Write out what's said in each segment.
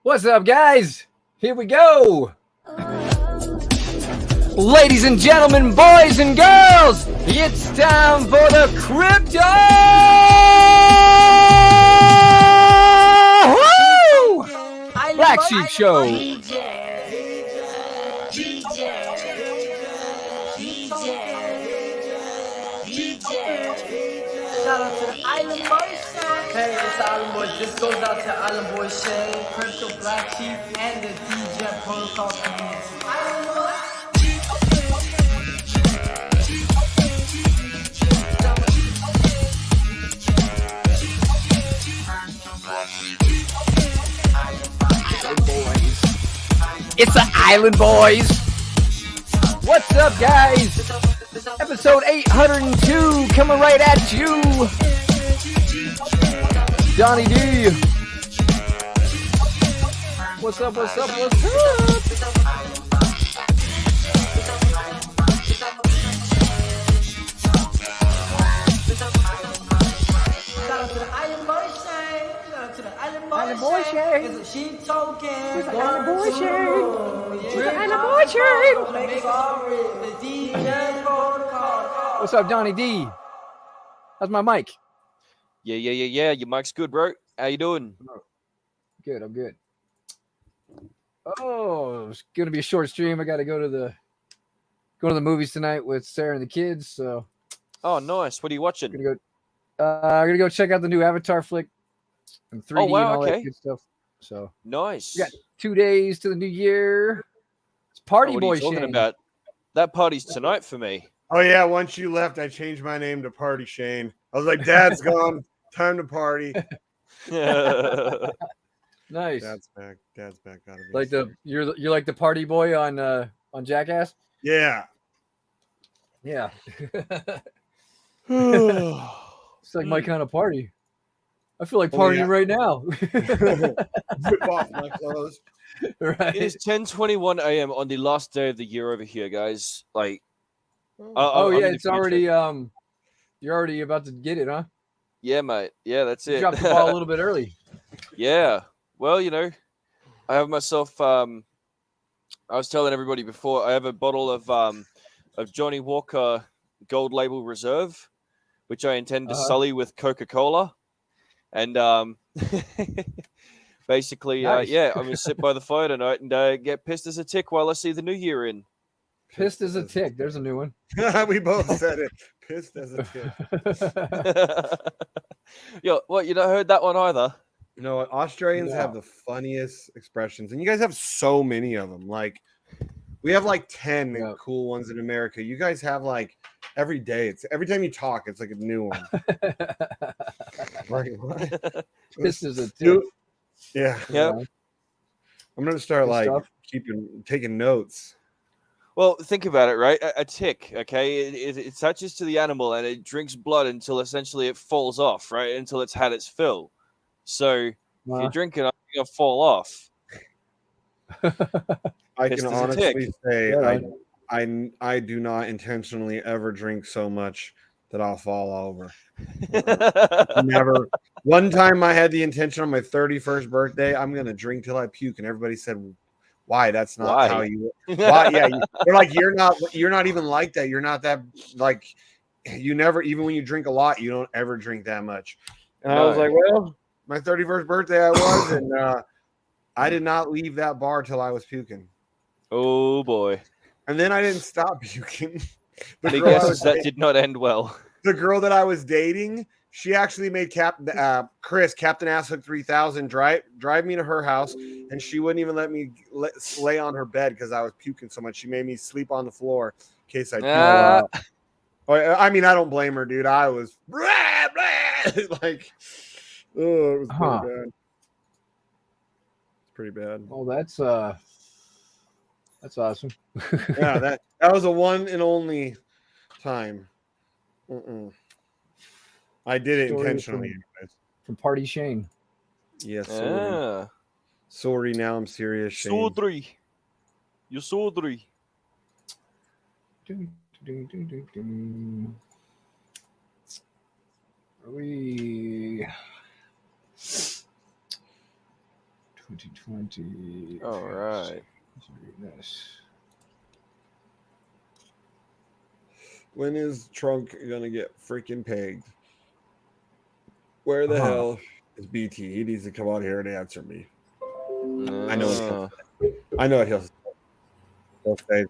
What's up, guys? Here we go. Ladies and gentlemen, boys and girls, it's time for the crypto Black Sheep Show. Shout out to the Island Boys. Hey, it's the Island Boys. This goes out to Island Boy Shay, Crypto Black Sheep, and the DJ Protocol community. Island Boys. It's the Island Boys. What's up, guys? Episode 802 coming right at you. Donnie D. What's up, what's up, what's up? Shout out to the Island Boy Shay. Shout out to the Island Boy Island Boy Shay. It's a sheep token. It's the Island Boy Shay. It's the Island Boy Shay. Make sorry. The DJ Protocol. What's up, Donnie D? How's my mic? Yeah. Your mic's good, bro. How you doing? Good, I'm good. Oh, it's gonna be a short stream. I gotta go to the movies tonight with Sarah and the kids. So Oh, nice. What are you watching? I'm gonna go check out the new Avatar flick and 3D and all that good stuff. So Nice. we got 2 days to the new year. It's Party What Boy are you talking Shane. about? That party's tonight for me. Oh yeah, once you left, I changed my name to Party Shane. I was like, Dad's gone, time to party. Nice. Dad's back. Dad's back. Gotta be Like you're like the party boy on Jackass. yeah. Yeah. It's like my kind of party. I feel like partying yeah. right now. Rip off my clothes. Right. It is 10:21 a.m. on the last day of the year over here, guys. Like, Oh I'm yeah, in the it's future. already you're already about to get it, huh? Yeah, mate. Yeah, that's You it. dropped the ball a little bit early. Yeah. Well, I have myself. I was telling everybody before. I have a bottle of Johnny Walker Gold Label Reserve, which I intend to sully with Coca-Cola, and basically, Nice. I'm gonna sit by the fire tonight and get pissed as a tick while I see the new year in. Pissed as a tick. There's a new one. We both said it. Pissed as a kid. Yo, what? You not heard that one either? You know what? Australians have the funniest expressions, and you guys have so many of them. Like, we have like 10 cool ones in America. You guys have like every day. It's every time you talk, it's like a new one. Like, what? Pissed as a tick. Yeah. Yep. I'm gonna start Good like stuff. taking notes. Well, think about it, right? A tick, okay? It attaches to the animal and it drinks blood until essentially it falls off, right? Until it's had its fill. So if you're drinking, I'm going to fall off. I Pissed can as a honestly tick. say Yeah. I do not intentionally ever drink so much that I'll fall over. Never. One time I had the intention on my 31st birthday, I'm gonna drink till I puke, and everybody said, "Why? That's not Why? how you." Why? Yeah, they're like, "You're not even like that. You're not that like. You never, even when you drink a lot, you don't ever drink that much." And I was No. like, "Well, my 31st birthday, I was, and I did not leave that bar till I was puking, Oh, boy. and then I didn't stop puking." The The girl I guess was is that did not end well. the girl that I was dating, she actually made Captain Asshook 3000 drive me to her house, and she wouldn't even let me lay on her bed because I was puking so much. She made me sleep on the floor in case I puke a lot. I mean, I don't blame her, dude. I was like, oh, it was pretty bad. It's pretty bad. Oh, that's awesome. Yeah, that was a one and only time. I did it Story intentionally. Anyways. from Party Shane. Yes, sorry. Ah. Sorry, now I'm serious. Shane. Sodri. You sodri. We 2020. All right. Yes. When is Trunk gonna get freaking pegged? Where the Uh-huh. hell is BT? He needs to come out here and answer me. I know Uh, what he'll say.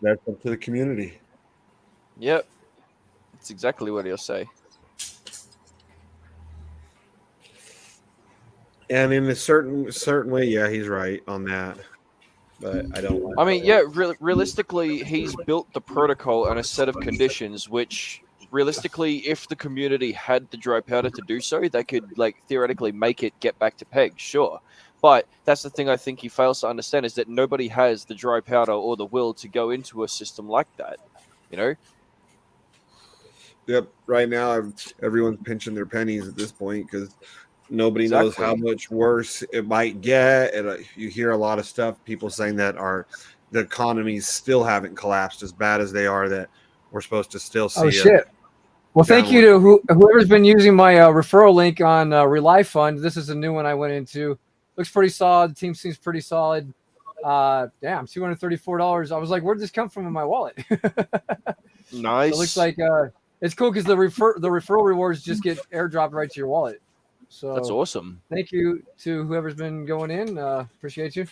That's up to the community. yep. That's exactly what he'll say. And in a certain way, yeah, he's right on that. But I don't like. I mean, yeah, realistically, he's built the protocol and a set of conditions which, realistically, if the community had the dry powder to do so, they could, like, theoretically make it get back to peg, sure. But that's the thing I think he fails to understand is that nobody has the dry powder or the will to go into a system like that, you know? Yep. Right now, everyone's pinching their pennies at this point because nobody knows how Exactly. much worse it might get. And you hear a lot of stuff, people saying that the economies still haven't collapsed as bad as they are, that we're supposed to still Oh, see a shit. Well, thank you downward. to whoever's been using my referral link on Rely Fund. This is a new one I went into. Looks pretty solid. The team seems pretty solid. Damn, $234. I was like, where'd this come from in my wallet? Nice. So it looks like it's cool because the referral rewards just get airdropped right to your wallet. So That's awesome. thank you to whoever's been going in. Appreciate you.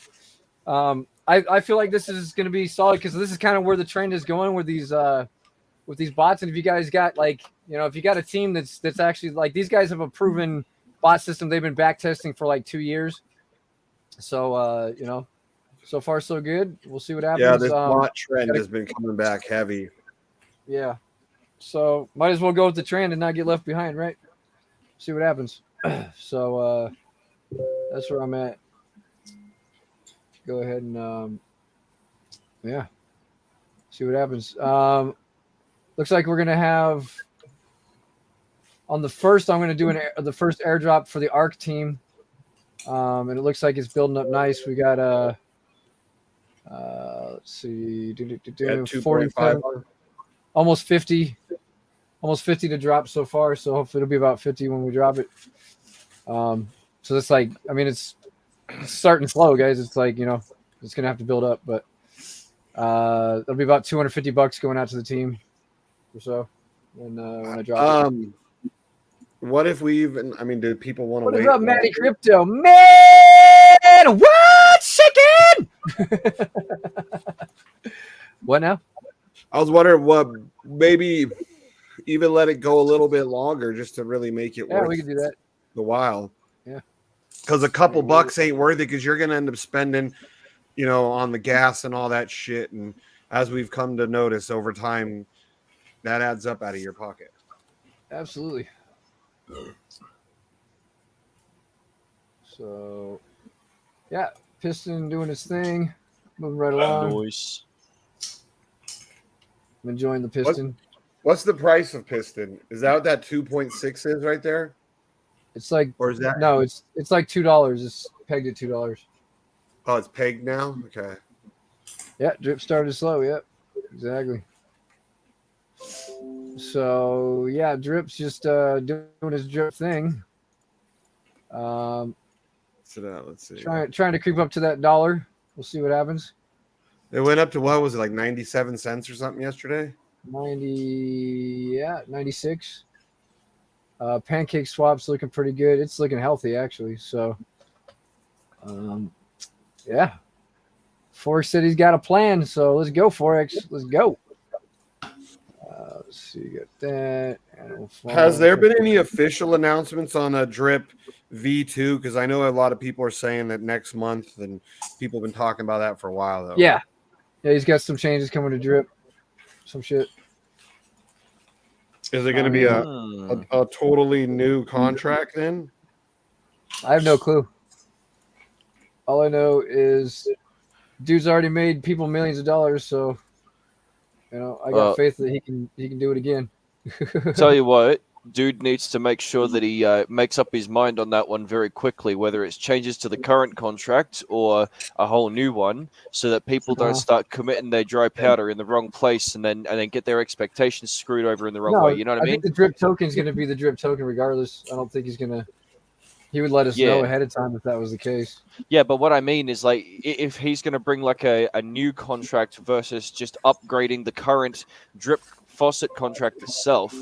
I feel like this is going to be solid because this is kind of where the trend is going with these bots. And if you guys got if you got a team that's actually like these guys have a proven bot system, they've been back testing for like 2 years. So so far so good. We'll see what happens. Yeah, this bot trend has been coming back heavy. Yeah. So might as well go with the trend and not get left behind, right? See what happens. So that's where I'm at. Go ahead and see what happens. Looks like we're gonna have on the first. I'm gonna do the first airdrop for the ARC team, and it looks like it's building up nice. We got let's see, 47, almost 50 to drop so far. So hopefully it'll be about 50 when we drop it. So it's like, I mean, it's starting slow, guys. It's like, it's gonna have to build up, but it'll be about $250 going out to the team or so when I drop it. What if we even? I mean, do people want to What wait? is up, Matty Crypto? Man, what? Chicken? What now? I was wondering what maybe even let it go a little bit longer just to really make it worth we can do that. the while. Yeah. Because a couple bucks ain't worth it because you're going to end up spending, on the gas and all that shit. And as we've come to notice over time, that adds up out of your pocket. Absolutely. So, yeah, Piston doing his thing, moving right along. Noise. I'm enjoying the Piston. What's the price of Piston? Is that what that 2.6 is right there? It's like, or is that no, it's like $2. It's pegged at $2. Oh, it's pegged now. Okay. Yeah, drip started slow. Yep, exactly. So yeah, drip's just doing his drip thing. Let's see. Trying to creep up to that $1. We'll see what happens. It went up to what was it, like 97 cents or something yesterday? 96. Pancake swap's looking pretty good. It's looking healthy actually. So, yeah. Forex said he's got a plan, so let's go, Forex. Let's go. Let's see, got that. Has there been any official announcements on a drip V2? Because I know a lot of people are saying that next month, and people have been talking about that for a while, though. Yeah, he's got some changes coming to drip. Some shit. Is it going to be a totally new contract then? I have no clue. All I know is dude's already made people millions of dollars, so I got faith that he can do it again. Tell you what, dude needs to make sure that he makes up his mind on that one very quickly, whether it's changes to the current contract or a whole new one, so that people don't start committing their dry powder in the wrong place and then get their expectations screwed over in the wrong way. You know what I mean? think the drip token is going to be the drip token regardless. I don't think he He would let us know Yeah. ahead of time if that was the case. Yeah, but what I mean is like if he's going to bring like a new contract versus just upgrading the current drip faucet contract itself,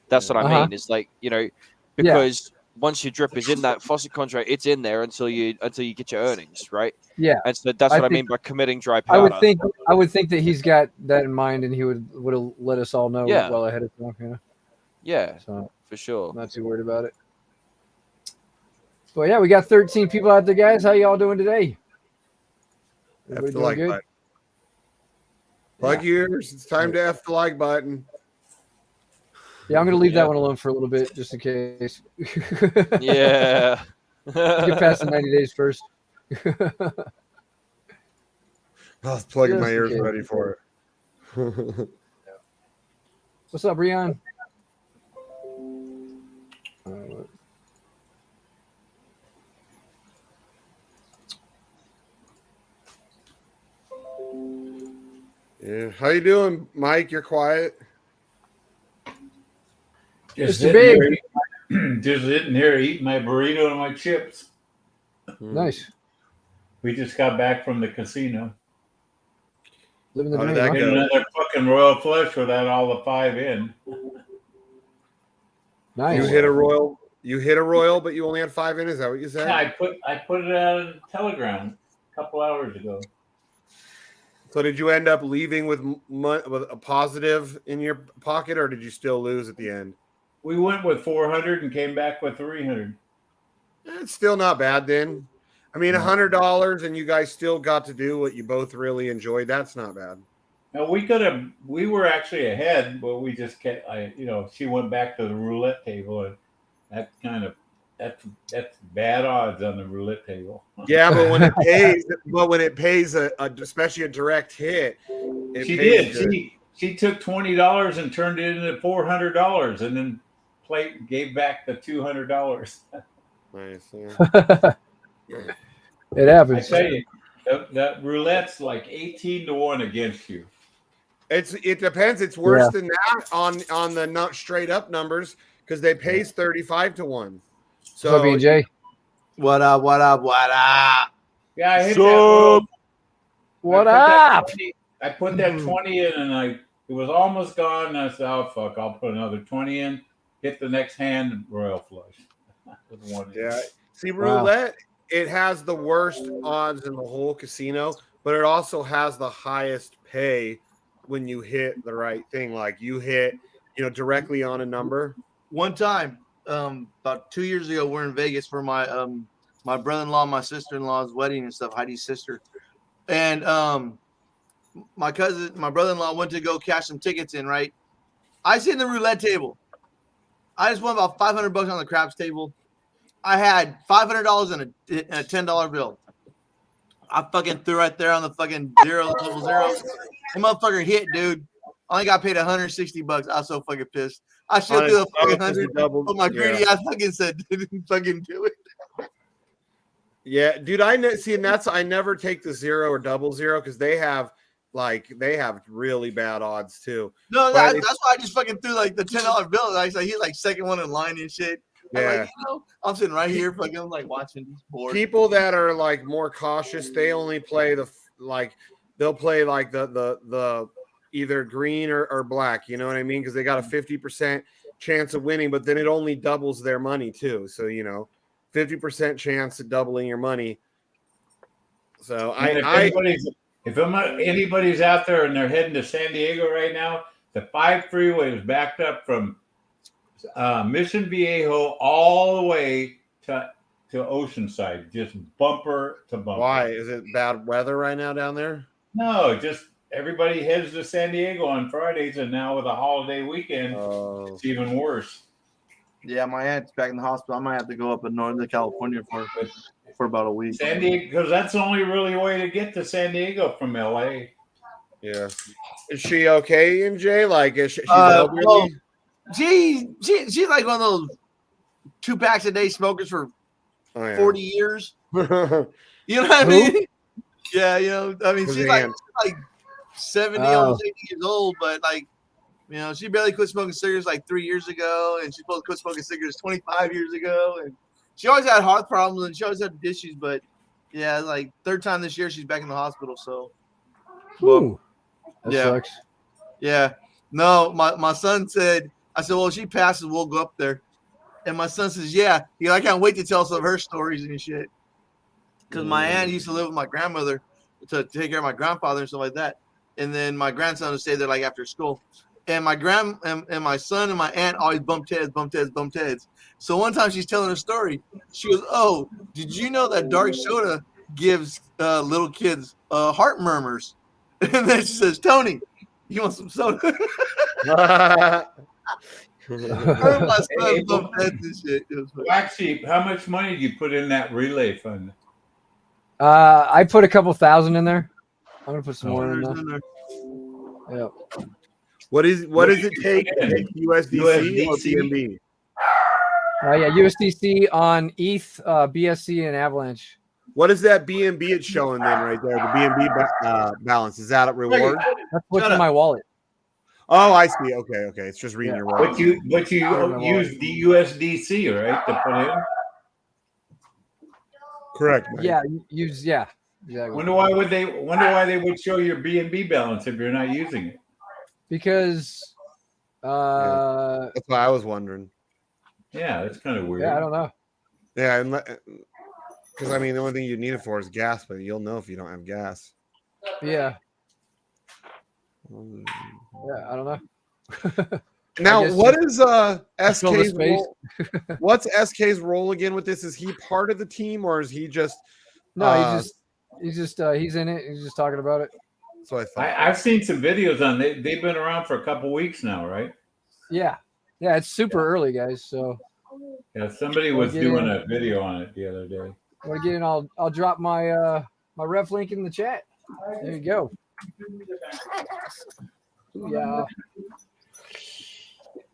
that's what I Uh-huh. mean. Is like, you know, Yeah. because once your drip is in that faucet contract, it's in there until you get your earnings, right? Yeah. And so that's I what I think- mean by committing dry I would powder. think that he's got that in mind, and he would have let us all know Yeah. well ahead of time. You know? Yeah, So for sure. I'm not too worried about it. But yeah, we got 13 people out there, guys. How y'all doing today? F Everybody the doing like good? button. Plug your ears. It's time to F the like button. Yeah, I'm gonna leave Yeah. that one alone for a little bit, just in case. Yeah. Get past the 90 days first. I was plugging my Just in ears case. ready for it. What's up, Rion? Yeah. How you doing, Mike? You're quiet. Mr. Just sitting Big. here just sitting here eating my burrito and my chips. Nice. We just got back from the casino. Living the How did dream. that Huh? Get go? another fucking Royal Flush without all the 5 in. Nice. You hit a royal. You hit a royal, but you only had 5 in. Is that what you said? Yeah, I put it out on Telegram a couple hours ago. So did you end up leaving with a positive in your pocket, or did you still lose at the end? We went with 400 and came back with 300. It's still not bad then. I mean, $100, and you guys still got to do what you both really enjoyed. That's not bad. Now we were actually ahead, but we just kept. She went back to the roulette table, and that's bad odds on the roulette table. Yeah, but when it pays, especially a direct hit, She pays did. good. She took $20 and turned it into $400, and then gave back the $200. Nice. Yeah. It I happens. tell you, that roulette's like 18-1 against you. It depends. It's worse than that on the not straight up numbers because they pays 35-1. So What's up, B&J? What up? What up? What up? Yeah, I hit Sup? that roll. What up? I put that 20 in, and it was almost gone. And I said, "Oh fuck! I'll put another 20 in." Hit the next hand, Royal Flush. With 1 in. Yeah. See, roulette, it has the worst odds in the whole casino, but it also has the highest pay when you hit the right thing. Like you hit, directly on a number. One time, about 2 years ago, we're in Vegas for my my brother-in-law, my sister-in-law's wedding and stuff, Heidi's sister. And my brother-in-law went to go cash some tickets in, right? I sit in the roulette table. I just won about $500 on the craps table. I had $500 in a $10 bill. I fucking threw right there on the fucking zero. The motherfucker hit, dude. I only got paid $160. I was so fucking pissed. I should do the fucking 100, but my greedy ass fucking said didn't fucking do it. Yeah, dude. I never take the 0 or 00 because they have really bad odds too. No, that's why I just fucking threw like the $10 bill. He's like second one in line and shit. Yeah, I'm sitting right here, fucking like watching these boards. People that are like more cautious, they only play they'll play like the either green or black. You know what I mean? Because they got a 50% chance of winning, but then it only doubles their money too. So 50% chance of doubling your money. So if anybody's out there and they're heading to San Diego right now, the 5 freeway is backed up from Mission Viejo all the way to Oceanside, just bumper to bumper. Why? Is it bad weather right now down there? No, just everybody heads to San Diego on Fridays, and now with a holiday weekend, it's even worse. Yeah, my aunt's back in the hospital. I might have to go up in Northern California for about a week. San Diego, because that's the only really way to get to San Diego from LA. Yeah. Is she okay, MJ? Like, is she's elderly? Well, she's like one of those 2 packs a day smokers for 40 years. You know what I mean? Yeah, she's like 70, almost 80 years old, but she barely quit smoking cigarettes like 3 years ago, and she's supposed to quit smoking cigarettes 25 years ago. And she always had heart problems and she always had issues. But yeah, like third time this year, she's back in the hospital. So, Ooh, that yeah. sucks. Yeah. No, my son said, I said, well, if she passes, we'll go up there. And my son says, yeah. I can't wait to tell some of her stories and shit. Because my aunt used to live with my grandmother to take care of my grandfather and stuff like that. And then my grandson would stay there like after school. And my and my son and my aunt always bumped heads. So one time she's telling a story. She goes, oh, did you know that dark soda gives little kids heart murmurs? And then she says, Tony, you want some soda? Her and my son bumped heads and shit. Black Sheep, how much money did you put in that relay fund? I put a couple thousand in there. I'm gonna put some more in there. Yeah. What does it take to take USDC or BNB? Yeah, USDC on ETH, BSC, and Avalanche. What is that BNB it's showing then right there? The BNB balance, is that a reward? That's what's in my wallet. Oh, I see. Okay. It's just reading your wallet. But you use the USDC, right, to put in? Correct. Mike. Yeah, exactly. Wonder why they would show your BNB balance if you're not using it. Because that's why I was wondering. Yeah, that's kind of weird. Yeah, I don't know. Yeah, because I mean the only thing you need it for is gas, but you'll know if you don't have gas. Yeah. Yeah, I don't know. Now, what is SK's role? What's SK's role again with this? Is he part of the team or is he just? No, he's in it. He's just talking about it. So I thought. I've seen some videos on. They've been around for a couple weeks now, right? Yeah, it's super early, guys. So. Yeah, somebody was doing a video on it the other day. Want to get in? I'll drop my my ref link in the chat. There you go. Yeah.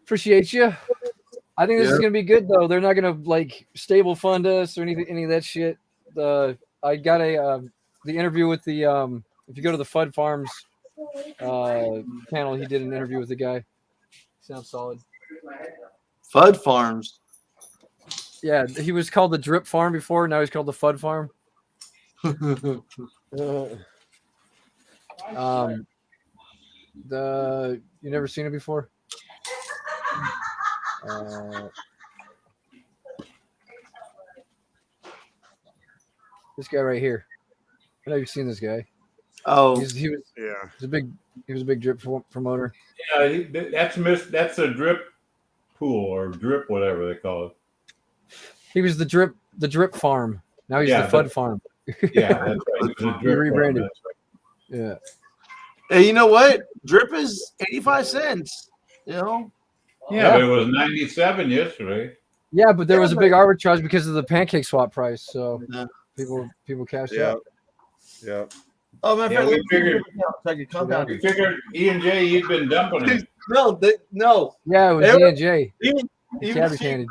Appreciate you. I think this is gonna be good though. They're not gonna like stable fund us or any of that shit. I got the interview with the if you go to the FUD Farms panel, he did an interview with the guy. Sounds solid. FUD Farms. Yeah, he was called the Drip Farm before. Now he's called the FUD Farm. You never seen it before? This guy right here. I know you've seen this guy. Oh, he was a big drip promoter. Yeah, that's a drip pool or drip whatever they call it. He was the drip farm. Now he's the FUD farm. Yeah, that's right. He rebranded. Right. Yeah. Hey, you know what? Drip is 85 cents. You know. Yeah, but it was 97 yesterday. Yeah, but there was a big arbitrage because of the pancake swap price. So people cashed out. Yeah. Oh, my friend, we figured E and J, you'd been dumping it. No. Yeah, it was E and J. Even fucking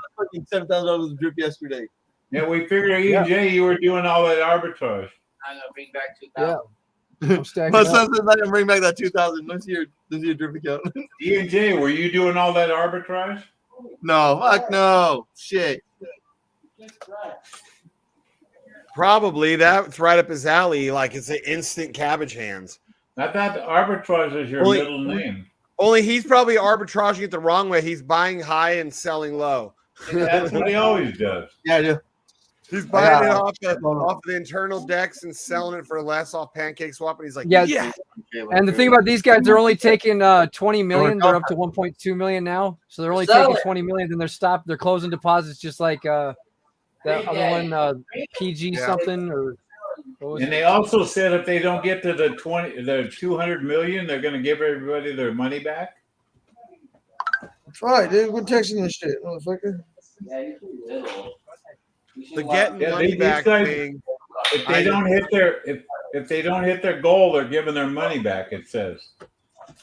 $7,000 of drip yesterday. Yeah, we figured E and J, you were doing all that arbitrage. I'm gonna bring back 2,000. Yeah. My son says I didn't bring back that 2,000. Let's see your drip account. E and J, were you doing all that arbitrage? No, fuck no. Shit. Probably that's right up his alley. Like it's an instant cabbage hands. I thought arbitrage is your middle name. Only he's probably arbitraging it the wrong way. He's buying high and selling low. That's what he always does. Yeah, I do. He's buying it off the internal decks and selling it for less off pancake swap. And he's like, yeah. And the thing about these guys, they're only taking 20 million. They're up to 1.2 million now. So they're only taking 20 million. Then they're stopped. They're closing deposits just like that other one, PG something or. And they also said if they don't get to the 200 million, they're going to give everybody their money back. That's right, dude. We're texting this shit, motherfucker. The getting money back thing. If they don't hit their goal, they're giving their money back. It says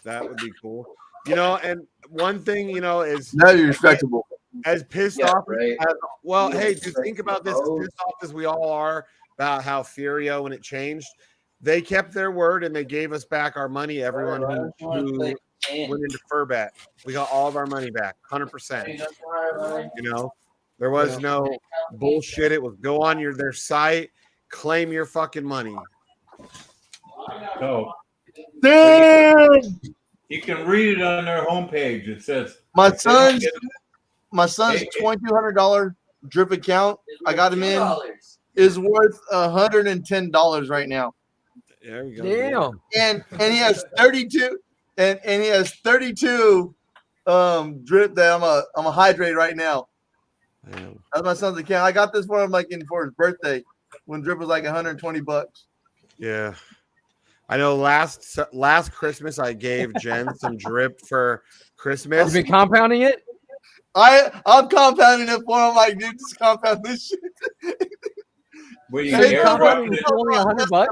that would be cool. And one thing is now you're respectable. As pissed off as hey, do think about this. As pissed off as we all are about how Furio when it changed, they kept their word and they gave us back our money. Everyone who went into Furbat, we got all of our money back, 100%. There was no bullshit. It was go on their site, claim your fucking money. So Damn! you can read it on their homepage. It says My if they don't son's Hey, $2,200 drip account. I got him in. Is worth $110 right now. There we go. Damn. And he has 32 and he has 32 drip that I'm a hydrate right now. Damn. That's my son's account. I got this for him for his birthday when drip was like $120. Yeah. I know last Christmas I gave Jen some drip for Christmas. You've been compounding it? I'm compounding it for him. Like, dude, just compound this shit. What are you Hey, compounding airdropping is it? only $100.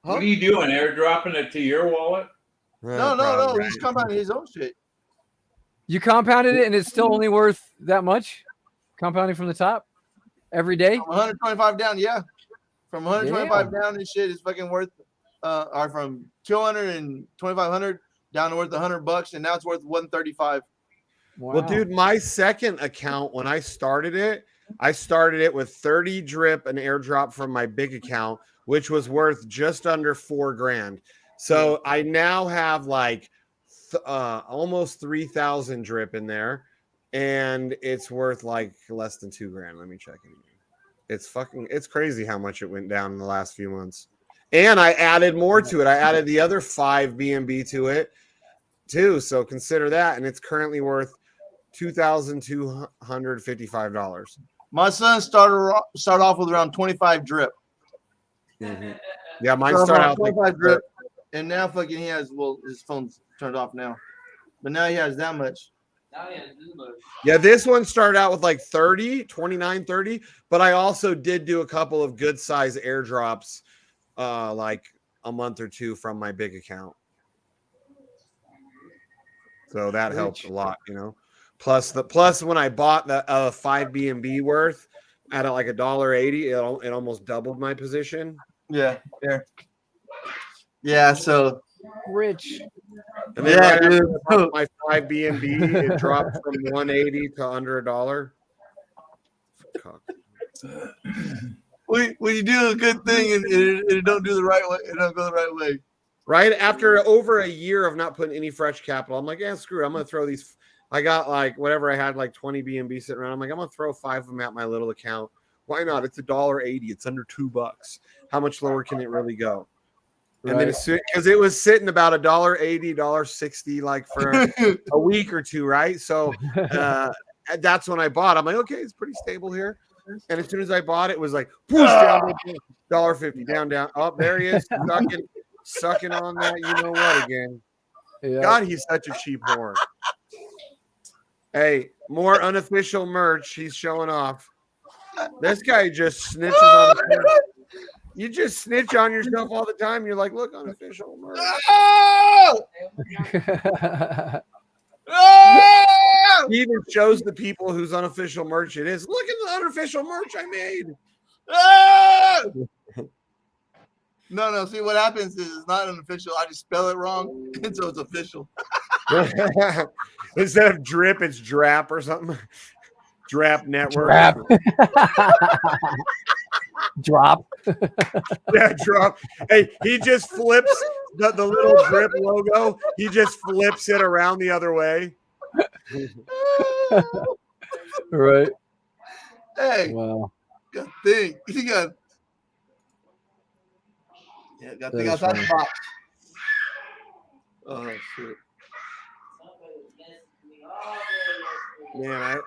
What are you doing? Airdropping it to your wallet? No. He's compounding his own shit. You compounded it and it's still only worth that much? Compounding from the top every day? From 125 down, yeah. From 125 Damn. down, this shit is fucking worth or from 200 and 2,500 down to worth $100, and now it's worth 135. Wow. Well, dude, my second account, when I started it with 30 drip and airdrop from my big account, which was worth just under $4,000. So I now have like almost 3,000 drip in there, and it's worth like less than $2,000. Let me check it again. It's crazy how much it went down in the last few months. And I added more to it. I added the other 5 BNB to it too. So consider that. And it's currently worth $2,255. My son started off with around 25 drip. Mm-hmm. Yeah, mine started out like 25 drip, and now fucking he has his phone's turned off now, but now he has that much. Yeah, this one started out with like 29, 30, but I also did do a couple of good size airdrops like a month or two from my big account. So that helped a lot, you know. Plus when I bought the 5 BNB worth at like $1.80, it almost doubled my position. Yeah, there. Yeah, so Rich. And then right after my 5 BNB, it dropped from 180 to under $1. when you do a good thing and it don't do the right way, it don't go the right way. Right after over a year of not putting any fresh capital, I'm like, yeah, screw it. I'm gonna throw these. I got like whatever I had, like 20 BNB sitting around. I'm like, I'm gonna throw 5 of them at my little account. Why not? It's $1.80. It's under $2. How much lower can it really go? And then because it was sitting about $1.80, $1.60, like for a week or two, right? So that's when I bought. I'm like, okay, it's pretty stable here. And as soon as I bought it, was like push down $1.50, down. Oh, there he is, sucking on that. You know what? Again, God, he's such a cheap whore. Hey, more unofficial merch. He's showing off. This guy just snitches on the You just snitch on yourself all the time. You're like, look, unofficial merch. He even shows the people whose unofficial merch it is. Look at the unofficial merch I made. No. See, what happens is it's not unofficial. I just spell it wrong, and so it's official. Instead of drip, it's drap or something. Drap network. Drap. Drop. Yeah, drop. Hey, he just flips the little drip logo. He just flips it around the other way. Right. Hey. Wow. Got thing. You got. Yeah, got thing outside the box. Oh shit. Man,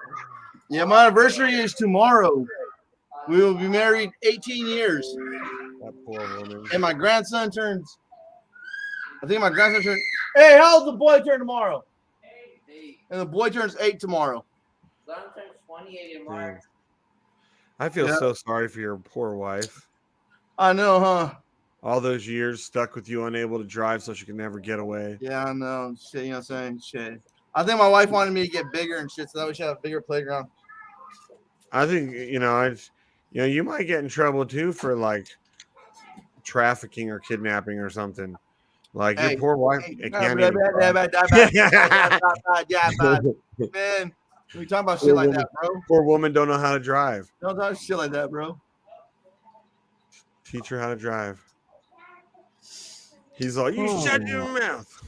yeah, my anniversary is tomorrow. We will be married 18 years. That poor woman. And my grandson turns. I think my grandson turns. Hey, how old's the boy turn tomorrow? 8. And the boy turns 8 tomorrow. Son turns 28 in March. I feel so sorry for your poor wife. I know, huh? All those years stuck with you, unable to drive, so she can never get away. Yeah, I know. Shit, you know what I'm saying? Shit. I think my wife wanted me to get bigger and shit, so that we should have a bigger playground. I think you might get in trouble too for like trafficking or kidnapping or something. Like your poor wife. Man, We talking about shit like that, bro. Poor woman don't know how to drive. Don't talk shit like that, bro. Teach her how to drive. He's like, you shut your mouth.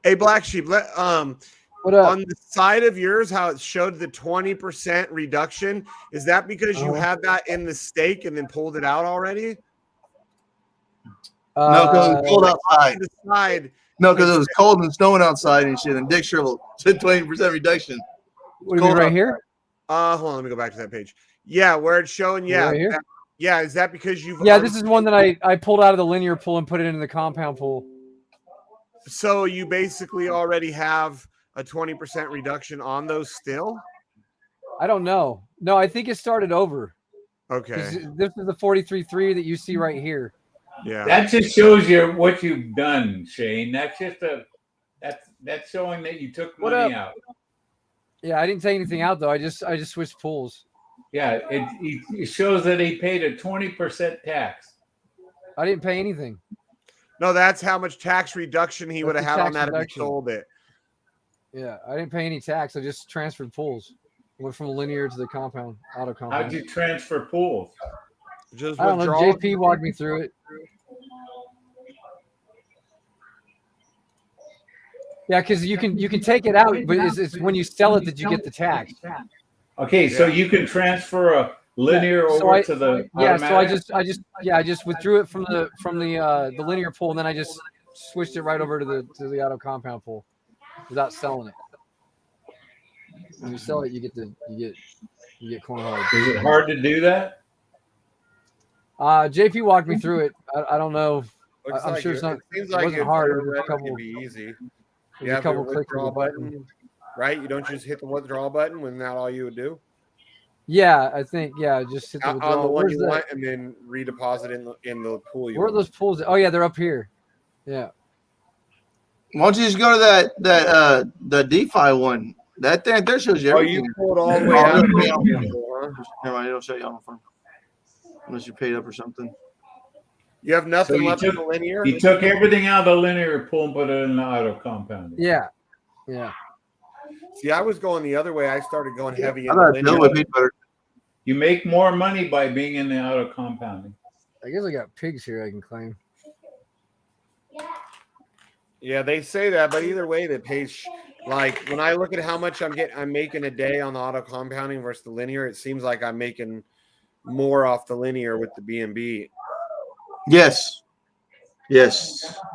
Hey, Black Sheep, What up? on the side of yours, how it showed the 20% reduction, is that because you had that in the stake and then pulled it out already? No, because it was cold outside. The side, No, because it was cold and snowing outside and shit. And Dick shriveled. Said 20% reduction. What do you mean right here? Hold on, let me go back to that page. Yeah, where it's showing. Yeah, right here? Yeah, is that because you've? Yeah, this is one that I pulled out of the linear pool and put it into the compound pool. So you basically already have a 20% reduction on those still? I don't know. No, I think it started over. Okay. This is the 43.3 that you see right here. Yeah. That just shows you what you've done, Shane. That's just that's showing that you took money out. Yeah, I didn't take anything out though. I just switched pools. Yeah, it shows that he paid a 20% tax. I didn't pay anything. No, that's how much tax reduction he would have had on that if he sold it. Yeah, I didn't pay any tax. I just transferred pools. Went from linear to the compound, auto compound. How'd you transfer pools? Just I don't know. JP walked me through it. Yeah, because you can take it out, but it's when you sell it that you get the tax. Okay, so you can transfer a linear over to the automatic? So I just withdrew it from the linear pool, and then I just switched it right over to the auto compound pool without selling it. When you sell it, you get corn hard. Is it hard to do that? JP walked me through it. I don't know. I'm sure it wasn't hard. It was a couple. It'd be easy. You have a couple clicks withdrawal button, right? You don't just hit the withdrawal button when that's all you would do. Yeah, I think just hit the withdrawal. On the one you want, and then redeposit in the pool. Where are those pools? Oh yeah, they're up here. Yeah. Why don't you just go to the DeFi one? That thing there shows you everything. Oh, you pulled all the way out. Never mind, it'll show you on the phone. Unless you paid up or something. You have nothing left in the linear? He took everything out of the linear pool and put it in the auto compound. Yeah. Yeah. See, I was going the other way. I started going heavy in the linear. You make more money by being in the auto compounding. I guess I got pigs here I can claim. Yeah, they say that, but either way, the page, like when I look at how much I'm making a day on the auto compounding versus the linear, it seems like I'm making more off the linear with the BNB. Yes.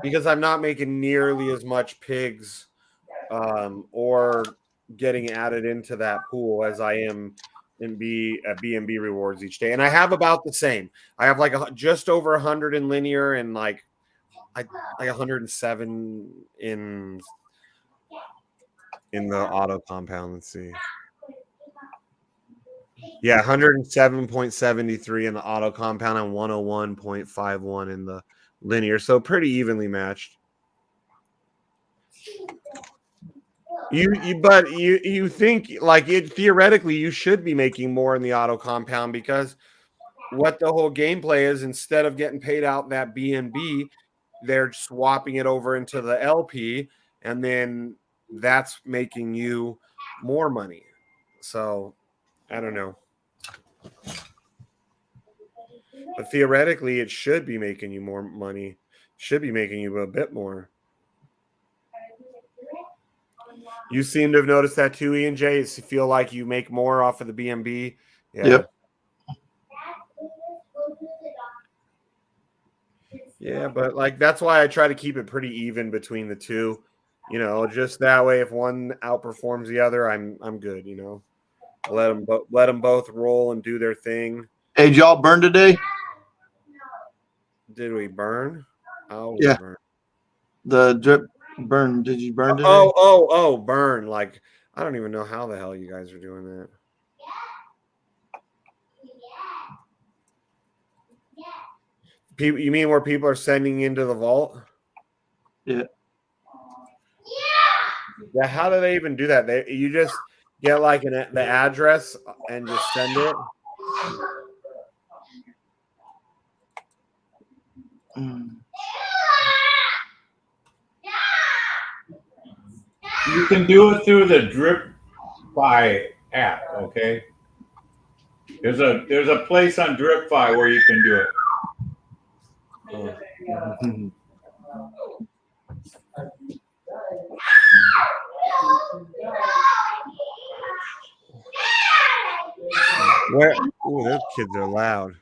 Because I'm not making nearly as much pigs or getting added into that pool as I am in BNB rewards each day. And I have about the same. I have like just over 100 in linear and like 107 in the auto compound. Let's see. Yeah, 107.73 in the auto compound and 101.51 in the linear. So pretty evenly matched. You think like theoretically you should be making more in the auto compound because what the whole gameplay is, instead of getting paid out that BNB, they're swapping it over into the LP, and then that's making you more money. So I don't know. But theoretically, it should be making you more money. Should be making you a bit more. You seem to have noticed that too, Ian J. You feel like you make more off of the BNB. Yeah. Yep. Yeah, but like that's why I try to keep it pretty even between the two. You know, just that way, if one outperforms the other, I'm good. You know, let them both roll and do their thing. Hey, did y'all burn today? Did we burn? Oh, yeah. Burn. The drip burn. Did you burn today? Oh, burn. Like, I don't even know how the hell you guys are doing that. People, you mean where people are sending into the vault? Yeah. Yeah. How do they even do that? You just get like the address and just send it. You can do it through the DripFi app. Okay. There's a place on DripFi where you can do it. Where? Ooh, those kids are loud.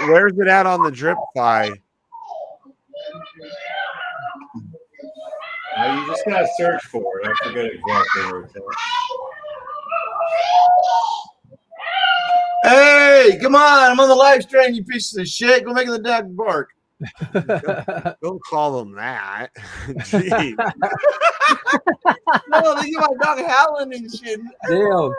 Where's it at on the DripFi? You just gotta search for it. I forget exactly where it's at. Hey, come on! I'm on the live stream, you pieces of shit. Go make the dog bark. Don't call them that. Jeez. No, they get my dog howling and shit. Damn.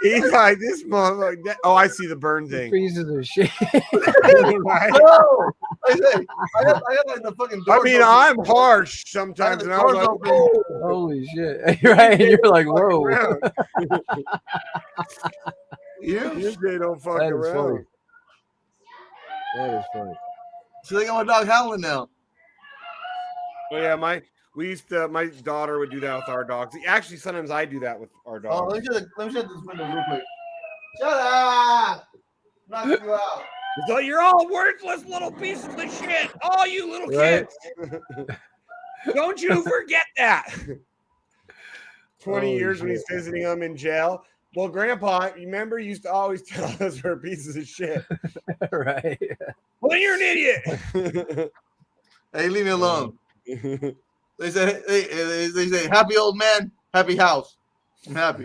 He's like this motherfucker. Oh, I see the burn thing. Pieces of shit. Right? No, I got like the fucking. I mean, I'm harsh sometimes, and I was like, holy shit! Right? You're like, whoa. They don't fuck That is around. funny. That is funny. So they got my dog howling now. Oh yeah, my daughter would do that with our dogs. Actually, sometimes I do that with our Oh, dogs. let me shut this window real quick. Shut up! Knock you out. So you're all worthless little pieces of shit. All you little Right. kids. Don't you forget that. 20 Holy years when shit. he's visiting them in jail. Well, Grandpa, you remember you used to always tell us we're pieces of shit. Right. Well, you're an idiot. Hey, leave me alone. They say, happy old man, happy house. I'm happy.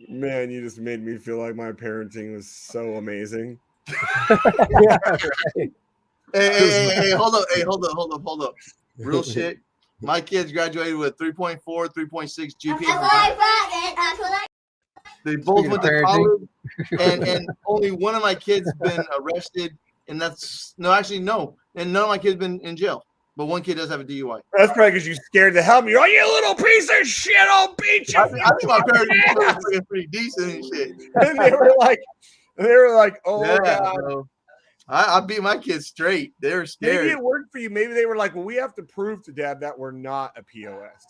Man, you just made me feel like my parenting was so amazing. Yeah, right. Hey, hold up. Real shit. My kids graduated with 3.4, 3.6 GPA. They both went to college, and only one of my kids been arrested, and and none of my kids been in jail, but one kid does have a DUI. That's probably because you scared the hell out of me. Oh, you little piece of shit! I'll beat you. I think my parents were pretty decent and shit. And they were like, oh Yeah, God. bro. I beat my kids straight. They were scared. Maybe it worked for you. Maybe they were like, well, we have to prove to Dad that we're not a POS.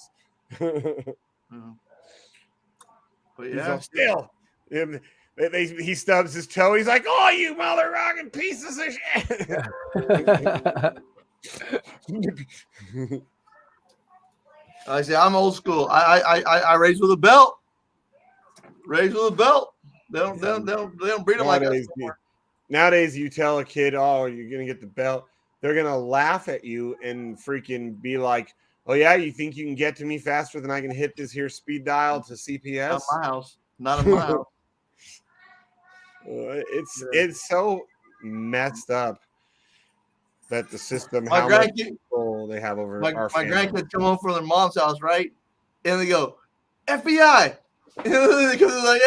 But yeah, still, he stubs his toe. He's like, oh, you mother rocking pieces of shit. I say I'm old school. I raised with a belt. Raised with a belt. They don't breed them like us anymore. Nowadays, you tell a kid, oh, you're gonna get the belt. They're gonna laugh at you and freaking be like, oh yeah, you think you can get to me faster than I can hit this here speed dial to CPS? Not my house. Not in my house. It's so messed up that the system, My how much grandkid- control they have over My our family. grandkids come home from their mom's house, right? And they go, FBI. And they come like,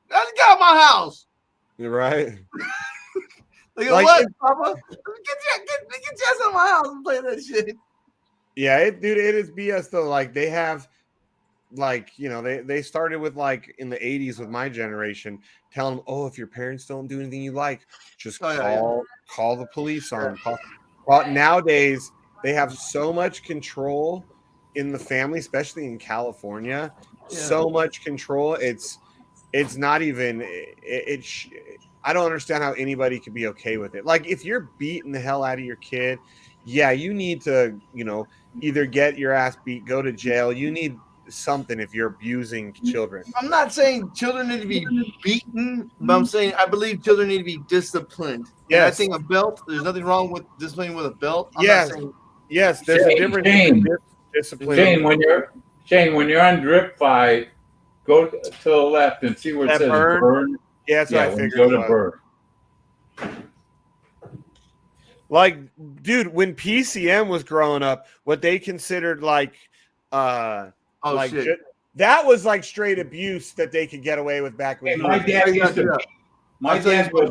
that's got my house. You're right. They go, Like, what, Papa? Get your ass out of my house and play that shit. Yeah, it is BS though. Like they have, like, you know, they started with like in the 80s with my generation, telling them, oh, if your parents don't do anything you like, just call the police on them. Well, nowadays they have so much control in the family, especially in California. Yeah. So much control. It's not even I don't understand how anybody could be okay with it. Like if you're beating the hell out of your kid, yeah, you need to, you know, either get your ass beat, go to jail. You need something if you're abusing children. I'm not saying children need to be beaten, but I'm saying I believe children need to be disciplined. Yeah, I think a belt. There's nothing wrong with disciplining with a belt. Yes, there's a difference in discipline. Shane, when you're on DripFi, go to the left and see where it says burn. Yeah, that's what I figured. Go to burn. Like, dude, when PCM was growing up, what they considered like, that was like straight abuse that they could get away with back when. My dad was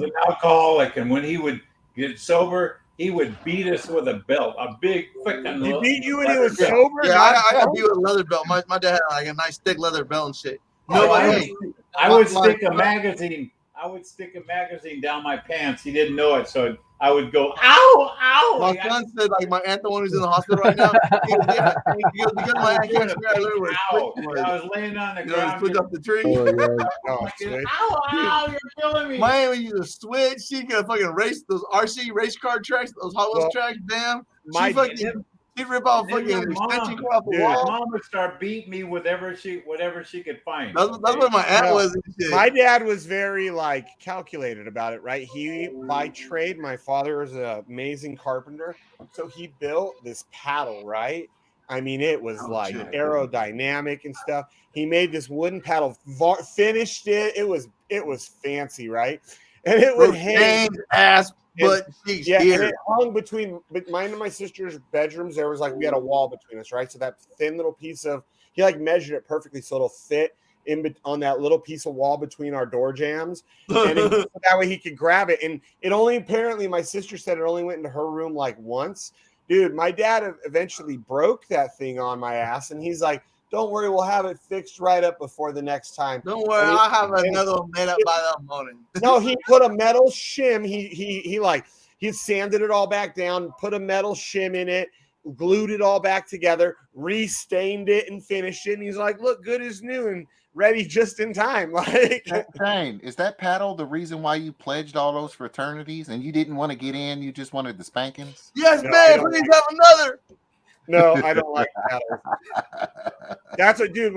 an alcoholic, and when he would get sober, he would beat us with a belt, a big fucking. He beat you when he was sober? Yeah, I got beat with a leather belt. My dad had like a nice thick leather belt and shit. I would stick a magazine I would stick a magazine down my pants. He didn't know it, so I would go, ow, ow. My son said, like, my aunt, the one who's in the hospital right now, he goes, yeah, because my aunt can't swear, I learned what a Ow. switch was. I was laying on the You know, ground. switch up the tree. Oh, yeah. Oh, switch. Ow, ow, you're killing me. My aunt would use a switch. She could fucking race those RC race car tracks, those Hot Wheels Well, tracks. Damn. my- She fucking, she'd rip off And then fucking my extension mom- cord off the dude, My wall. mom would start beating me with whatever she could find. That's what my aunt No, was and shit. My dad was very like calculated about it, right? He by trade, my father was an amazing carpenter, so he built this paddle, right? I mean, it was like shit. aerodynamic and stuff. He made this wooden paddle, finished it. It was fancy, right? And it would hang James ass butt cheeks and here. it hung between mine and my sister's bedrooms. There was like we had a wall between us, right? So that thin little piece of he like measured it perfectly so it'll fit on that little piece of wall between our door jams, and that way he could grab it. And it only apparently my sister said it only went into her room like once. Dude, my dad eventually broke that thing on my ass, and he's like, "Don't worry, we'll have it fixed right up before the next time." Don't worry, I'll have another one made up by that morning. No, he put a metal shim. He sanded it all back down, put a metal shim in it, glued it all back together, restained it, and finished it. And he's like, "Look, good as new and ready just in time." Like, Shane, is that paddle the reason why you pledged all those fraternities and you didn't want to get in? You just wanted the spankings? Yes, No, I man, don't please have another. no, I don't like that. That's what, dude.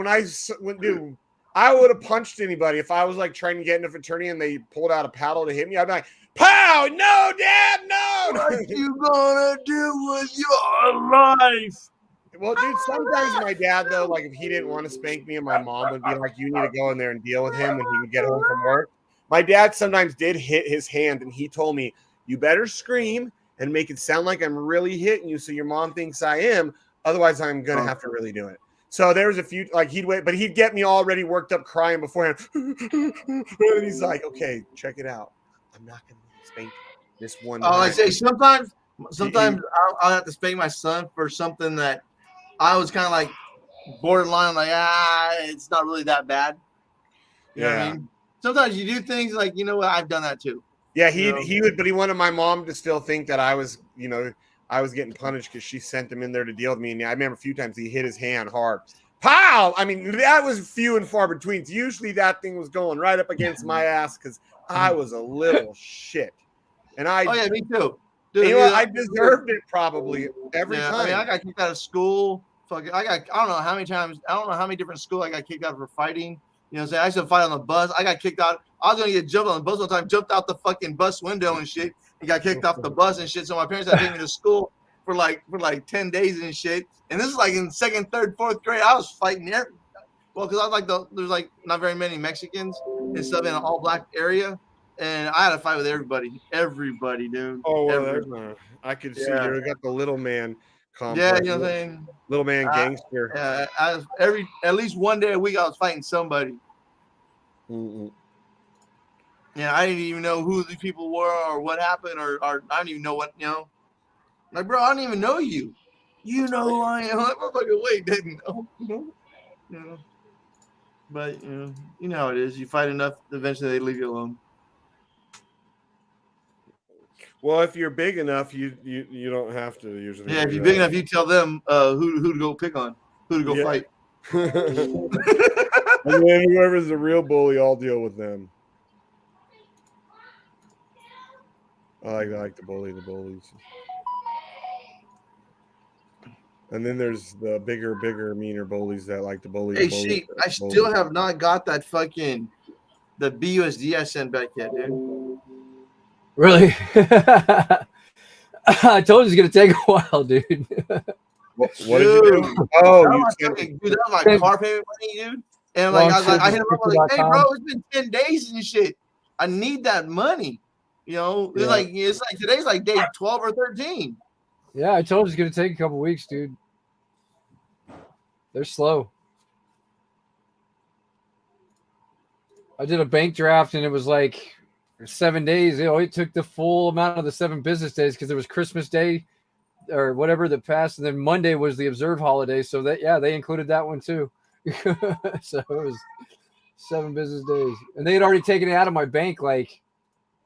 Dude, I would have punched anybody if I was like trying to get into fraternity and they pulled out a paddle to hit me. I'd be like, "Pow! No, Dad, no!" What you gonna do with your life? Well, dude, sometimes my dad, though, like if he didn't want to spank me and my mom would be like, "You need to go in there and deal with him when he would get home from work." My dad sometimes did hit his hand, and he told me, "You better scream and make it sound like I'm really hitting you so your mom thinks I am. Otherwise, I'm going to have to really do it." So there was a few, like he'd wait, but he'd get me already worked up crying beforehand. And he's like, "Okay, check it out. I'm not going to spank you this one time." I say sometimes I'll have to spank my son for something that I was kind of like borderline, like, it's not really that bad. You know what I mean? Sometimes you do things like, you know what, I've done that too. Yeah, he would, but he wanted my mom to still think that I was, I was getting punished because she sent him in there to deal with me. And I remember a few times he hit his hand hard. Pow! I mean, that was few and far between. Usually that thing was going right up against my ass because I was a little shit. And Oh yeah, me too. Dude, you know what? I deserved it probably every time. I mean, I got kicked out of school. I don't know how many times. I don't know how many different schools I got kicked out for fighting. You know what I'm saying? I used to fight on the bus. I got kicked out. I was gonna get jumped on the bus one time, jumped out the fucking bus window and shit, and got kicked off the bus and shit. So my parents had to take me to school for like 10 days and shit. And this is like in second, third, fourth grade. I was fighting there. Well, because I was like there's like not very many Mexicans and stuff in an all black area. And I had to fight with everybody, dude. Oh, well, I could see you got the little man complex. Yeah, you know what I'm saying? Little man gangster. Yeah, at least one day a week I was fighting somebody. Mm-mm. Yeah, I didn't even know who these people were or what happened or I don't even know what, Like, bro, I don't even know you. You know who I am. I'm like, wait, didn't know. But, you know how it is. You fight enough, eventually they leave you alone. Well, if you're big enough, you don't have to usually. Yeah, if you're big enough, you tell them who to go pick on, who to go fight. And then whoever's the real bully, I'll deal with them. I like to bully the bullies. And then there's the bigger, meaner bullies that like to bully. Hey, Sheep, I still have not got that fucking the BUSD I sent back yet, dude. Really? I told you it's gonna take a while, dude. What did you do? Oh, dude, that was my car payment money, dude. And like I hit him up, like, hey, bro, it's been 10 days and shit. I need that money. It's like today's like day 12 or 13. Yeah, I told you it's gonna take a couple weeks, dude. They're slow. I did a bank draft and it was like 7 days. It took the full amount of the 7 business days because there was Christmas Day or whatever that passed, and then Monday was the observed holiday. So they included that one too. So it was 7 business days, and they had already taken it out of my bank, like,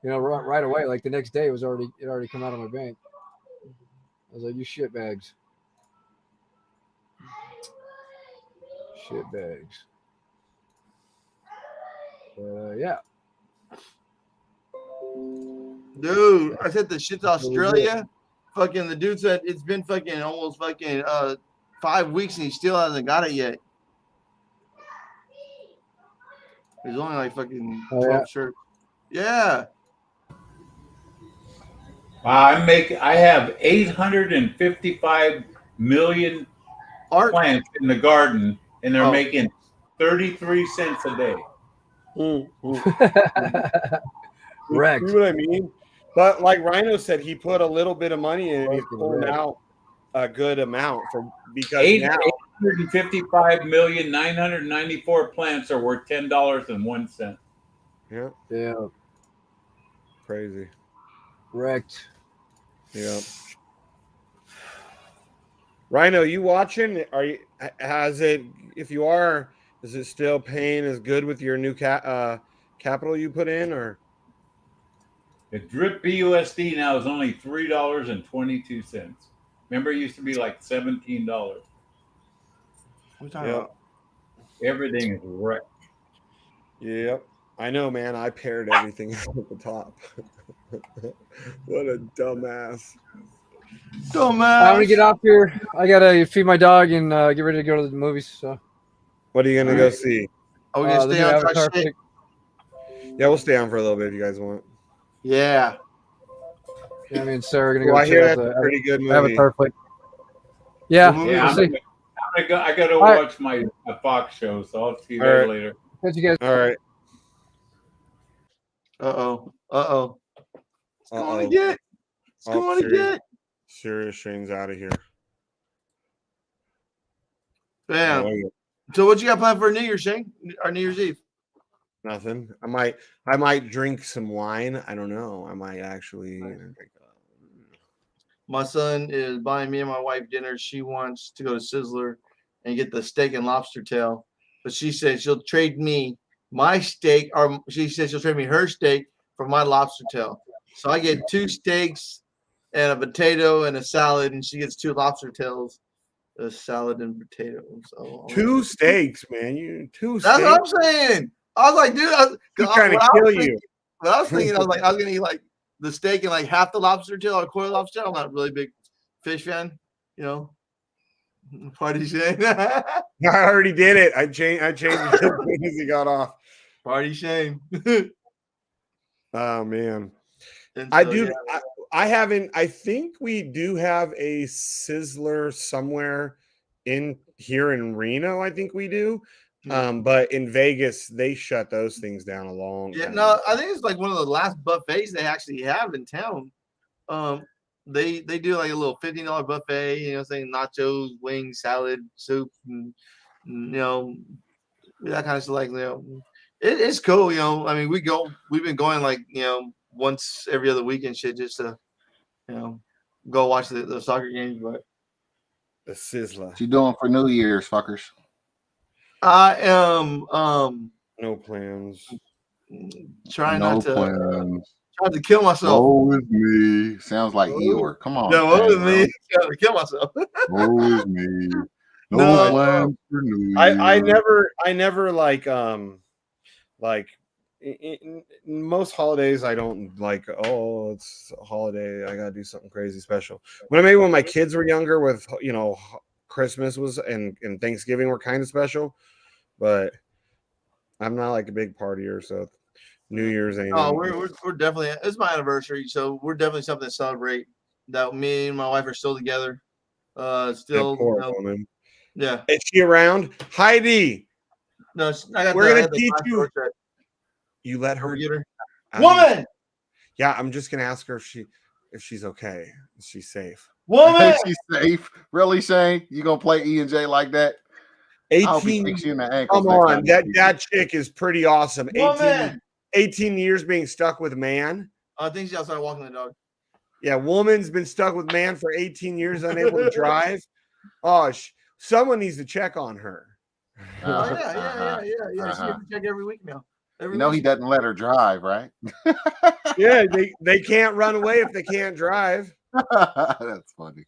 you know, right away. Like the next day, it already come out of my bank. I was like, you shit bags. Shit bags. Yeah. Dude, I said the shit to Australia. Fucking the dude said it's been fucking almost fucking 5 weeks and he still hasn't got it yet. There's only like fucking 12 shirts. Yeah. I have 855 million plants in the garden, and they're making 33 cents a day. Correct. See what I mean? But like Rhino said, he put a little bit of money in and he's pulling out a good amount because now 855,994 plants are worth $10.01. Yeah. Yeah. Crazy. Correct. Yeah. Rhino, you watching? Are you? Has it? If you are, is it still paying as good with your new capital you put in, or? The drip BUSD now is only $3.22. Remember, it used to be like $17. What are you talking about? Everything is wrecked. Yep. I know, man. I paired everything at the top. What a dumbass. I'm gonna get off here. I gotta feed my dog and get ready to go to the movies. So, what are you gonna go see? Oh, we're gonna stay on our shit. Yeah, we'll stay on for a little bit if you guys want. Yeah. Yeah, me and Sarah are gonna go. Well, I hear that's a pretty good movie. Avatar flick. Yeah, yeah. I gotta watch my Fox show, so I'll see you guys later. Catch you guys. All right. What's going to get? What's going to get? Serious Shane's out of here. Bam. So what you got planned for New Year's, Shane? Or New Year's Eve? Nothing. I might drink some wine. I don't know. I might actually. My son is buying me and my wife dinner. She wants to go to Sizzler and get the steak and lobster tail, but she said she'll trade me my steak, or she said she'll trade me her steak for my lobster tail. So I get 2 steaks and a potato and a salad, and she gets 2 lobster tails, a salad and potato. So 2 steaks, man. You 2 steaks. That's what I'm saying. I was like, dude, he's trying to kill you. But I was thinking, I was gonna eat like the steak and like half the lobster tail or a quarter lobster tail. I'm not a really big fish fan, you know. Party Shane. I already did it. I changed it as soon as he got off. Party Shane. Oh man. So, I do. Yeah. I haven't. I think we do have a Sizzler somewhere in here in Reno. I think we do. But in Vegas, they shut those things down a long time. No, I think it's like one of the last buffets they actually have in town. They do like a little $15 buffet, you know, saying nachos, wings, salad, soup, and you know, that kind of stuff. Like, you know, it's cool, you know. I mean, we've been going like, you know, once every other week and shit, just to, you know, go watch the soccer games. But the Sizzler. What you doing for New Year's, fuckers? I am no plans. Trying not to kill myself. Woe is me. Sounds like Eeyore. Come on. No, woe is me. Trying to kill myself. Woe is me. No plans for New Year. I never like in most holidays I don't like, oh, it's a holiday, I gotta do something crazy special. Maybe when my kids were younger, with, you know, Christmas was and Thanksgiving were kind of special, but I'm not like a big partier, so New Year's ain't. Oh, we're definitely, it's my anniversary, so we're definitely something to celebrate. That me and my wife are still together. Still, poor woman. Yeah. Is she around? Heidi. No, we're gonna teach you. You let her get her. Woman. Yeah, I'm just gonna ask her if she's okay. Is she safe? Woman. She's safe. Really, Shane? You gonna play E&J like that? 18. You in the ankles. Come on, that chick is pretty awesome. Woman. 18 years being stuck with man. I think she's outside walking the dog. Yeah, woman's been stuck with man for 18 years, unable to drive. Oh, someone needs to check on her. Oh yeah. She gets a check every week now. Every You know, week he she- doesn't let her drive, right? Yeah, they can't run away if they can't drive. That's funny.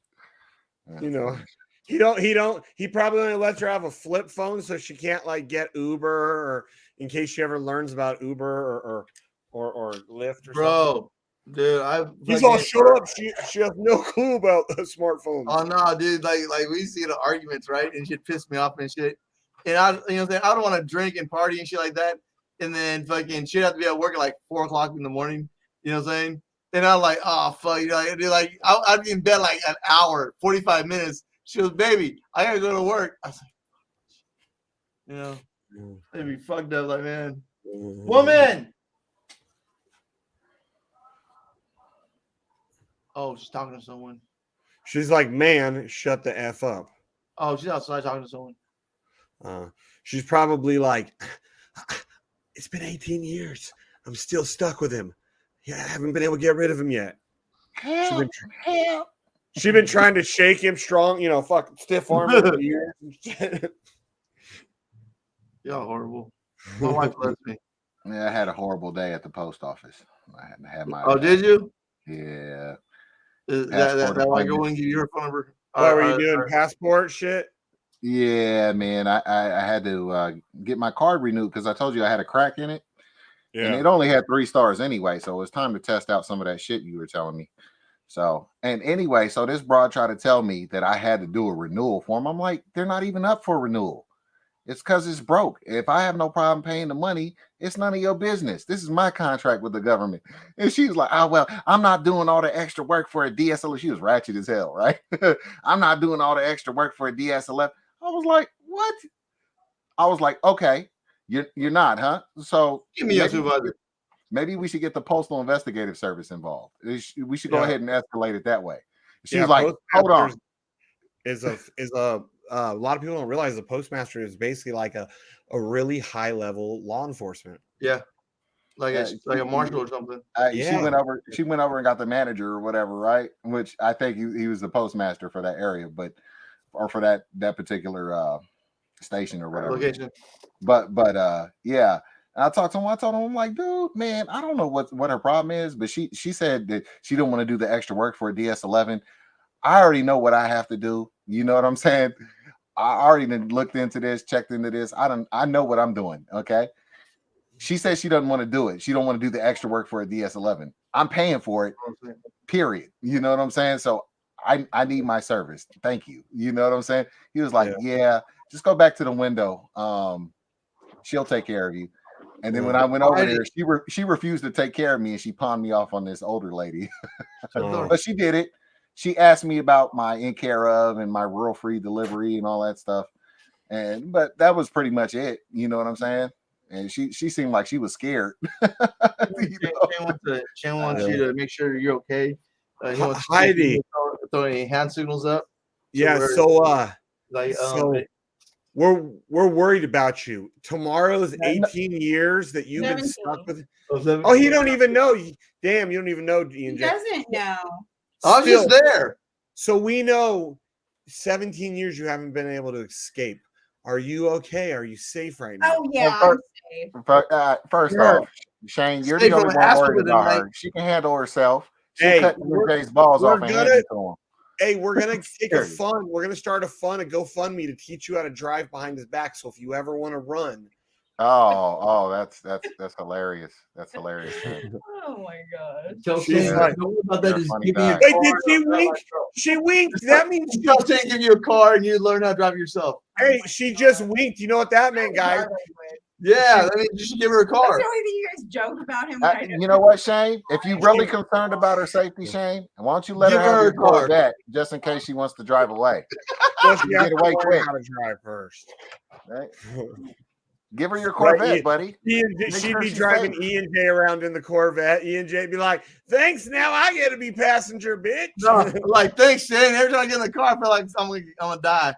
You That's know, funny. he probably only lets her have a flip phone so she can't like get Uber or in case she ever learns about Uber or Lyft or something. Bro, dude, He's all shut up. She has no clue about smartphones. Oh no, dude! Like we see the arguments, right? And shit pissed me off and shit. And I, you know, what I'm saying, I don't want to drink and party and shit like that. And then fucking shit have to be at work at like 4:00 in the morning. You know what I'm saying? And I'm like, oh fuck, you know, like I'd be in bed like an hour, 45 minutes. She goes, baby, I gotta go to work. I was like, you know, they'd be fucked up, like man, woman. Oh, she's talking to someone. She's like, man, shut the F up. Oh, she's outside talking to someone. She's probably like, it's been 18 years. I'm still stuck with him. Yeah, I haven't been able to get rid of him yet. Help. She's been trying to shake him strong, you know, fucking stiff arm him for years. Y'all horrible. My wife loves me. Yeah, I had a horrible day at the post office. I had to have my. Oh, did you? Yeah. Is that why you wouldn't give you her phone number? What were you doing? Passport shit? Yeah, man. I had to get my card renewed because I told you I had a crack in it. Yeah. And it only had 3 stars anyway. So it was time to test out some of that shit you were telling me. So, and anyway, so this broad tried to tell me that I had to do a renewal form. I'm like, they're not even up for renewal. It's because it's broke. If I have no problem paying the money, it's none of your business. This is my contract with the government. And she was like, oh, well, I'm not doing all the extra work for a DSL. She was ratchet as hell, right? I'm not doing all the extra work for a DSLF. I was like, what? I was like, okay, you're not, huh? So give me your supervisor. Maybe we should get the Postal Investigative Service involved. We should go ahead and escalate it that way. She was like, hold on. Is a lot of people don't realize the postmaster is basically like a really high level law enforcement. Yeah, like a marshal or something. She went over and got the manager or whatever, right? Which I think he was the postmaster for that area, or for that particular station or whatever location. But yeah. And I talked to him. I told him, I'm like, dude, man, I don't know what her problem is, but she said that she didn't want to do the extra work for a DS11. I already know what I have to do. You know what I'm saying? I already looked into this, checked into this. I know what I'm doing. Okay. She says she doesn't want to do it. She don't want to do the extra work for a DS11. I'm paying for it. Period. You know what I'm saying? So I need my service. Thank you. You know what I'm saying? He was like, yeah, just go back to the window. She'll take care of you. And then when I went over there, she refused to take care of me, and she pawned me off on this older lady. But she did it. She asked me about my in care of and my rural free delivery and all that stuff. But that was pretty much it. You know what I'm saying? And she seemed like she was scared. Shane wants you to make sure you're okay. He wants Heidi to throw any hand signals up. Yeah. We're worried about you. Tomorrow's 18 years that you've been stuck with. Oh, he don't even know. Damn, you don't even know. He doesn't know. I was just there. So we know 17 years you haven't been able to escape. Are you okay? Are you safe right now? Oh yeah, I'm safe. First off, Shane, you're the only one worried about her. She can handle herself. She cut Jay's balls off and handed it to him. Hey, we're gonna take a fund. We're gonna start a GoFundMe to teach you how to drive behind his back. So if you ever want to run, that's hilarious. That's hilarious. Oh my god! She's like, wait, did she wink? She winked. That means she'll give you a car and you learn how to drive yourself. Hey, she just winked. You know what that meant, guys? Yeah, I mean, you should give her a car. That's the only thing you guys joke about him. You know what, Shane? If you're really concerned about her safety, Shane, why don't you let her have your Corvette just in case she wants to drive away? Get away quick. How to drive first. Right? Give her your Corvette, buddy. She'd be driving E and J around in the Corvette. E and J be like, "Thanks, now I get to be passenger, bitch." No, like, thanks, Shane. Every time I get in the car, I feel like I'm gonna die.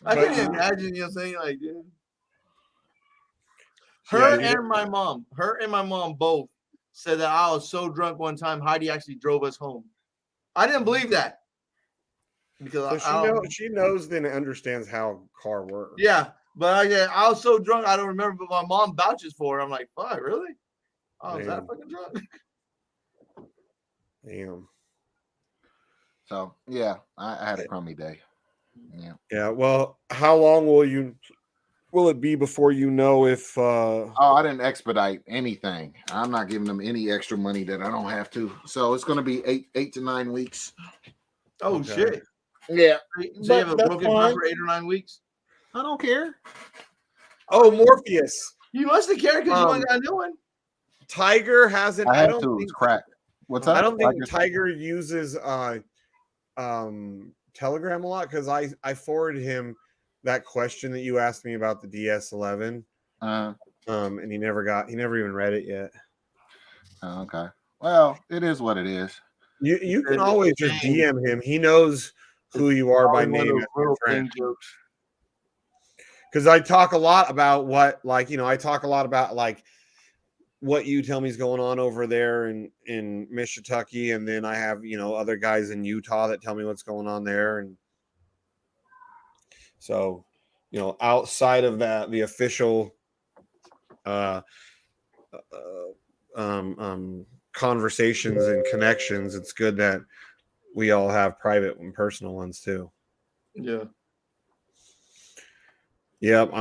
I can't even imagine, you know what I'm saying? Like, dude. Her and my mom both said that I was so drunk one time, Heidi actually drove us home. I didn't believe that. because So she knows then understands how car works. Yeah, but I was so drunk I don't remember, but my mom vouches for it. I'm like, fuck, really? I was that fucking drunk. Damn. So yeah, I had a crummy day. Yeah. Yeah. Well, how long will it be before you know if Oh, I didn't expedite anything. I'm not giving them any extra money that I don't have to. So it's gonna be 8 to 9 weeks. Oh shit. Yeah. So you have a broken car for 8 or 9 weeks? I don't care. Oh, Morpheus. You must have cared because you ain't got a new one. Tiger hasn't. I don't think it's cracked. What's up? I don't think Tiger uses Telegram a lot because I forwarded him that question that you asked me about the DS11. And he never even read it yet. Oh, okay. Well, it is what it is. You can always just DM him. He knows who you are by name as your friend. Because I talk a lot about what you tell me is going on over there in Mishitucky, and then I have other guys in Utah that tell me what's going on there, and so outside of that, the official conversations and connections, it's good that we all have private and personal ones too. Yeah. Yep.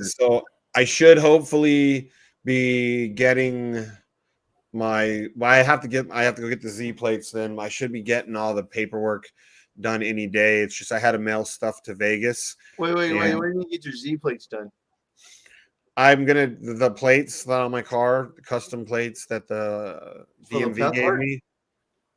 So I should hopefully be getting I have to go get the Z plates. Then I should be getting all the paperwork done any day. It's just I had to mail stuff to Vegas. Wait. When do you get your Z plates done? I'm gonna the plates that on my car, the custom plates that the DMV gave me.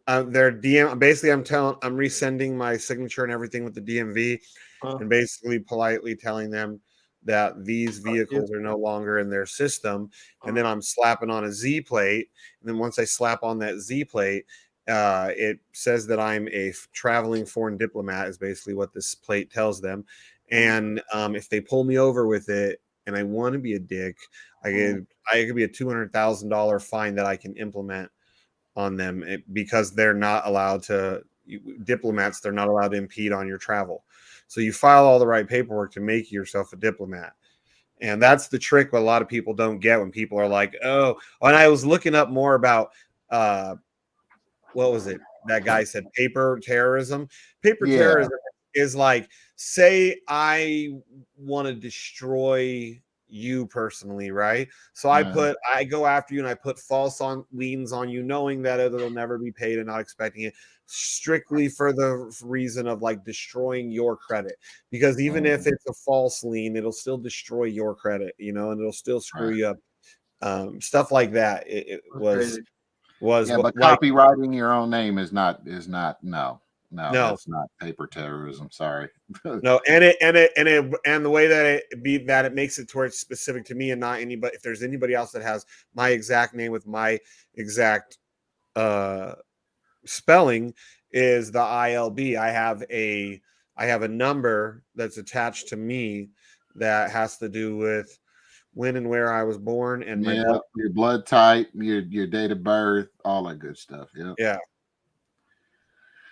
They're DM. Basically, I'm resending my signature and everything with the DMV, and basically politely telling them that these vehicles are no longer in their system, and then I'm slapping on a Z plate, and then once I slap on that Z plate, it says that I'm a traveling foreign diplomat is basically what this plate tells them, and if they pull me over with it and I want to be a dick, I could be a $200,000 fine that I can implement on them because they're not allowed to diplomats. They're not allowed to impede on your travel. So you file all the right paperwork to make yourself a diplomat. And that's the trick what a lot of people don't get when people are like, oh, and I was looking up more about, what was it? That guy said paper terrorism. Terrorism is like, say I want to destroy you personally, right? So I go after you and I put false liens on you, knowing that it'll never be paid and not expecting it, strictly for the reason of like destroying your credit. Because even if it's a false lien, it'll still destroy your credit, and it'll still screw you up. Stuff like that. It was but copywriting your own name is not no. That's not paper terrorism. Sorry. No, and the way that it makes it towards specific to me and not anybody. If there's anybody else that has my exact name with my exact spelling, is the ILB. I have a number that's attached to me that has to do with when and where I was born and your blood type, your date of birth, all that good stuff. Yeah.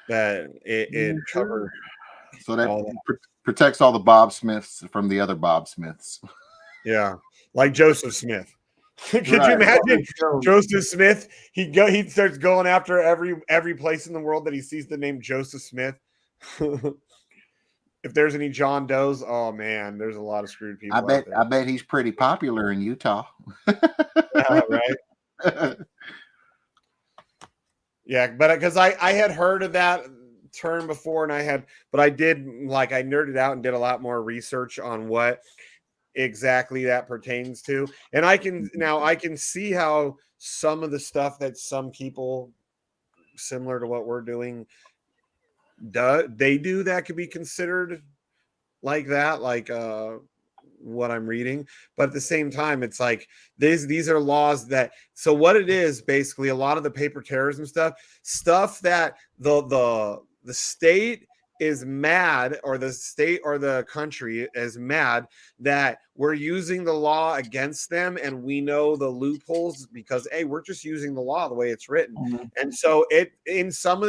That it covers. So that protects all the Bob Smiths from the other Bob Smiths. Yeah, like Joseph Smith. Could you imagine Joseph Smith? He starts going after every place in the world that he sees the name Joseph Smith. If there's any John Does, oh man, there's a lot of screwed people. I bet he's pretty popular in Utah. Right. Yeah, but because I had heard of that term before, and I nerded out and did a lot more research on what exactly that pertains to, and I can see how some of the stuff that some people similar to what we're doing do that could be considered like that, like what I'm reading, but at the same time it's like these are laws that, so what it is basically, a lot of the paper terrorism stuff that the state is mad, or the state or the country is mad that we're using the law against them, and we know the loopholes because we're just using the law the way it's written. And so in some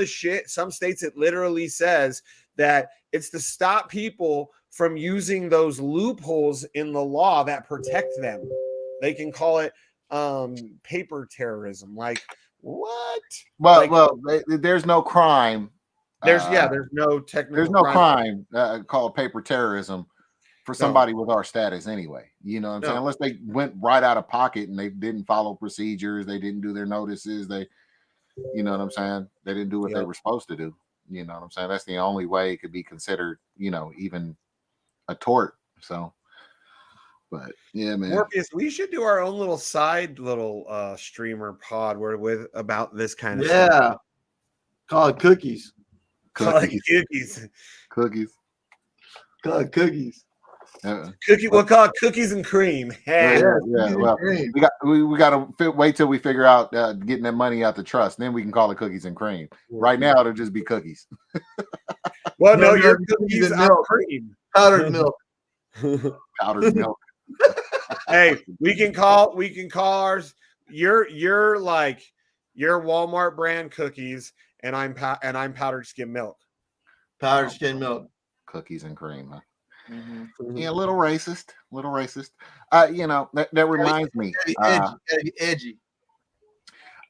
states it literally says that it's to stop people from using those loopholes in the law that protect them. They can call it paper terrorism. Like what? Well, there's no crime. There's no technical. There's no crime called paper terrorism for somebody with our status anyway. You know what I'm saying? Unless they went right out of pocket and they didn't follow procedures, they didn't do their notices, you know what I'm saying? They didn't do what they were supposed to do. You know what I'm saying? That's the only way it could be considered, even a tort. So, but yeah, man. Morpheus, we should do our own little streamer pod with about this kind of stuff. Call it cookies. Cookies. Call it cookies. We'll call it cookies and cream. Well, we got to wait till we figure out getting that money out the trust. Then we can call it cookies and cream. Right now, it'll just be cookies. Well, no, your cookies and milk. Cream. Powdered milk. Powdered milk. Hey, we can call ours. You're Walmart brand cookies, and I'm powdered skim milk. Powdered skim milk. Cookies and cream. Huh? Mm-hmm. Yeah, a little racist. That reminds me. Edgy.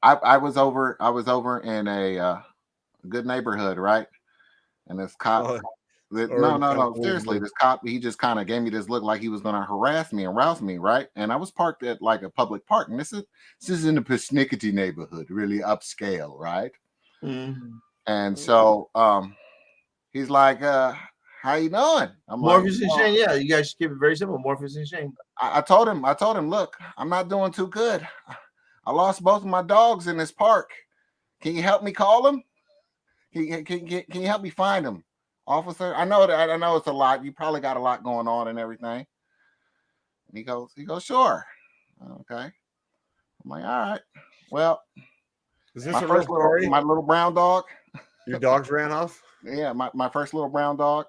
I was over in a good neighborhood, right? And this cop. No. Seriously, this cop, he just kind of gave me this look like he was going to harass me and rouse me, right? And I was parked at like a public park, and this is in the persnickety neighborhood, really upscale, right? Mm-hmm. And so he's like, how you doing? I'm Morpheus and Shane. Yeah, you guys keep it very simple. Morpheus and Shane. I told him, look, I'm not doing too good. I lost both of my dogs in this park. Can you help me call them? Can you help me find them, officer? I know it's a lot. You probably got a lot going on and everything. And he goes, sure. Okay. I'm like, all right. Well, is this my little brown dog? Your dogs ran off? Yeah, my first little brown dog.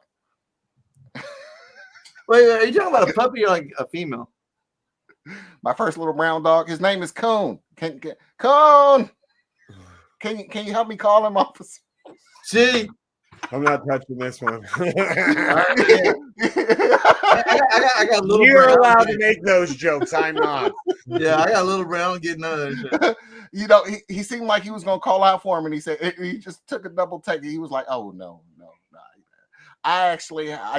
Wait, are you talking about a puppy or like a female? My first little brown dog. His name is Coon. Coon. Can you help me call him, officer? See, I'm not touching this one. I got little. You're allowed to make those jokes. I'm not. Yeah, I got little brown getting none of that shit. He seemed like he was gonna call out for him, and he said he just took a double take. He was like, "Oh no. I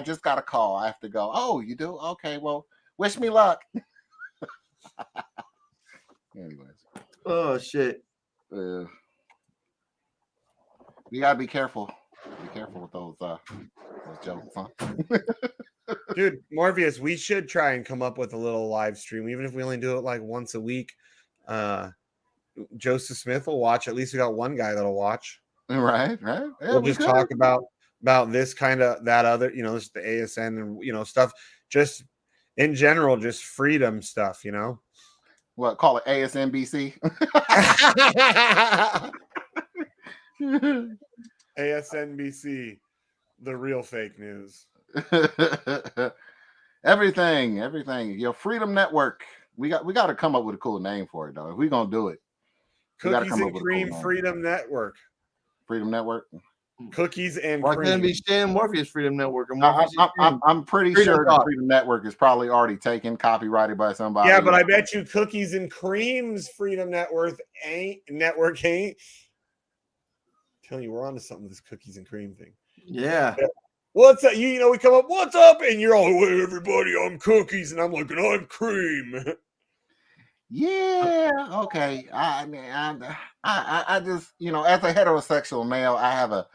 just got a call. I have to go." "Oh, you do? Okay, well, wish me luck." Anyways. Oh shit. You gotta be careful. Be careful with those jokes, huh? Dude, Morpheus, we should try and come up with a little live stream, even if we only do it like once a week. Joseph Smith will watch. At least we got one guy that'll watch. Right. Yeah, we'll just talk about this kind of that other, this the ASN and stuff, just in general, just freedom stuff, What, call it ASNBC? ASNBC, the real fake news. everything. Your Freedom Network. We got to come up with a cool name for it, though. If we're gonna do it, Cookies and Cream Freedom Network. Freedom Network. Cookies and Why cream. can't it be Stan Morpheus Freedom Network? I'm pretty sure the Freedom Network is probably already taken, copyrighted by somebody. Yeah, but I bet you Cookies and Cream's Freedom Network ain't. Telling you, we're onto something with this Cookies and Cream thing. Yeah. What's up? We come up, what's up? And you're all, hey, everybody, I'm Cookies. And I'm like, and I'm Cream. Yeah, okay. I just, as a heterosexual male, I have a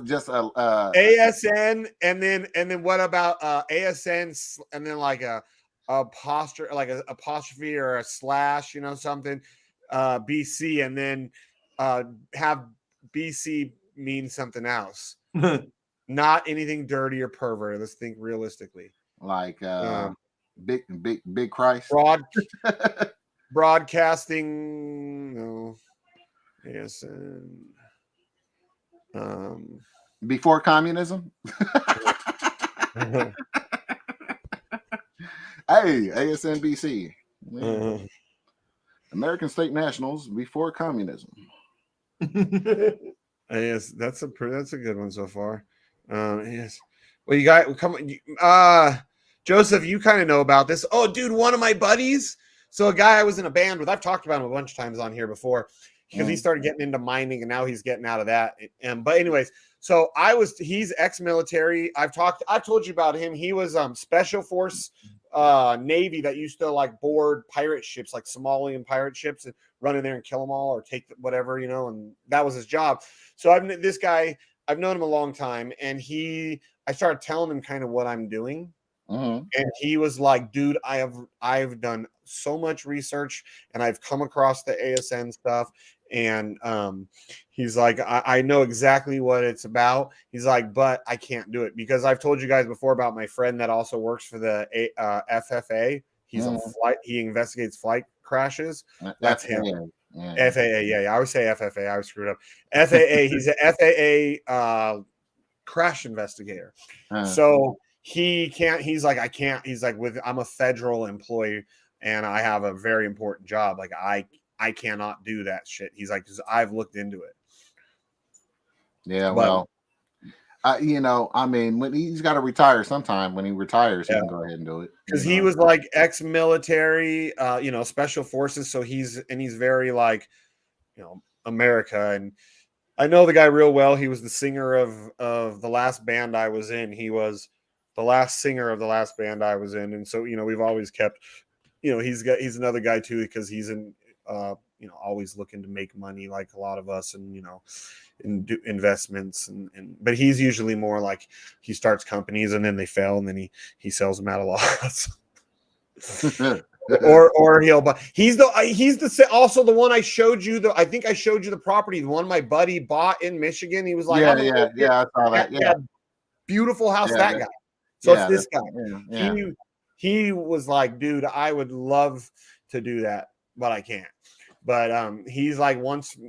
just a ASN, and then what about ASN, and then like a apostrophe, like a apostrophe or a slash, something, BC, and then have BC mean something else. Not anything dirty or pervert. Let's think realistically. Like big Christ. Broadcasting. No. ASN. Before communism. Hey, ASNBC. American State Nationals before communism. Yes, that's a good one so far. Yes. Well, you got come. Joseph, you kind of know about this. Oh, dude, one of my buddies. So a guy I was in a band with. I've talked about him a bunch of times on here before because he started getting into mining and now he's getting out of that. But anyways, so he's ex-military. I've told you about him. He was special force Navy that used to like board pirate ships, like Somalian pirate ships, and run in there and kill them all or take whatever, and that was his job. So this guy, I've known him a long time, and I started telling him kind of what I'm doing. And he was like, dude, I've done so much research and I've come across the ASN stuff. And he's like, I know exactly what it's about. He's like, but I can't do it because I've told you guys before about my friend that also works for the FFA. He's he investigates flight crashes. That's him. FAA. Yeah. I always say FFA. I was screwed up. FAA. He's an FAA crash investigator. So he can't. He's like, I can't. He's like, I'm a federal employee and I have a very important job. Like I cannot do that shit. He's like, because I've looked into it. Yeah, well, I mean, when he's got to retire sometime. When he retires, he can go ahead and do it. Because he was like ex-military, special forces. So he's very like, America. And I know the guy real well. He was the singer of the last band I was in. He was the last singer of the last band I was in. And so, we've always kept, he's another guy too, because he's in, always looking to make money like a lot of us and, and do investments but he's usually more like he starts companies and then they fail and then he sells them at a loss. or he'll buy. He's also the one I showed you. I think I showed you the property. The one my buddy bought in Michigan. He was like, yeah, I saw that. Yeah, beautiful house. That guy. So it's this guy. He was like, dude, I would love to do that, but I can't. But he's like,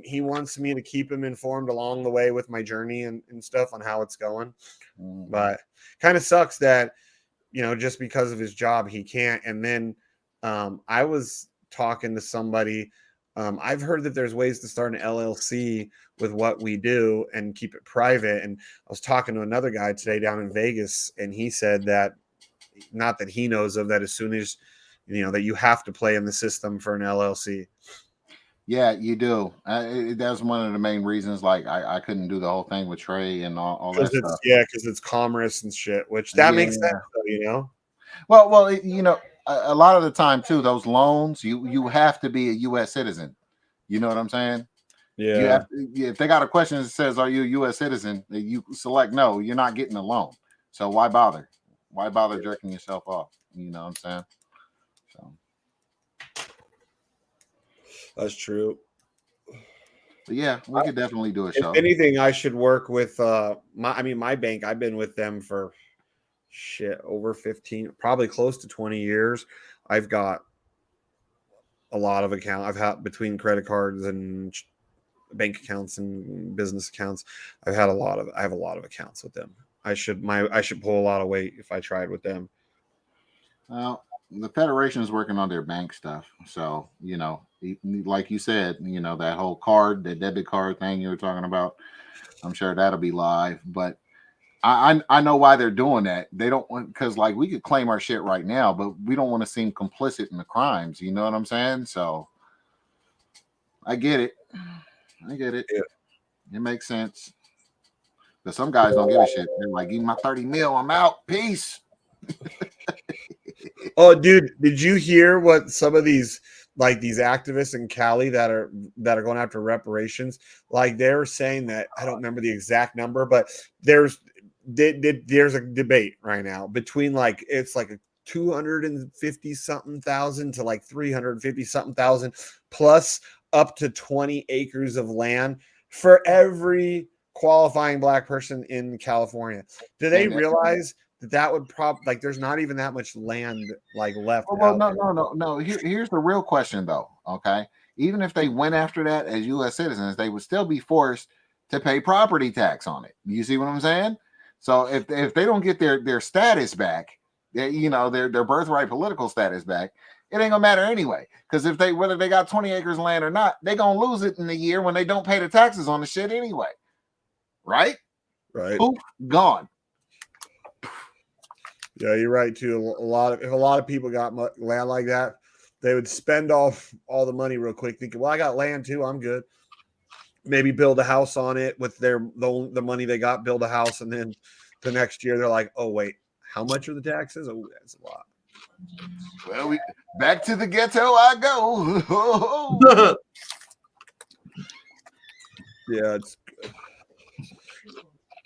he wants me to keep him informed along the way with my journey and stuff on how it's going. But kind of sucks that, just because of his job, he can't. And then I was talking to somebody. I've heard that there's ways to start an LLC with what we do and keep it private. And I was talking to another guy today down in Vegas, and he said that, not that he knows of, that as soon as, that you have to play in the system for an LLC. Yeah, you do. That's one of the main reasons. Like I couldn't do the whole thing with Trey and all that stuff. Yeah, because it's commerce and shit, which that makes sense, though, Well, a lot of the time too, those loans, you have to be a U.S. citizen. You know what I'm saying? Yeah. If they got a question that says, "Are you a U.S. citizen?" You select no. You're not getting a loan. So why bother? Why bother jerking yourself off? You know what I'm saying? So. That's true. But yeah, we could definitely do a show. If anything, I should work with my bank. I've been with them for over 15, probably close to 20 years. I've got a lot of accounts. I've had between credit cards and bank accounts and business accounts. I have a lot of accounts with them. I should pull a lot of weight if I tried with them. Well, the Federation is working on their bank stuff. So, like you said, that whole that debit card thing you were talking about, I'm sure that'll be live. But I know why they're doing that. They don't want, because like we could claim our shit right now, but we don't want to seem complicit in the crimes. You know what I'm saying? So I get it. Yeah. It makes sense. But some guys don't give a shit. They're like, give me my 30 mil, I'm out. Peace. Oh, dude, did you hear what some of these activists in Cali that are going after reparations? Like they're saying that, I don't remember the exact number, but there's a debate right now between it's like a 250 something thousand to like 350 something thousand plus up to 20 acres of land for every qualifying Black person in California. Do they realize that would there's not even that much land left? Well, no. Here's the real question though. Okay, even if they went after that as U.S. citizens, they would still be forced to pay property tax on it. You see what I'm saying? So if they don't get their status back, their birthright political status back, it ain't gonna matter anyway. Because whether they got 20 acres of land or not, they gonna lose it in a year when they don't pay the taxes on the shit anyway. Right? Right. Poof, gone. Yeah, you're right too. If a lot of people got land like that, they would spend all the money real quick, thinking, "Well, I got land too. I'm good." Maybe build a house on it with the money they got, build a house, and then the next year they're like, "Oh wait, how much are the taxes? Oh, that's a lot." Well, back to the ghetto I go. Yeah, it's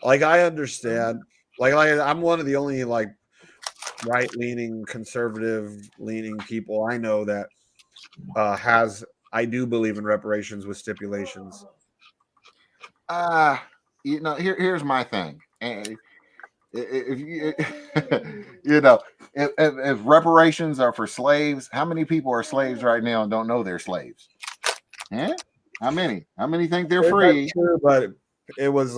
like I understand. Like I'm one of the only like right-leaning, conservative-leaning people I know that I do believe in reparations with stipulations. Here's my thing. And if you you know, if reparations are for slaves, how many people are slaves right now and don't know they're slaves? Yeah, how many think they're free? That's true, but it was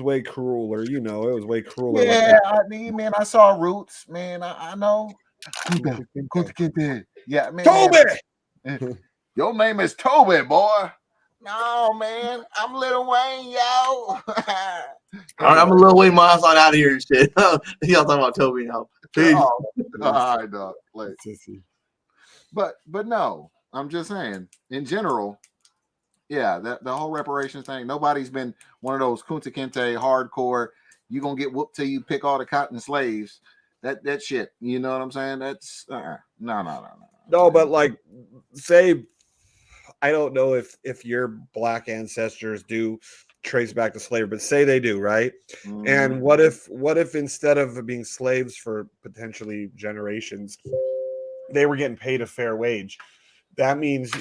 way crueler. It was way crueler. Yeah, man, I saw Roots, man. I know. Kunta Kinte. Yeah, man. Toby! Your name is Toby, boy. No, man, I'm Lil Wayne, yo. I'm a little way miles on out of here and shit. Y'all talking about Toby now. Peace. All right, dog. But no, I'm just saying, in general, yeah, the whole reparations thing, nobody's been one of those Kunta Kinte hardcore, you gonna get whooped till you pick all the cotton slaves. That shit. You know what I'm saying? That's no. No, but like say I don't know if your black ancestors do trace back to slavery, but say they do, right? Mm-hmm. And what if instead of being slaves for potentially generations, they were getting paid a fair wage? That means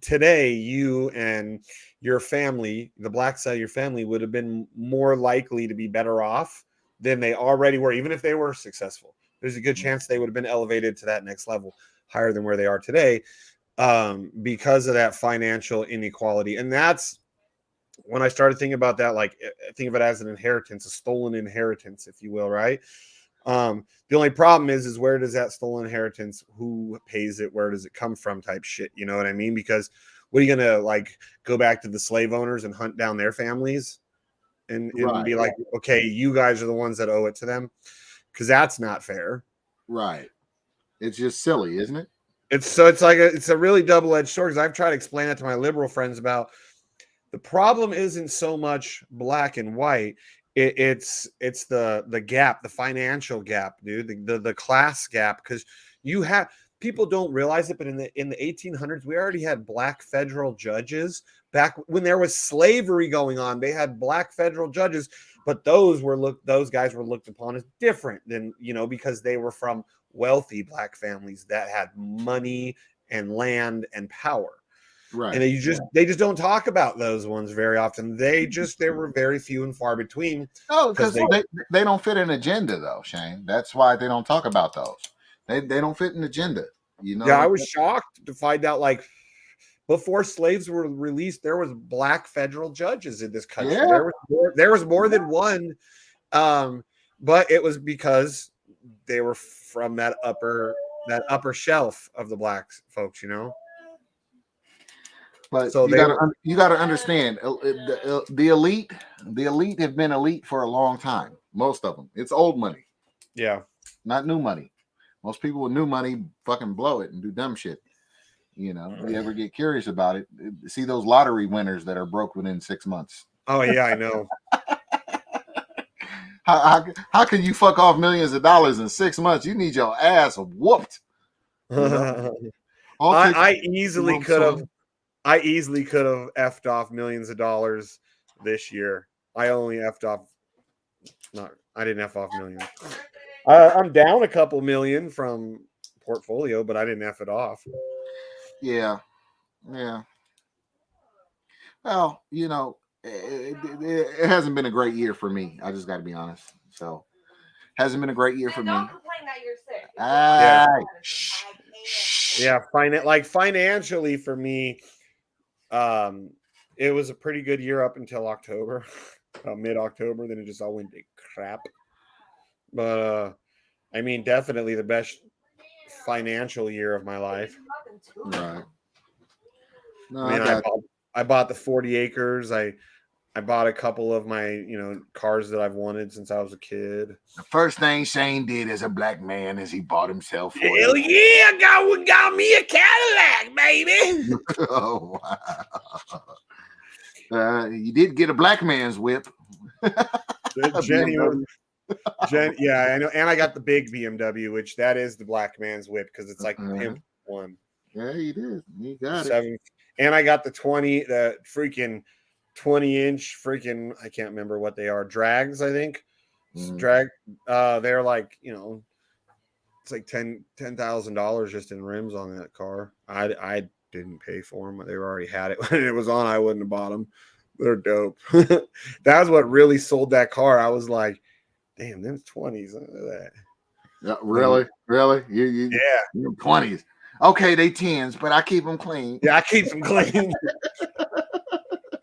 today you and your family, the black side of your family, would have been more likely to be better off than they already were, even if they were successful. There's a good chance they would have been elevated to that next level higher than where they are today, because of that financial inequality. And that's when I started thinking about that, like think of it as an inheritance, a stolen inheritance, if you will, right? The only problem is where does that stolen inheritance, who pays it, where does it come from type shit, you know what I mean? Because what are you gonna like go back to the slave owners and hunt down their families and be like, okay, you guys are the ones that owe it to them? Because that's not fair. Right. It's just silly, isn't it? It's a really double-edged sword, because I've tried to explain that to my liberal friends about the problem isn't so much black and white. It's the gap, the financial gap, dude, the class gap. Because people don't realize it, but in the 1800s, we already had black federal judges. Back when there was slavery going on, they had black federal judges, but those guys were looked upon as different than, because they were from wealthy black families that had money and land and power. Right. And they just don't talk about those ones very often. They were very few and far between. Oh, because they don't fit an agenda, though, Shane. That's why they don't talk about those. They don't fit an agenda. Yeah, I was shocked to find out, like, before slaves were released, there was black federal judges in this country. Yeah. There was more than one, but it was because they were from that upper shelf of the black folks, But so you got to understand, the elite have been elite for a long time. Most of them, it's old money. Yeah, not new money. Most people with new money fucking blow it and do dumb shit. You ever get curious about it? See those lottery winners that are broke within 6 months. Oh yeah, I know. How can you fuck off millions of dollars in 6 months? You need your ass whooped. I easily could have effed off millions of dollars this year. I only effed off. I didn't F off millions. I'm down a couple million from portfolio, but I didn't F it off. Yeah. Well, it hasn't been a great year for me. I just got to be honest. So, hasn't been a great year for me. Don't complain that you're sick. Yeah, financially for me, it was a pretty good year up until October, mid-October. Then it just all went to crap. But I mean, definitely the best financial year of my life. Right. No, I bought the 40 acres. I I bought a couple of my, cars that I've wanted since I was a kid. The first thing Shane did as a black man is he bought himself. Hell yeah, got me a Cadillac, baby. Oh wow! You did get a black man's whip. Genuine. Yeah, I know, and I got the big BMW, which that is the black man's whip because it's like the pimp one. Yeah, you did. You got it. And I got the freaking 20-inch freaking, I can't remember what they are, drags, I think. Drag, they're like, it's like $10,000 just in rims on that car. I didn't pay for them. They already had it when it was on. I wouldn't have bought them. They're dope. That's what really sold that car. I was like, damn, them 20s. Look at that. Really? You 20s. Okay, they 10s, but I keep them clean. Yeah, I keep them clean.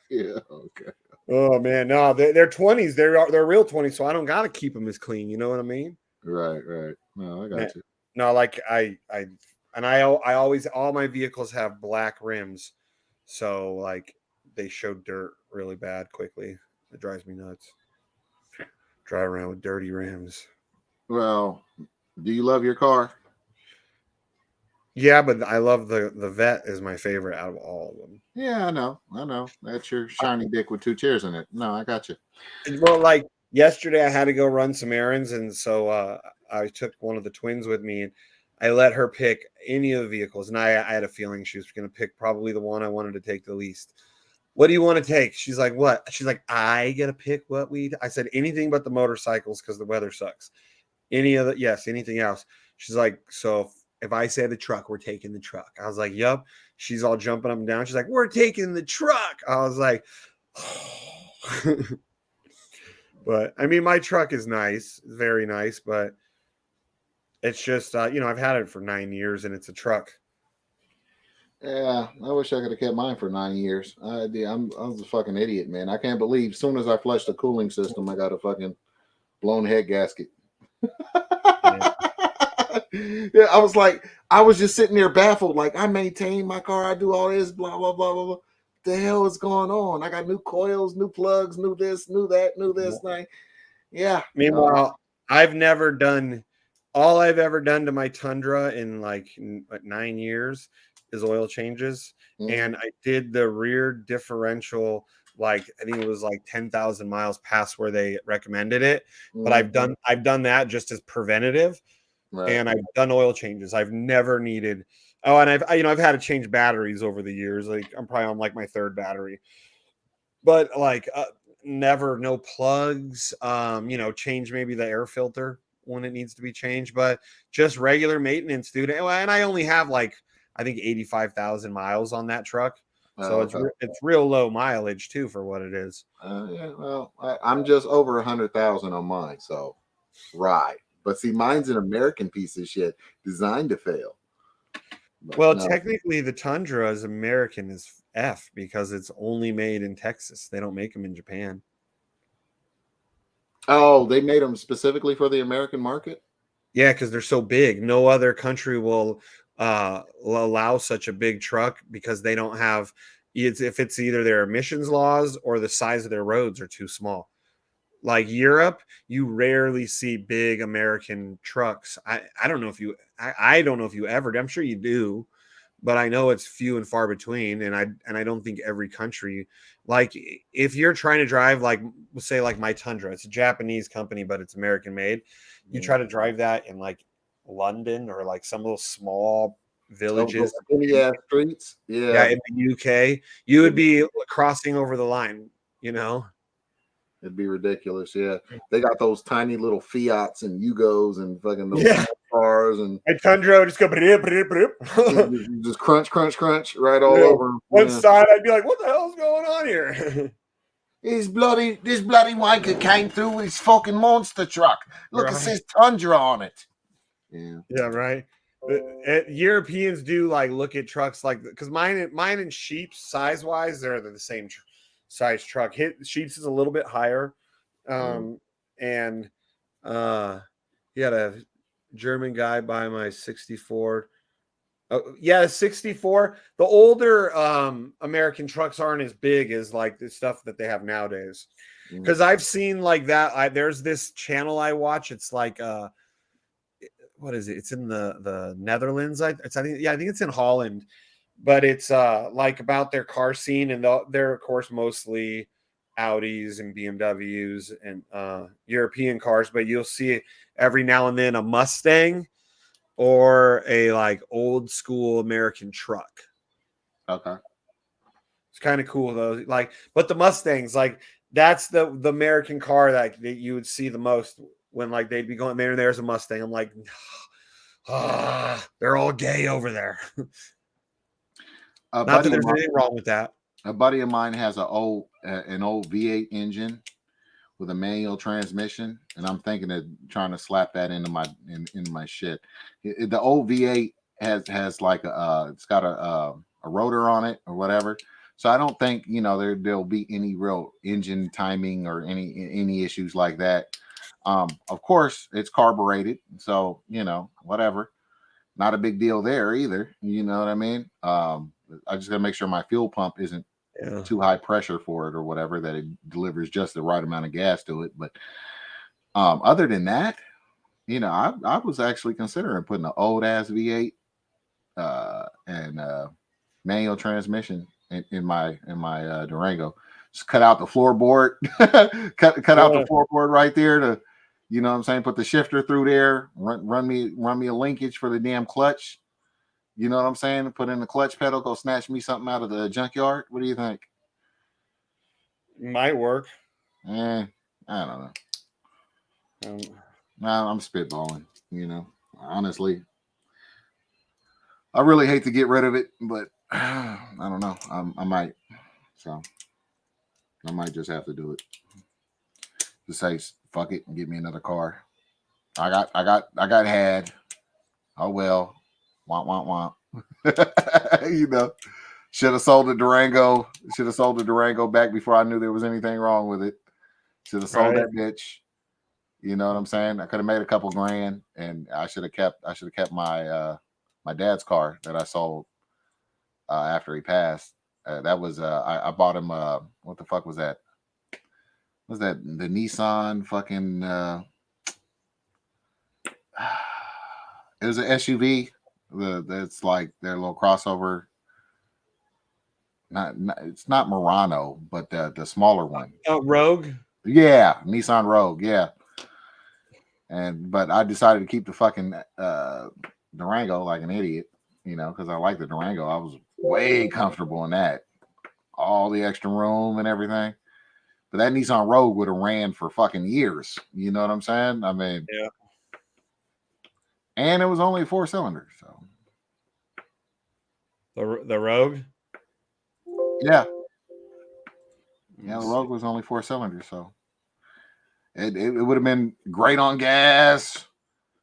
Yeah, okay. Oh man, no, they're 20s. They're real 20s, so I don't gotta keep them as clean. You know what I mean? Right. No, I got you. No, like I always, all my vehicles have black rims, so like they show dirt really bad quickly. It drives me nuts. Drive around with dirty rims. Well, do you love your car? Yeah, but I love the Vet is my favorite out of all of them. Yeah, I know. That's your shiny dick with 2 chairs in it. No, I got you. Well, like yesterday I had to go run some errands, and so I took one of the twins with me, and I let her pick any of the vehicles, and I had a feeling she was going to pick probably the one I wanted to take the least. What do you want to take? She's like, what? She's like, I get to pick what I said, anything but the motorcycles because the weather sucks. Anything else. She's like, so if I say the truck, we're taking the truck. I was like, yup. She's all jumping up and down. She's like, we're taking the truck. I was like, oh. But I mean, my truck is nice, very nice, but it's just, I've had it for 9 years and it's a truck. Yeah, I wish I could have kept mine for 9 years. I was a fucking idiot, man. I can't believe as soon as I flushed the cooling system, I got a fucking blown head gasket. Yeah, I was just sitting there baffled. Like, I maintain my car, I do all this, blah, blah, blah, blah, blah. What the hell is going on? I got new coils, new plugs, new this, new that, new this thing. Yeah. Meanwhile, all I've ever done to my Tundra in like 9 years is oil changes. And I did the rear differential, like I think it was like 10,000 miles past where they recommended it. But I've done that just as preventative. Right. And I've done oil changes. I've never needed. Oh, and I've had to change batteries over the years. Like I'm probably on like my 3rd battery, but like never no plugs. Change maybe the air filter when it needs to be changed, but just regular maintenance, dude. And I only have like I think 85,000 miles on that truck, so it's real low mileage too for what it is. Yeah, well, I'm just over 100,000 on mine, so right. But see, mine's an American piece of shit designed to fail. But well, technically, the Tundra is American as F because it's only made in Texas. They don't make them in Japan. Oh, they made them specifically for the American market? Yeah, because they're so big. No other country will allow such a big truck because they don't have if it's either their emissions laws or the size of their roads are too small. Like Europe, you rarely see big American trucks. I don't know if you ever. I'm sure you do, but I know it's few and far between. And I don't think every country, like if you're trying to drive, like say like my Tundra, it's a Japanese company, but it's American made. You try to drive that in like London or like some little small villages, streets. Yeah, in the UK, you would be crossing over the line. It'd be ridiculous. Yeah, they got those tiny little Fiats and Yugos and fucking those cars and Tundra would just go just crunch right all over. One side, I'd be like, "What the hell's going on here?" This bloody wanker came through with his fucking monster truck. Look, it says Tundra on it. Yeah, right. Europeans do like look at trucks like because mine and Sheep's size wise, they're the same size truck. Sheep's is a little bit higher, and he had a German guy buy my '64 Yeah, 64. The older American trucks aren't as big as like the stuff that they have nowadays. Because I've seen like that. There's this channel I watch. It's like what is it? It's in the Netherlands. I think it's in Holland, but it's like about their car scene, and they're of course mostly Audis and BMWs and European cars, but you'll see every now and then a Mustang or a like old school American truck. Okay. It's kind of cool though. Like, but the Mustangs, like that's the American car that you would see the most when like they'd be going there. There's a Mustang. I'm like, they're all gay over there. Not that there's anything wrong with that. A buddy of mine has an old V8 engine with a manual transmission, and I'm thinking of trying to slap that into my shit. The old V8 has like it's got a rotor on it or whatever. So I don't think there'll be any real engine timing or any issues like that. Of course, it's carbureted, so whatever. Not a big deal there either. You know what I mean? I just gotta make sure my fuel pump isn't too high pressure for it or whatever, that it delivers just the right amount of gas to it. But other than that, I was actually considering putting an old ass V8 and manual transmission in my Durango. Just cut out the floorboard, cut out the floorboard right there to, you know what I'm saying, put the shifter through there, run me a linkage for the damn clutch. You know what I'm saying? Put in the clutch pedal, go snatch me something out of the junkyard. What do you think? Might work. I don't know. I'm spitballing, honestly. I really hate to get rid of it, but I don't know. I might. So I might just have to do it. Just say fuck it and get me another car. I got had. Oh well. Want. Should have sold the Durango. Should have sold the Durango back before I knew there was anything wrong with it. Should have sold that bitch. You know what I'm saying? I could have made a couple grand, and I should have kept my my dad's car that I sold after he passed. That was I bought him what the fuck was that? Was that the Nissan fucking it was an SUV. That's like their little crossover. It's not Murano, but the smaller one. Oh, Rogue. Yeah, Nissan Rogue. Yeah. But I decided to keep the fucking Durango like an idiot, because I like the Durango. I was way comfortable in that, all the extra room and everything. But that Nissan Rogue would have ran for fucking years. You know what I'm saying? I mean, yeah. And it was only a 4-cylinder, so the Rogue. Yeah, the Rogue was only 4 cylinders, so it would have been great on gas.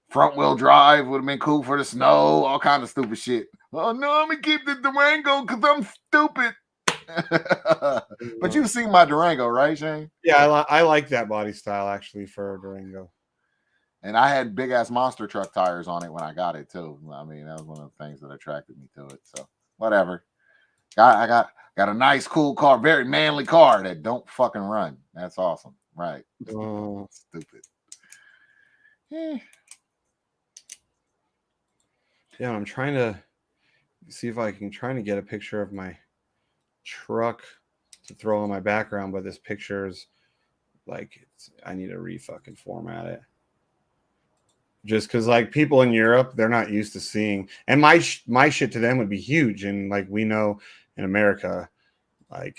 Front wheel drive would have been cool for the snow. All kind of stupid shit. Oh no, I'm gonna keep the Durango because I'm stupid. But you've seen my Durango, right, Shane? Yeah, I like that body style actually for a Durango. And I had big ass monster truck tires on it when I got it too. I mean, that was one of the things that attracted me to it. So whatever. I got a nice, cool car, very manly car that don't fucking run. That's awesome, right? Stupid. Yeah, I'm trying to see if I can get a picture of my truck to throw on my background, but this picture is like I need to re-fucking format it. Just because like people in Europe, they're not used to seeing, and my shit to them would be huge. And like we know in America, like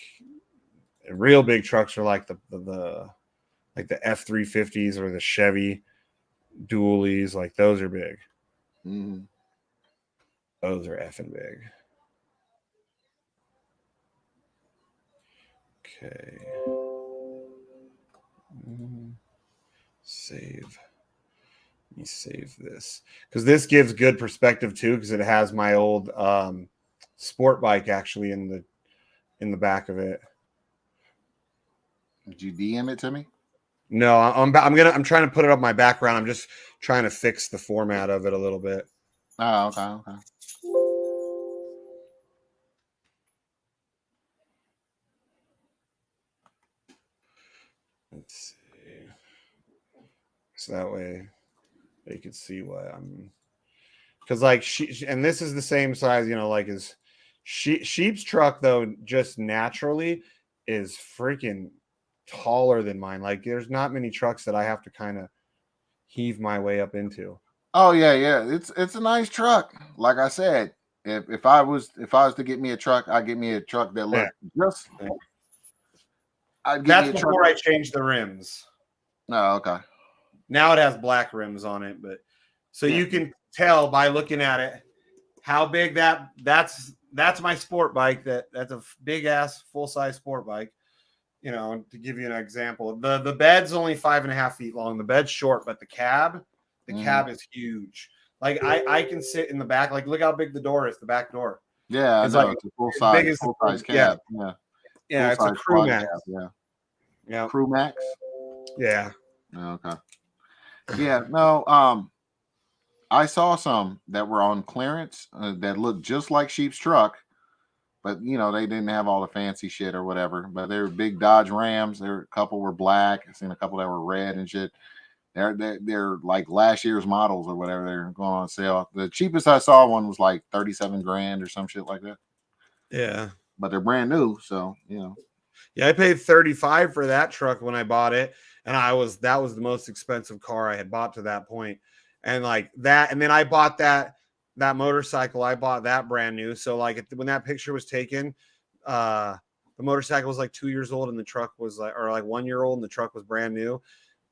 real big trucks are like the F-350s or the Chevy dualies. Like those are big. Mm-hmm. Those are effing big. Okay. Save. Let me save this because this gives good perspective too, because it has my old sport bike actually in the back of it. Did you DM it to me? No, I'm trying to put it up my background. I'm just trying to fix the format of it a little bit. Oh, okay. Let's see. So that way they could see what I'm. Because like and this is the same size, like as Sheep's truck though, just naturally is freaking taller than mine. Like there's not many trucks that I have to kind of heave my way up into. Oh yeah. It's a nice truck. Like I said, if I was to get me a truck, I'd get me a truck that looked just. I'd get That's me a before truck. I changed the rims. Oh, okay. Now it has black rims on it, but so you can tell by looking at it how big that's my sport bike. That's a big ass full size sport bike. To give you an example, the bed's only 5.5 feet long. The bed's short, but the cab is huge. Like I can sit in the back. Like look how big the door is. The back door. Yeah, it's like it's a full size cab. Yeah, it's a Crew Max. Yeah. Crew Max. Yeah. Okay. Yeah. No. I saw some that were on clearance that looked just like Sheep's truck, but they didn't have all the fancy shit or whatever. But they were big Dodge Rams. A couple were black. I seen a couple that were red and shit. They're like last year's models or whatever. They're going on sale. The cheapest I saw one was like 37 grand or some shit like that. Yeah. But they're brand new, so Yeah, I paid 35 for that truck when I bought it, and that was the most expensive car I had bought to that point. And like that, and then I bought that motorcycle. I bought that brand new. So like when that picture was taken, the motorcycle was like 2 years old, and the truck was like 1 year old, and the truck was brand new.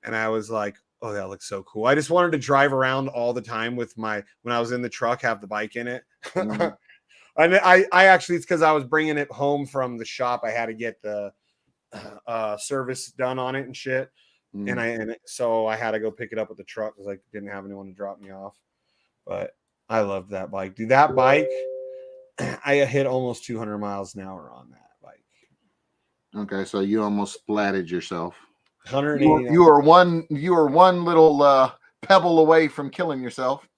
And I was like, oh, that looks so cool. I just wanted to drive around all the time when I was in the truck, have the bike in it. Mm-hmm. I actually, it's because I was bringing it home from the shop. I had to get the service done on it and shit. So I had to go pick it up with the truck because I didn't have anyone to drop me off. But I loved that bike. Dude, that bike, I hit almost 200 miles an hour on that bike. Okay, so you almost splatted yourself. 180. You are one little pebble away from killing yourself.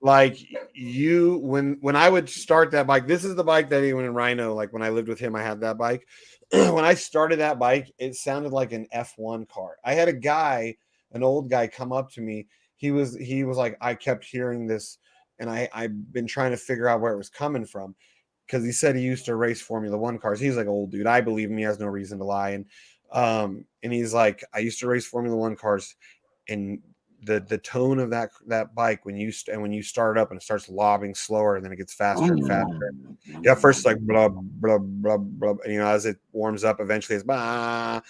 Like when I would start that bike, this is the bike that even in Rhino, like when I lived with him, I had that bike. When I started that bike, it sounded like an F1 car. I had an old guy come up to me. He was like, I kept hearing this, and I've been trying to figure out where it was coming from, because he said he used to race Formula One cars. He's like an old dude. I believe him. He has no reason to lie. And he's like, I used to race Formula One cars, and the tone of that bike when you start up and it starts lobbing slower, and then it gets faster and faster. Yeah, first it's like blah blah blah blah, and as it warms up, eventually it's bah.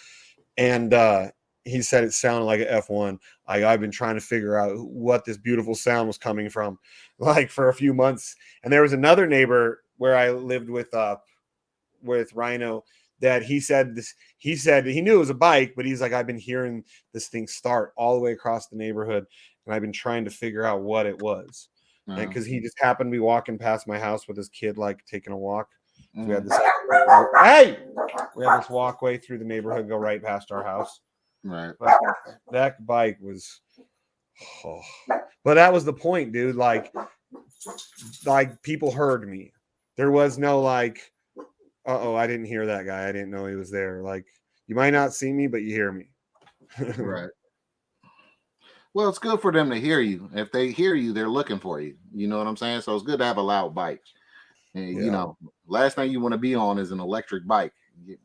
And he said it sounded like an F1. I've been trying to figure out what this beautiful sound was coming from, like for a few months. And there was another neighbor where I lived with Rhino, that he said he knew it was a bike, but he's like, I've been hearing this thing start all the way across the neighborhood, and I've been trying to figure out what it was. And because he just happened to be walking past my house with his kid, like taking a walk. So we had this walkway through the neighborhood, go right past our house. Right. But that bike was, but that was the point, dude. Like people heard me. There was no like, I didn't hear that guy. I didn't know he was there. Like, you might not see me, but you hear me. Right. Well, it's good for them to hear you. If they hear you, they're looking for you. You know what I'm saying? So it's good to have a loud bike. And, last thing you want to be on is an electric bike.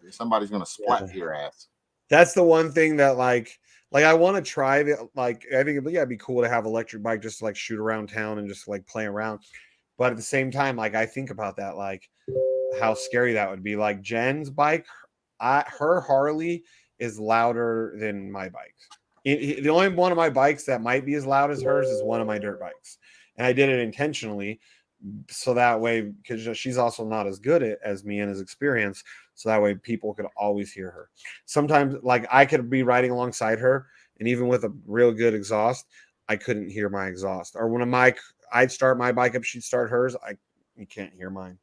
Somebody's going to splat your ass. That's the one thing that like I want to try it. Like, I think it'd be cool to have an electric bike just to like shoot around town and just like play around. But at the same time, like I think about that, like how scary that would be. Like Jen's bike, her Harley is louder than my bikes. The only one of my bikes that might be as loud as hers is one of my dirt bikes, and I did it intentionally, so that way, because she's also not as good as me and as experienced, so that way people could always hear her. Sometimes, like I could be riding alongside her, and even with a real good exhaust, I couldn't hear my exhaust. Or when I'd start my bike up, she'd start hers. You can't hear mine.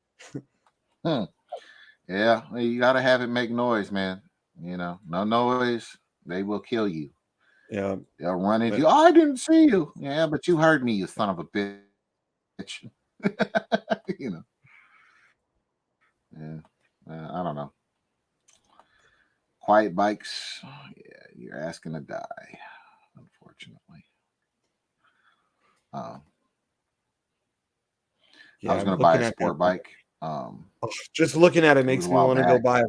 Yeah, you got to have it make noise, man. No noise, they will kill you. Yeah, they'll run into you. I didn't see you. Yeah, but you heard me, you son of a bitch. Yeah, I don't know. quiet bikes. Yeah, you're asking to die, unfortunately. Yeah, I was I'm going to buy looking a at that. sport bike. Just looking at it It was makes a me while want to go back. buy.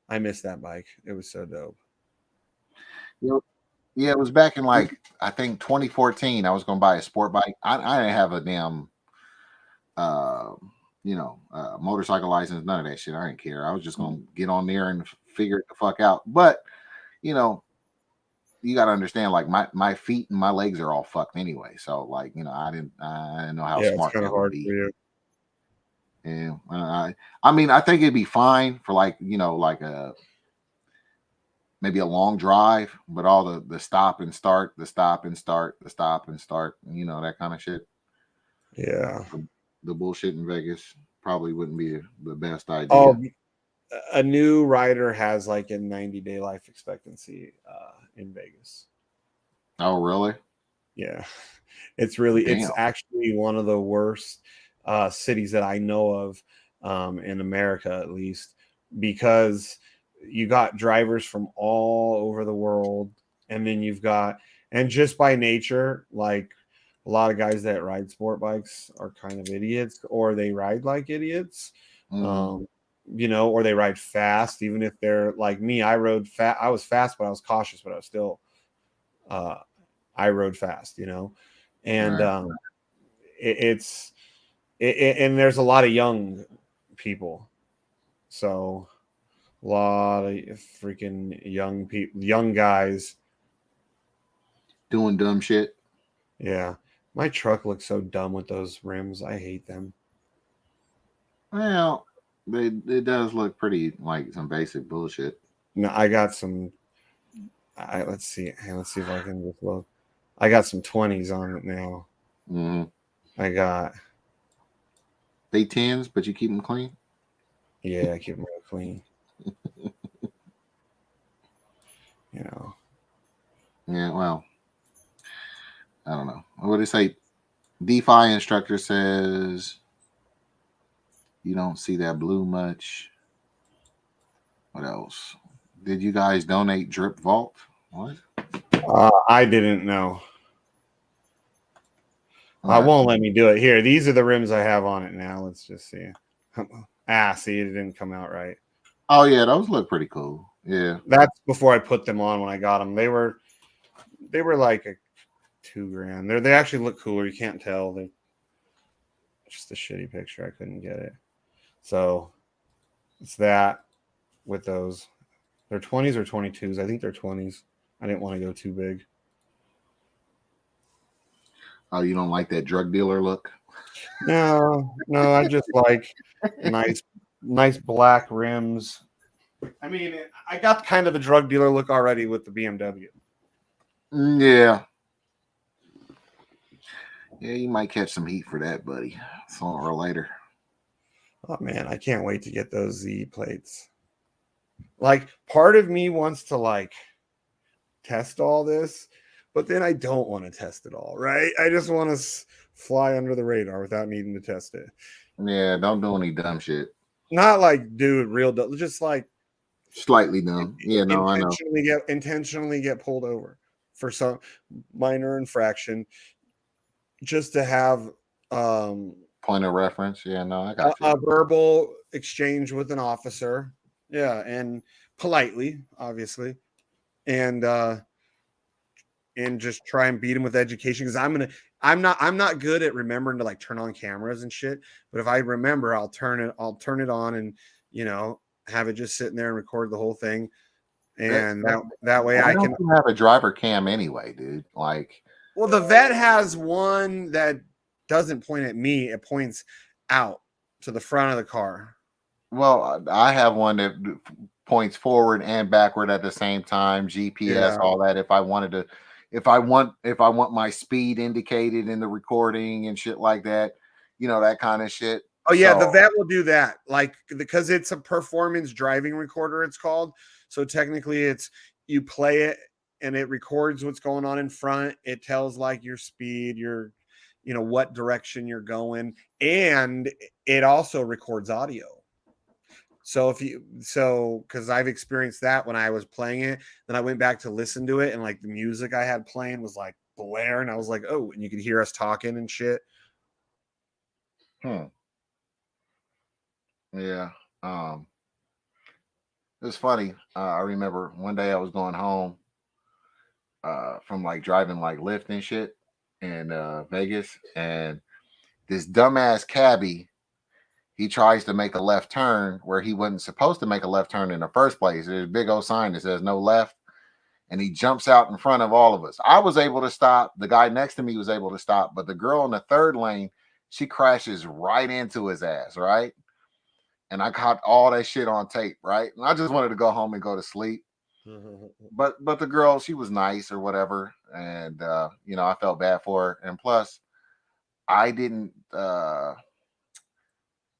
I missed that bike. It was so dope. Yeah, it was back in like I think 2014. I was going to buy a sport bike. I didn't have a damn motorcycle license, none of that shit. I didn't care. I was just going to get on there and figure it the fuck out. But you know, you got to understand, like my feet and my legs are all fucked anyway. So like, I didn't know how Yeah, it's smart kind that of would hard be. for you. Yeah, I mean, I think it'd be fine for like like maybe a long drive, but all the stop and start, the stop and start, the stop and start, that kind of shit. Yeah. The bullshit in Vegas probably wouldn't be the best idea. Oh, a new rider has like a 90-day life expectancy in Vegas. Oh, really? Yeah. It's Damn. actually one of the worst cities that I know of in America, at least, because you got drivers from all over the world. And then and just by nature, like a lot of guys that ride sport bikes are kind of idiots, or they ride like idiots. Or they ride fast, even if they're like me. I rode fast. I was fast, but I was cautious, but I was still, I rode fast, and Right. and there's a lot of young people. So a lot of freaking young people, young guys doing dumb shit. Yeah. My truck looks so dumb with those rims. I hate them. Well, it does look pretty like some basic bullshit. No, I got some. Let's see. Let's see if I can just look. I got some 20s on it now. Mm-hmm. I got. They 10s, but you keep them clean? Yeah, I keep them clean. Yeah, well, I don't know. What did it say? DeFi instructor says you don't see that blue much. What else? Did you guys donate Drip Vault? What? I didn't know. I won't let me do it. Here, these are the rims I have on it now. Let's just see. See, it didn't come out right. Oh yeah, those look pretty cool. Yeah, that's before I put them on. When I got them, they were like a $2,000. They actually look cooler. You can't tell. They're just a shitty picture. I couldn't get it. So it's that with those. They're 20s or 22s. I think they're 20s. I didn't want to go too big. Oh, you don't like that drug dealer look? No, I just like nice black rims. I mean, I got kind of the drug dealer look already with the BMW. Yeah. Yeah, you might catch some heat for that, buddy. Sooner or later. Oh man, I can't wait to get those Z plates. Like, part of me wants to like test all this, but then I don't want to test it all, right? I just want to fly under the radar without needing to test it. Yeah, don't do any dumb shit. Not like do it real dumb, just like slightly dumb. Yeah, no, I know. Intentionally get pulled over for some minor infraction, just to have point of reference. Yeah, no, I got a verbal exchange with an officer. Yeah, and politely, obviously, and just try and beat him with education, because I'm not good at remembering to like turn on cameras and shit. But if I remember, I'll turn it on and have it just sitting there and record the whole thing. And that way I can have a driver cam anyway, dude. Like, well, the vet has one that doesn't point at me; it points out to the front of the car. Well, I have one that points forward and backward at the same time, GPS, all that. If I want my speed indicated in the recording and shit like that, that kind of shit. Oh yeah, the vet will do that, like, because it's a performance driving recorder, it's called. So technically, you play it and it records what's going on in front. It tells like your speed, your what direction you're going, and it also records audio. So because I've experienced that when I was playing it, then I went back to listen to it, and like the music I had playing was like blaring. I was like, oh, and you could hear us talking and shit. Yeah. It's funny. I remember one day I was going home from like driving like Lyft and shit in Vegas, and this dumbass cabbie, he tries to make a left turn where he wasn't supposed to make a left turn in the first place. There's a big old sign that says no left, and he jumps out in front of all of us. I was able to stop. The guy next to me was able to stop, but the girl in the third lane, she crashes right into his ass, right? And I caught all that shit on tape, right? And I just wanted to go home and go to sleep. But the girl, she was nice or whatever, and you know, I felt bad for her. And plus, I didn't.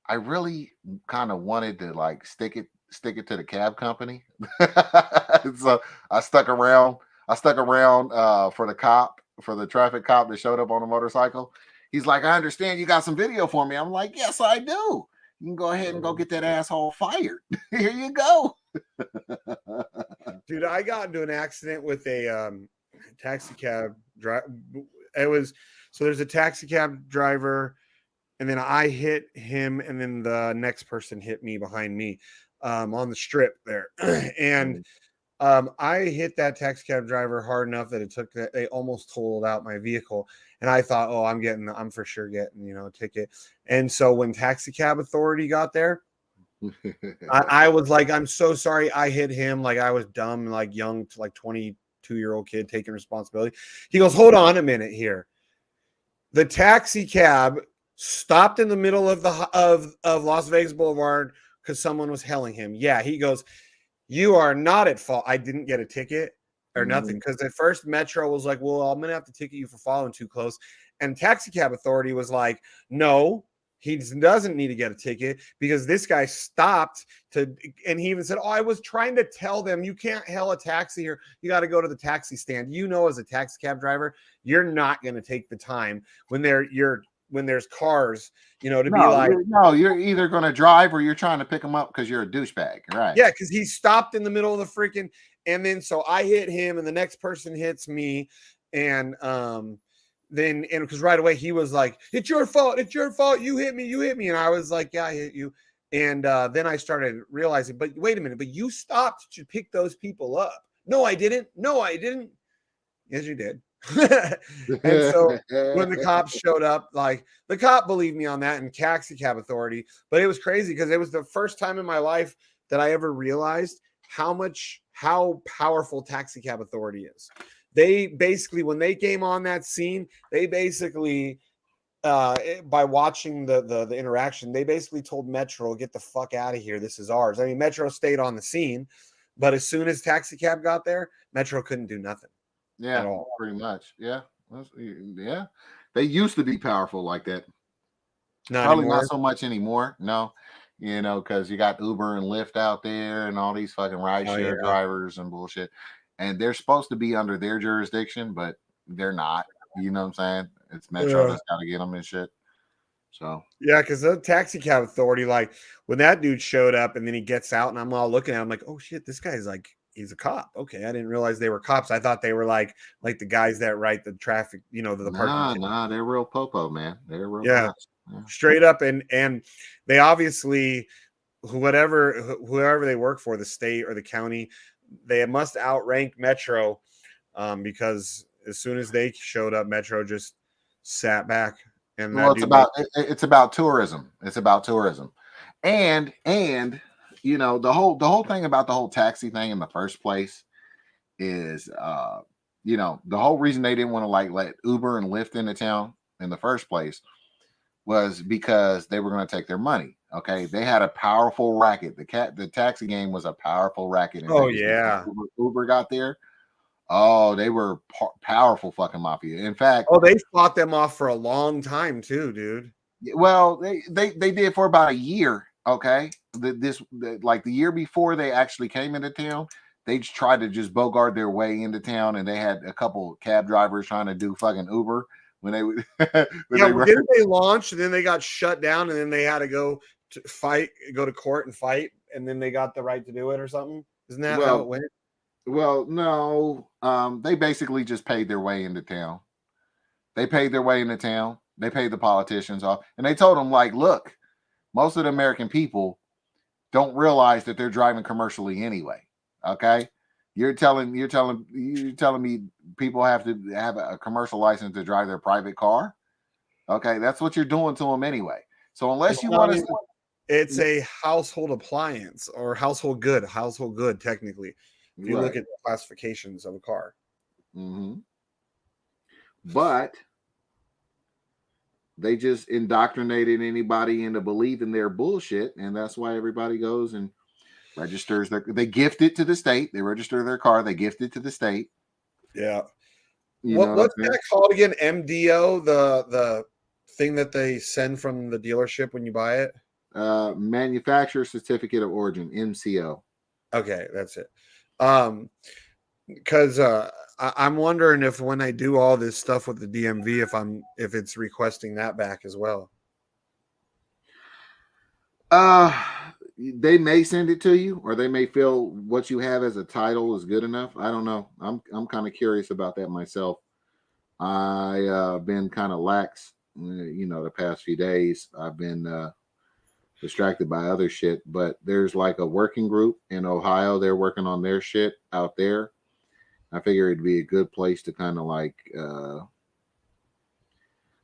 I really kind of wanted to like stick it to the cab company, so I stuck around. For the traffic cop that showed up on the motorcycle. He's like, I understand you got some video for me. I'm like, yes, I do. You can go ahead and go get that asshole fired. Here you go. Dude, I got into an accident with a taxi cab driver. There's a taxi cab driver, and then I hit him, and then the next person hit me behind me on the strip there. And I hit that taxi cab driver hard enough that they almost totaled out my vehicle. And I thought, oh, I'm for sure getting, a ticket. And so when taxi cab authority got there, I was like, I'm so sorry I hit him. Like I was dumb, like young, like 22-year-old kid taking responsibility. He goes, hold on a minute here. The taxi cab stopped in the middle of Las Vegas Boulevard because someone was helling him. Yeah, he goes, you are not at fault. I didn't get a ticket or nothing because at first Metro was like, well, I'm gonna have to ticket you for following too close, and taxi cab authority was like, no, he doesn't need to get a ticket because this guy stopped and he even said, oh, I was trying to tell them you can't hail a taxi here. You got to go to the taxi stand. As a taxi cab driver, you're not going to take the time when there's cars, to be like, you're either going to drive or you're trying to pick them up because you're a douchebag, right? Yeah, because he stopped in the middle of the freaking, and then so I hit him, and the next person hits me, and then because right away he was like, it's your fault, you hit me, and I was like, yeah, I hit you, and then I started realizing, but wait a minute, but you stopped to pick those people up. No, I didn't. Yes, you did. And so when the cops showed up, like the cop believed me on that and taxi cab authority, but it was crazy because it was the first time in my life that I ever realized how powerful taxi cab authority is. They basically, when they came on that scene, they basically by watching the interaction, they basically told Metro, get the fuck out of here, this is ours. I mean, Metro stayed on the scene, but as soon as taxi cab got there, Metro couldn't do nothing. Yeah, pretty much. Yeah. Yeah. They used to be powerful like that. Probably not so much anymore. No, because you got Uber and Lyft out there and all these fucking rideshare drivers and bullshit. And they're supposed to be under their jurisdiction, but they're not. You know what I'm saying? It's Metro that's got to get them and shit. So yeah, because the taxi cab authority, like when that dude showed up and then he gets out and I'm all looking at him like, oh shit, this guy's like, he's a cop. Okay, I didn't realize they were cops. I thought they were like the guys that write the traffic, the parking. Nah, they're real popo, man. They're real cops. Yeah, straight up, and they obviously whoever they work for, the state or the county, they must outrank Metro, because as soon as they showed up, Metro just sat back. And well, it's about tourism. It's about tourism, and the whole thing about the whole taxi thing in the first place is the whole reason they didn't want to like let Uber and Lyft into town in the first place was because they were going to take their money. Okay, they had a powerful racket. The taxi game was a powerful racket. Oh yeah, Uber got there. Oh, they were powerful fucking mafia. In fact, they fought them off for a long time too, dude. Well, they did for about a year. Okay, the year before they actually came into town, they just tried to just bogart their way into town, and they had a couple cab drivers trying to do fucking Uber when they would. Didn't they launch and then they got shut down, and then they had to go to court and fight and then they got the right to do it or something. Isn't that how Well, it went? well, no. They basically just paid their way into town. They paid their way into town. They paid the politicians off, and they told them like, look, most of the American people don't realize that they're driving commercially anyway. Okay, you're telling me people have to have a commercial license to drive their private car. Okay, that's what you're doing to them anyway. So unless It's you not want even- to, It's a household appliance or household good technically. If you look right. at the classifications of a car. Mm-hmm. But they just indoctrinated anybody into believing their bullshit, and that's why everybody goes and registers they gift it to the state. They register their car, they gift it to the state. Yeah. You know What's what I'm that called again? MDO, the thing that they send from the dealership when you buy it. Manufacturer certificate of origin, MCO. Okay, that's it. Because I'm wondering if when I do all this stuff with the DMV, if it's requesting that back as well. They may send it to you, or they may feel what you have as a title is good enough. I don't know. I'm kind of curious about that myself. I been kind of lax, the past few days. I've been distracted by other shit, but there's like a working group in Ohio. They're working on their shit out there. I figure it'd be a good place to kind of like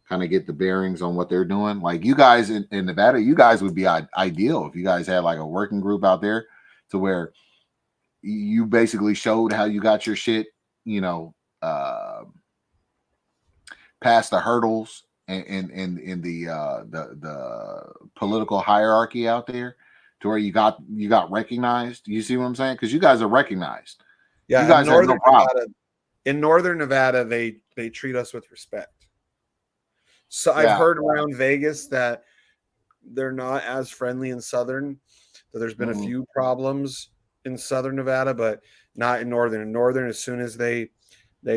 kind of get the bearings on what they're doing. Like you guys in Nevada, you guys would be ideal if you guys had like a working group out there to where you basically showed how you got your shit, past the hurdles and in the political hierarchy out there, to where you got recognized. You see what I'm saying? Because you guys are recognized. Yeah, you guys have no problem. In Northern Nevada, they treat us with respect. So I've Yeah. heard around Vegas that they're not as friendly in Southern. That there's been a few problems in Southern Nevada, but not in Northern. In Northern, as soon as they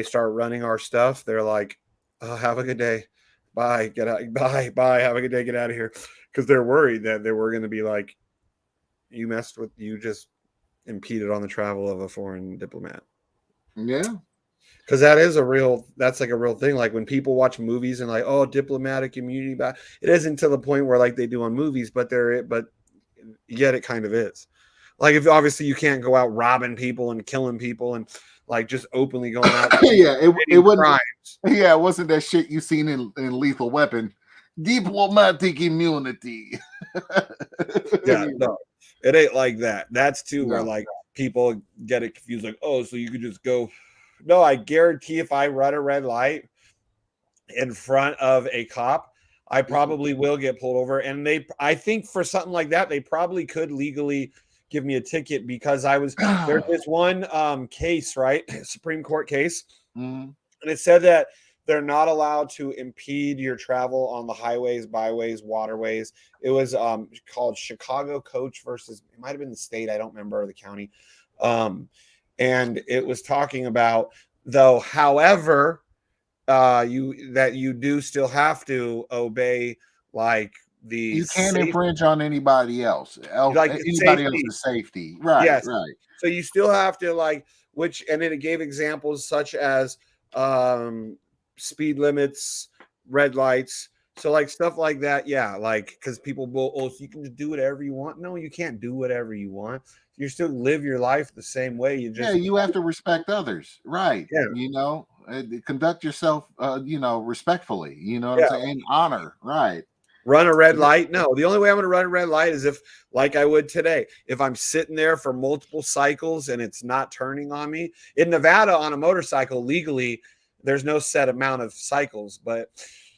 start running our stuff, they're like, oh, have a good day. Bye. Get out. Bye. Have a good day. Get out of here. Because they're worried that they were going to be like, you just impeded on the travel of a foreign diplomat. Yeah. Because that's like a real thing. Like when people watch movies and like, oh, diplomatic immunity back, it isn't to the point where like they do on movies, but yet it kind of is. Like if obviously you can't go out robbing people and killing people and like just openly going out. Yeah, it wasn't crimes. Yeah, it wasn't that shit you seen in Lethal Weapon. Diplomatic immunity. Yeah, no, it ain't like that. That's too where No. like people get it confused, like, oh, so you could just go. No, I guarantee if I run a red light in front of a cop, I probably will get pulled over. And I think for something like that, they probably could legally give me a ticket because there's this one case, right? Supreme Court case. And it said that they're not allowed to impede your travel on the highways, byways, waterways. It was called Chicago Coach versus, it might have been the state, I don't remember, the county. And it was talking about, though, however, you do still have to obey like the you can't infringe on anybody else, else's safety. Right, yes. right. So you still have to and then it gave examples such as speed limits, red lights. So like stuff like that, yeah, like because people will, so you can just do whatever you want. No, you can't do whatever you want. You still live your life the same way. You have to respect others, right? Yeah. Conduct yourself, respectfully. You know what I'm saying? Honor, right? Run a red light? No, the only way I'm going to run a red light is if, like I would today, if I'm sitting there for multiple cycles and it's not turning on me. In Nevada, on a motorcycle, legally, there's no set amount of cycles, but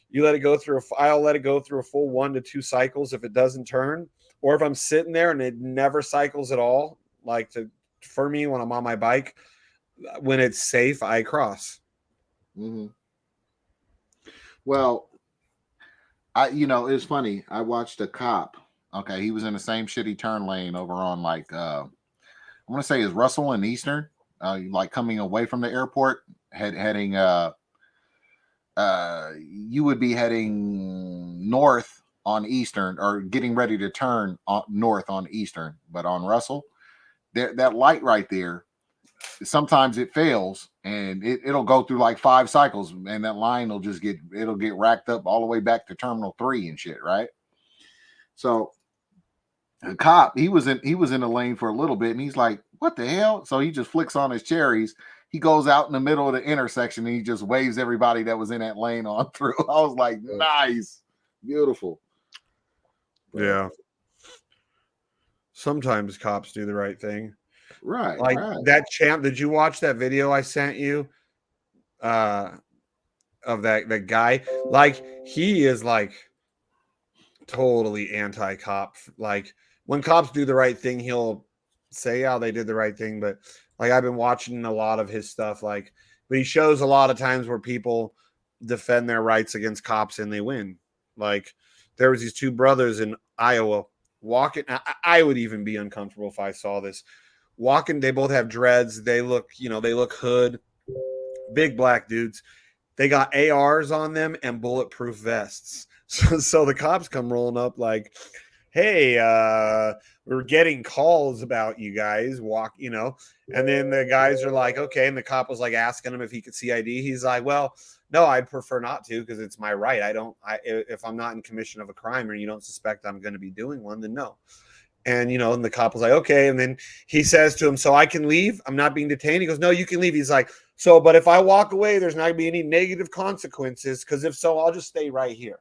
you let it go through. I'll let it go through a full 1 to 2 cycles if it doesn't turn, or if I'm sitting there and it never cycles at all. Like for me, when I'm on my bike, when it's safe, I cross. Mm-hmm. Well, it's funny. I watched a cop. Okay, he was in the same shitty turn lane over on like I want to say is Russell and Eastern, like coming away from the airport, heading you would be heading north on Eastern, or getting ready to turn north on Eastern, but on Russell, that light right there, sometimes it fails and it'll go through like 5 cycles, and that line will just get racked up all the way back to Terminal 3 and shit, right? So the cop, he was in the lane for a little bit, and he's like, what the hell? So he just flicks on his cherries. He goes out in the middle of the intersection and he just waves everybody that was in that lane on through. I was like, nice, beautiful. Yeah. Sometimes cops do the right thing. Right. Like right. that champ. Did you watch that video I sent you? Of that guy? Like, he is like totally anti-cop. Like, when cops do the right thing, he'll say, yeah, they did the right thing. But like, I've been watching a lot of his stuff, like, but he shows a lot of times where people defend their rights against cops and they win. Like, there was these 2 brothers in Iowa walking. I would even be uncomfortable if I saw this. Walking, they both have dreads. They look hood, big black dudes. They got ARs on them and bulletproof vests. So the cops come rolling up like, hey, we're getting calls about you guys and then the guys are like, okay. And the cop was like asking him if he could see ID. He's like, well, no, I'd prefer not to, because it's my right. If I'm not in commission of a crime or you don't suspect I'm going to be doing one, then no. And, and the cop was like, okay. And then he says to him, so I can leave? I'm not being detained? He goes, no, you can leave. He's like, so, but if I walk away, there's not going to be any negative consequences, because if so, I'll just stay right here.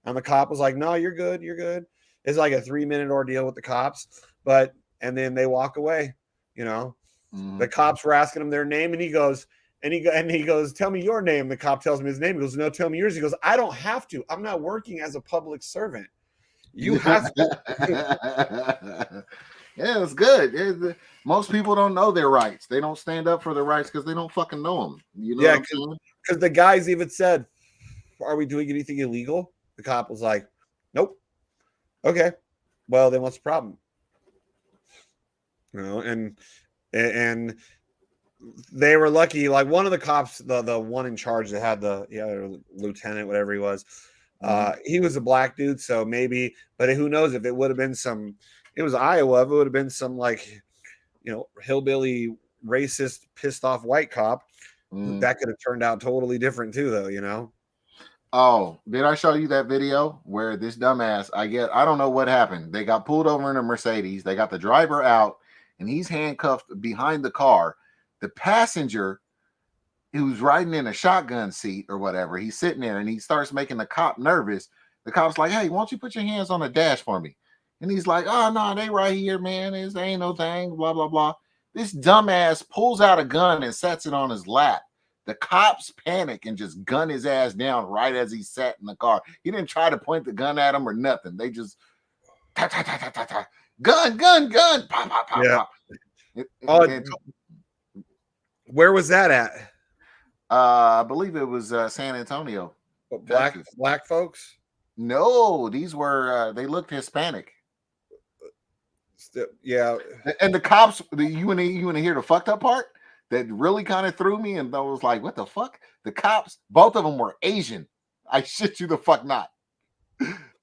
And the cop was like, no, you're good. You're good. It's like a 3-minute ordeal with the cops. And then they walk away, The cops were asking him their name, and he goes, tell me your name. The cop tells him his name. He goes, no, tell me yours. He goes, I don't have to. I'm not working as a public servant. You have to. Yeah, it's good. Most people don't know their rights. They don't stand up for their rights because they don't fucking know them. Yeah, because the guys even said, are we doing anything illegal? The cop was like, nope. Okay. Well, then what's the problem? And they were lucky. Like, one of the cops, the one in charge that had the lieutenant, whatever he was, he was a black dude, so maybe, but who knows if it would have been it was Iowa, if it would have been some like, hillbilly, racist, pissed off white cop, that could have turned out totally different too, though, Oh, did I show you that video where this dumbass, I don't know what happened. They got pulled over in a Mercedes. They got the driver out and he's handcuffed behind the car. The passenger, who's riding in a shotgun seat or whatever, he's sitting there and he starts making the cop nervous. The cop's like, hey, why don't you put your hands on the dash for me? And he's like, oh, no, they right here, man. This ain't no thing, blah, blah, blah. This dumbass pulls out a gun and sets it on his lap. The cops panic and just gun his ass down right as he sat in the car. He didn't try to point the gun at him or nothing. They just ta, ta, ta, ta, ta, ta. Gun, pop, pop, pop, yeah. pop. Where was that at? I believe it was San Antonio. Black folks? No, these were they looked Hispanic. Yeah. And the cops, you want to hear the fucked up part that really kind of threw me, and I was like, what the fuck? The cops, both of them were Asian. I shit you the fuck not.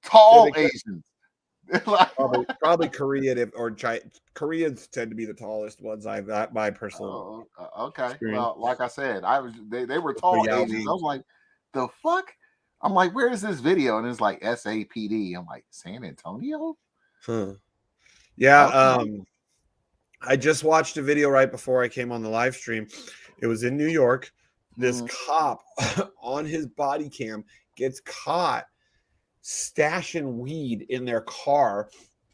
Tall Asians. probably Korean or Koreans tend to be the tallest ones. My personal. Okay. Experience. Well, like I said, they were tall Asians. I was like, the fuck? I'm like, where is this video? And it's like SAPD. I'm like, San Antonio? Huh. Yeah. Okay. I just watched a video right before I came on the live stream. It was in New York. This cop on his body cam gets caught stashing weed in their car.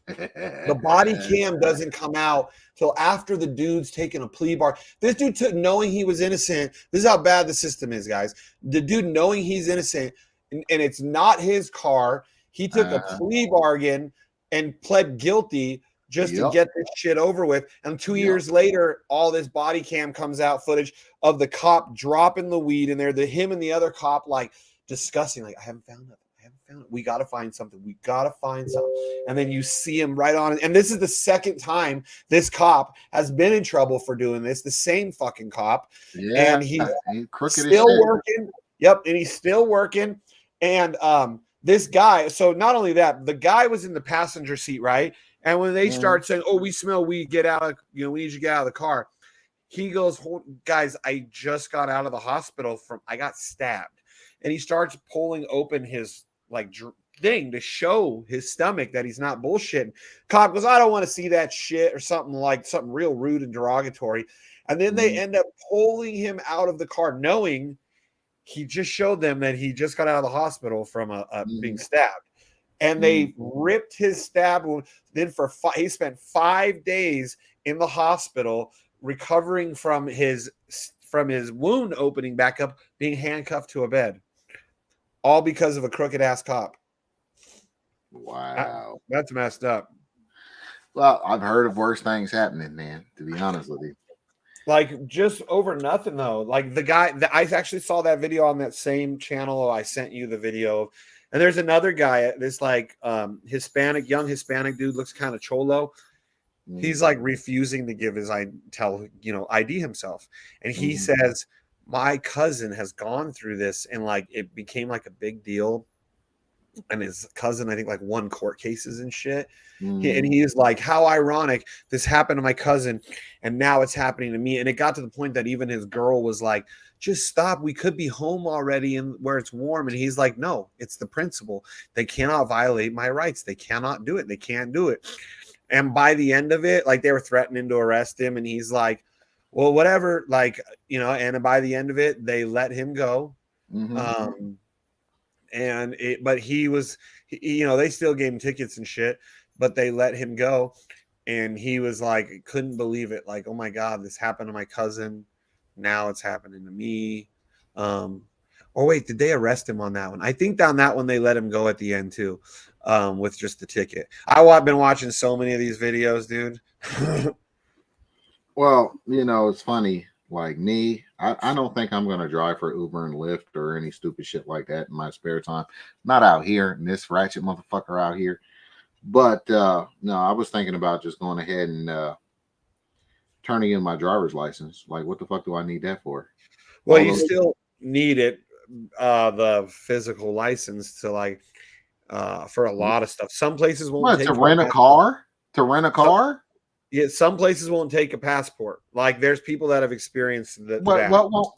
The body cam doesn't come out till after the dude's taking a plea bar. This dude took, knowing he was innocent. This is how bad the system is, guys. The dude, knowing he's innocent, and it's not his car, he took a plea bargain and pled guilty just to get this shit over with. And 2 years later, all this body cam comes out, footage of the cop dropping the weed in there, him and the other cop like discussing, like, I haven't found it. We got to find something. We got to find something. And then you see him right on. And this is the second time this cop has been in trouble for doing this. The same fucking cop. Yeah. And he's still working. Yep. And he's still working. And this guy. So not only that, the guy was in the passenger seat, right? And when they start saying, "Oh, we smell weed, get out of, we need you to get out of the car," he goes, "Guys, I just got out of the hospital I got stabbed," and he starts pulling open his like thing to show his stomach that he's not bullshitting. Cop goes, "I don't want to see that shit," or something real rude and derogatory, and then they end up pulling him out of the car, knowing he just showed them that he just got out of the hospital from being stabbed, and they ripped his stab wound. Then he spent 5 days in the hospital recovering from his wound opening back up, being handcuffed to a bed, all because of a crooked ass cop. Wow, that's messed up. Well, I've heard of worse things happening, man, to be honest with you. Like, just over nothing though. Like, the guy that I actually saw that video on that same channel I sent you the video. And there's another guy, this like young Hispanic dude, looks kind of cholo. He's like refusing to give his ID himself. And he says, "My cousin has gone through this, and like it became like a big deal. And his cousin, I think, like won court cases and shit." And he is like, "How ironic, this happened to my cousin and now it's happening to me." And it got to the point that even his girl was like, "Just stop, we could be home already and where it's warm." And he's like, "No, it's the principle. They cannot violate my rights. They cannot do it. They can't do it." And by the end of it, like, they were threatening to arrest him, and he's like, "Well, whatever," like, and by the end of it, they let him go. But he was, they still gave him tickets and shit, but they let him go. And he was like, couldn't believe it. Like, "Oh my God, this happened to my cousin. Now it's happening to me." Or wait, did they arrest him on that one? I think on that one, they let him go at the end too, with just the ticket. I've been watching so many of these videos, dude. Well, it's funny. Like me, I don't think I'm going to drive for Uber and Lyft or any stupid shit like that in my spare time. Not out here in this ratchet motherfucker out here. But no, I was thinking about just going ahead and turning in my driver's license. Like, what the fuck do I need that for? Well, you still need it, the physical license to like for a lot of stuff. Some places won't take to rent a car. To rent a car. Yeah, some places won't take a passport. Like, there's people that have experienced that.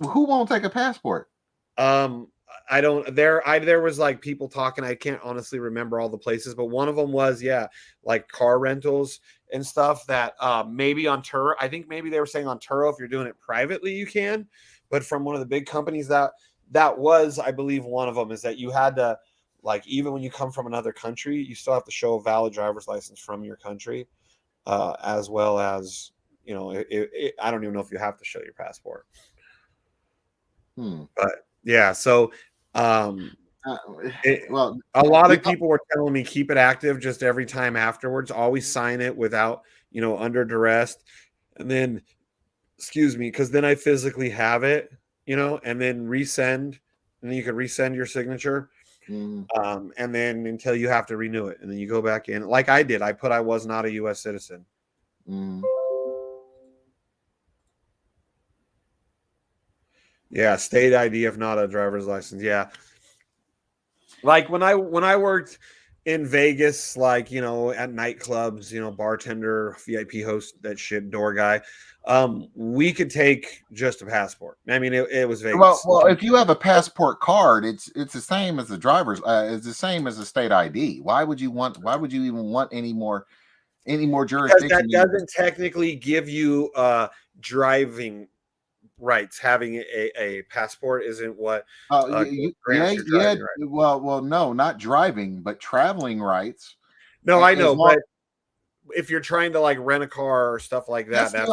Who won't take a passport? I don't. There was like people talking. I can't honestly remember all the places, but one of them was like car rentals and stuff that maybe on Turo. I think maybe they were saying on Turo, if you're doing it privately, you can. But from one of the big companies that was, I believe, one of them is that you had to, like, even when you come from another country, you still have to show a valid driver's license from your country. As well as, I don't even know if you have to show your passport. But yeah, so a lot of people were telling me, keep it active just every time afterwards. Always sign it without, under duress. And then, because then I physically have it, and then resend, and then you can resend your signature. And then until you have to renew it, and then you go back in, like I did. I put I was not a U.S. citizen. Yeah, state ID if not a driver's license. Yeah, like when I worked in Vegas, like, at nightclubs, bartender, VIP host, that shit, door guy. We could take just a passport. I mean, it was Vegas. Well, if you have a passport card, it's the same as the driver's. It's the same as a state ID. Why would you even want any more jurisdiction? Because that doesn't technically give you griving rights. Having a passport isn't what. Grants your driving rights. Well, no, not driving, but traveling rights. No, I know, but if you're trying to like rent a car or stuff like that, that's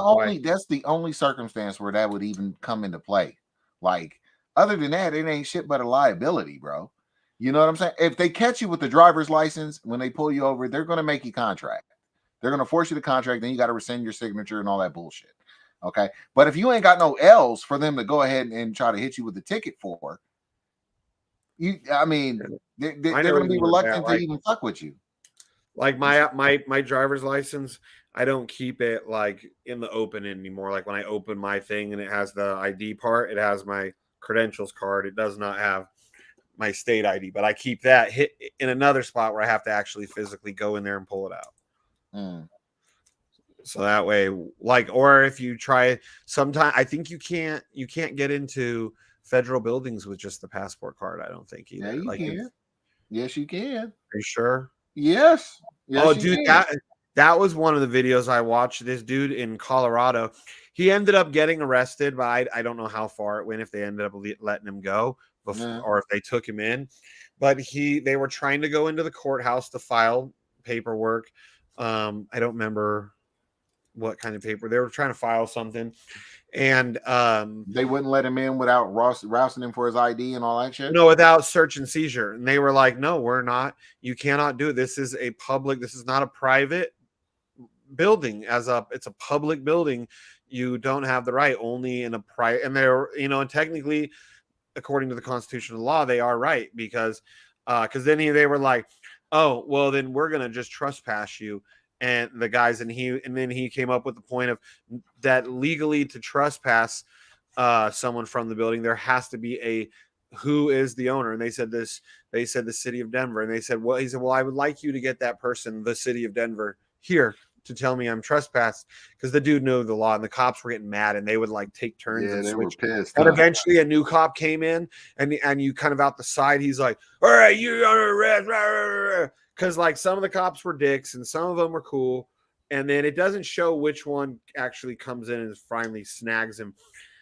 the only circumstance where that would even come into play. Like, other than that, it ain't shit but a liability, bro. You know what I'm saying? If they catch you with the driver's license when they pull you over, they're going to make you contract. They're going to force you to contract. Then you got to rescind your signature and all that bullshit. Okay. But if you ain't got no L's for them to go ahead and try to hit you with the ticket for, they're going to be reluctant to even fuck with you. Like my driver's license, I don't keep it like in the open anymore. Like, when I open my thing and it has the ID part, it has my credentials card. It does not have my state ID, but I keep that hit in another spot where I have to actually physically go in there and pull it out. So that way, like, or if you try sometime, I think you can't get into federal buildings with just the passport card. I don't think either. Yeah, you like, can. Yes, you can. Are you sure? Yes. Yes, Oh, you dude, can. that was one of the videos I watched. This dude in Colorado, he ended up getting arrested, but I don't know how far it went, if they ended up letting him go before, or if they took him in. But they were trying to go into the courthouse to file paperwork. I don't remember what kind of paper they were trying to file, something, and they wouldn't let him in without rousing him for his ID and all that shit. No, without search and seizure. And they were like, no, we're not. You cannot do it. This is a public. This is not a private building. It's a public building. You don't have the right. Only in a private. And they're, and technically, according to the constitutional law, they are right, because then they were like, oh, well, then we're gonna just trespass you. And the guys, and then he came up with the point of that legally, to trespass someone from the building, there has to be who is the owner. And they said the city of Denver. And he said, well, I would like you to get that person, the city of Denver, here to tell me I'm trespassed, because the dude knew the law, and the cops were getting mad, and they would like take turns. Yeah, and they switch. were pissed. And eventually a new cop came in, and you kind of out the side, he's like, all right, you're under arrest, because like some of the cops were dicks and some of them were cool. And then it doesn't show which one actually comes in and finally snags him.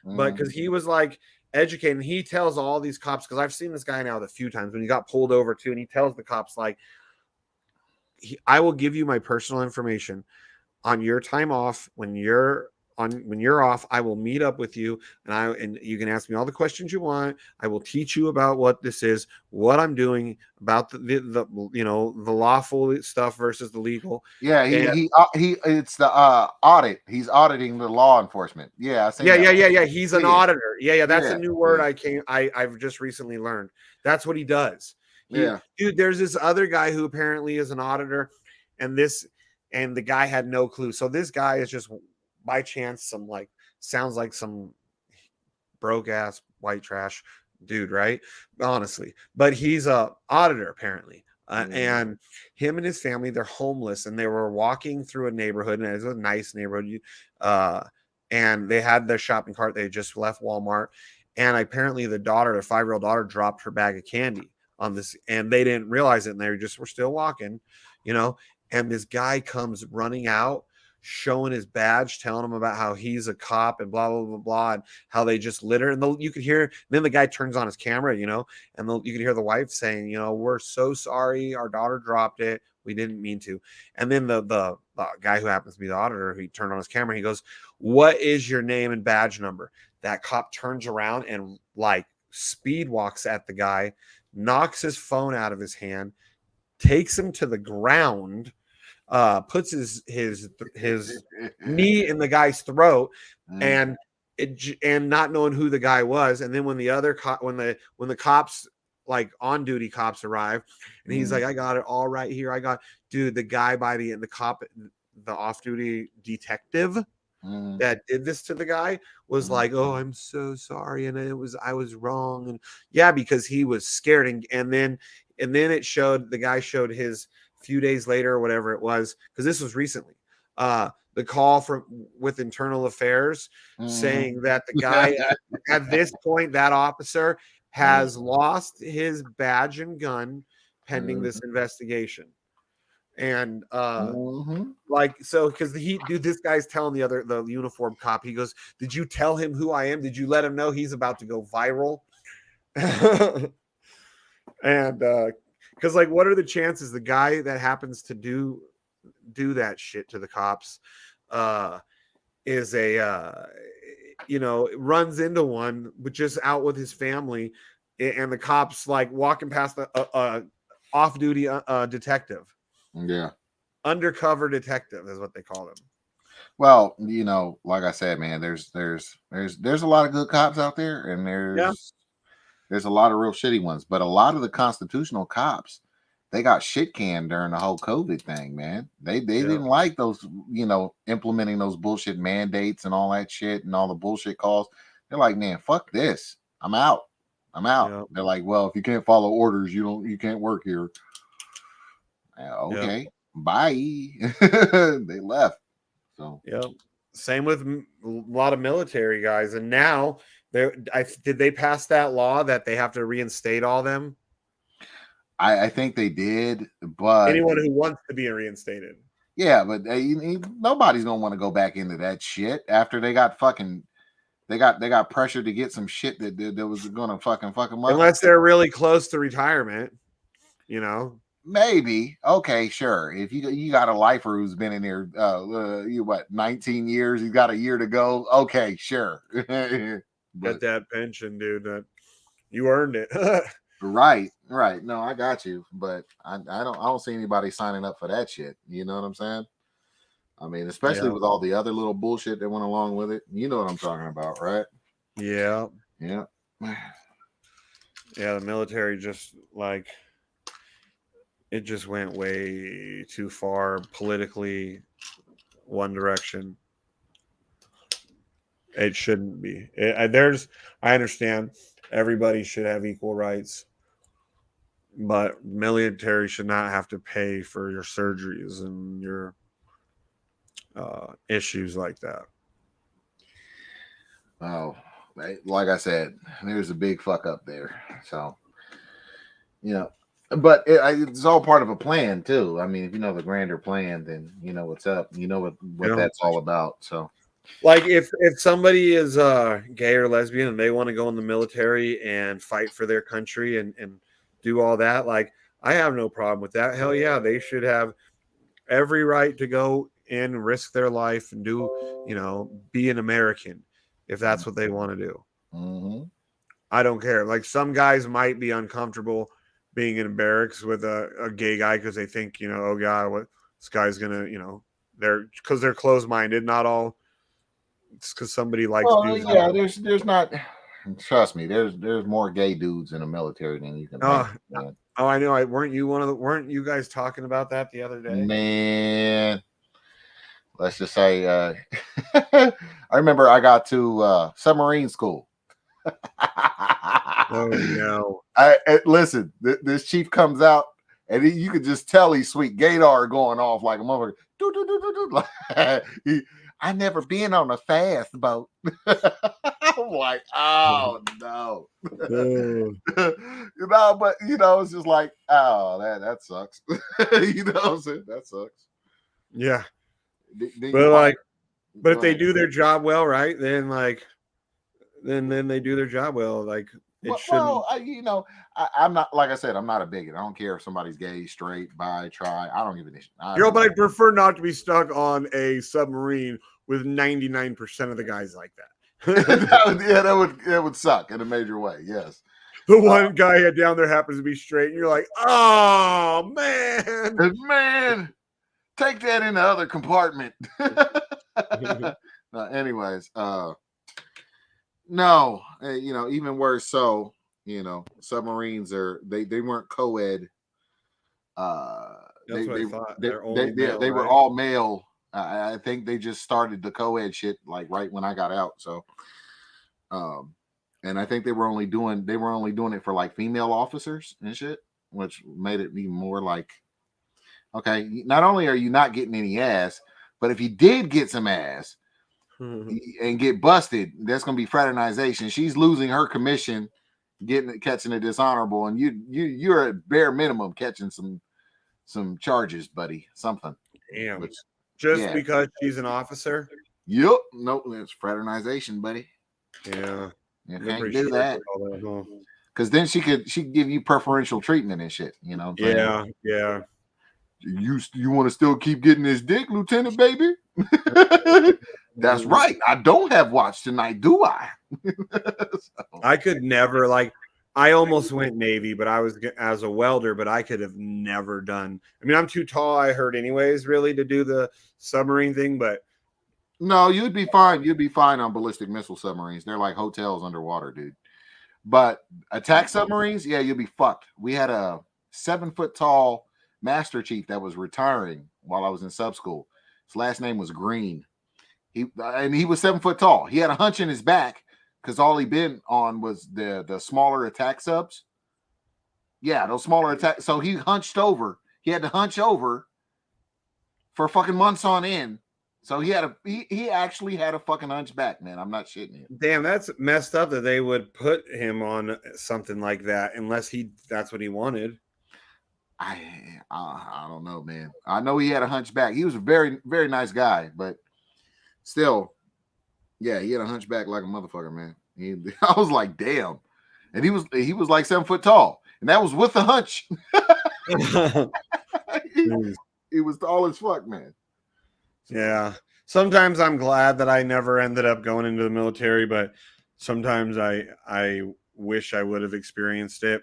But because he was like educated, and he tells all these cops, because I've seen this guy now a few times when he got pulled over too, and he tells the cops like, I will give you my personal information on your time off. When you're off, I will meet up with you, and you can ask me all the questions you want. I will teach you about what this is, what I'm doing, about the lawful stuff versus the legal. Yeah, he it's the audit. He's auditing the law enforcement. Yeah, yeah. He's an auditor. Yeah. That's a new word yeah. I've just recently learned. That's what he does. Dude, there's this other guy who apparently is an auditor, and the guy had no clue. So this guy is just by chance sounds like some broke ass white trash dude, right? Honestly, but he's a auditor apparently. And him and his family, they're homeless, and they were walking through a neighborhood, and it was a nice neighborhood. And they had their shopping cart. They had just left Walmart, and apparently their 5-year-old daughter, dropped her bag of candy on this, and they didn't realize it, and they were still walking, and this guy comes running out, showing his badge, telling him about how he's a cop and blah blah blah blah, and how they just litter. And you could hear, then the guy turns on his camera, and you could hear the wife saying, we're so sorry, our daughter dropped it, we didn't mean to. And then the guy who happens to be the auditor, he turned on his camera, he goes, what is your name and badge number? That cop turns around and like speed walks at the guy, knocks his phone out of his hand, takes him to the ground, puts his knee in the guy's throat, and not knowing who the guy was. And then when the cops, like on duty cops, arrive, and he's like, I got it all right here. Dude, the guy the off-duty detective that did this to the guy was like, oh, I'm so sorry, and I was wrong. And yeah, because he was scared. And then the guy showed his few days later or whatever it was, because this was recently, the call with internal affairs saying that the guy at this point, that officer has lost his badge and gun pending this investigation. And because this guy's telling the uniformed cop, he goes, did you tell him who I am? Did you let him know he's about to go viral? And because what are the chances the guy that happens to do that shit to the cops is runs into one, but just out with his family, and the cops walking past a off-duty detective. Yeah, undercover detective is what they call him. Well, like I said, man, there's a lot of good cops out there, and there's a lot of real shitty ones. But a lot of the constitutional cops, they got shit canned during the whole COVID thing, man. They didn't like those, implementing those bullshit mandates and all that shit and all the bullshit calls. They're like, man, fuck this, I'm out. I'm out. Yep. They're like, well, if you can't follow orders, you can't work here. Okay, bye. They left. So yep. Same with a lot of military guys, and now did they pass that law that they have to reinstate all them? I think they did, but Anyone who wants to be reinstated. yeah, but nobody's gonna want to go back into that shit after they got pressured to get some shit that was gonna fucking fuck them up. Unless they're really close to retirement, you know. Maybe. Okay, sure. If you got a lifer who's been in there, 19 years, he's got a year to go. Okay, sure. Get that pension, dude. That you earned it. Right. No, I got you, but I don't see anybody signing up for that shit. You know what I'm saying? I mean, especially with all the other little bullshit that went along with it. You know what I'm talking about, right? Yeah. Yeah. Yeah, the military just like it just went way too far politically one direction. It shouldn't be. I understand everybody should have equal rights, but military should not have to pay for your surgeries and your issues like that. Oh, like I said, there's a big fuck up there. So, but it's all part of a plan too. I mean, if you know the grander plan, then you know what's up. You know what that's all about. So, like if somebody is gay or lesbian and they want to go in the military and fight for their country and do all that, like I have no problem with that. Hell yeah, they should have every right to go in, risk their life, and be an American if that's what they want to do. Mm-hmm. I don't care. Like some guys might be uncomfortable being in barracks with a gay guy because they think, oh God, what this guy's gonna, they're closed minded. Not all. It's because somebody likes dudes. Yeah, there's not. Trust me, there's more gay dudes in the military than you can imagine. Oh, I know. Weren't you guys talking about that the other day? Man, let's just say, I remember I got to submarine school. Oh no! Listen, this chief comes out, and you could just tell he's sweet. Gator going off like a motherfucker. I never been on a fast boat. I'm like, oh no. But it's just like, oh, that sucks. You know what I'm saying? That sucks. Yeah. But if they do their job well, right? Then then they do their job well. Like it shouldn't. I'm not, like I said, I'm not a bigot. I don't care if somebody's gay, straight, bi, tri. I don't give a shit. But I prefer not to be stuck on a submarine with 99% of the guys like that. that would suck in a major way. Yes. The one guy down there happens to be straight, and you're like, oh man, take that in the other compartment. Anyways, no, even worse. So, submarines they weren't co-ed. That's what I thought. They were all male. I think they just started the co-ed shit like right when I got out. So, and I think they were only doing it for like female officers and shit, which made it even more like, okay, not only are you not getting any ass, but if you did get some ass and get busted, that's gonna be fraternization. She's losing her commission, catching a dishonorable, and you're at bare minimum catching some charges, buddy. Something. Damn. Because she's an officer? Yep. Nope. It's fraternization, buddy. Yeah. You can't do that. Because then she could give you preferential treatment and shit. Yeah. You want to still keep getting this dick, Lieutenant Baby? That's right. I don't have watch tonight, do I? I could never I almost went Navy, but I was as a welder, but I could have never done. I mean, I'm too tall, I heard, anyways, really, to do the submarine thing. But no, you'd be fine. You'd be fine on ballistic missile submarines. They're like hotels underwater, dude. But attack submarines, yeah, you'll be fucked. We had a 7-foot tall master chief that was retiring while I was in sub school. His last name was Green. He was 7 foot tall. He had a hunch in his back because all he been on was the smaller attack subs. Yeah, those smaller attack. So he hunched over. He had to hunch over for fucking months on end. So he actually had a fucking hunchback, man. I'm not shitting you. Damn, that's messed up that they would put him on something like that unless that's what he wanted. I don't know, man. I know he had a hunchback. He was a very, very nice guy, but still, yeah, he had a hunchback like a motherfucker, man. I was like, damn. And he was like 7 foot tall, and that was with the hunch. he was tall as fuck, man. Yeah. Sometimes I'm glad that I never ended up going into the military, but sometimes I wish I would have experienced it.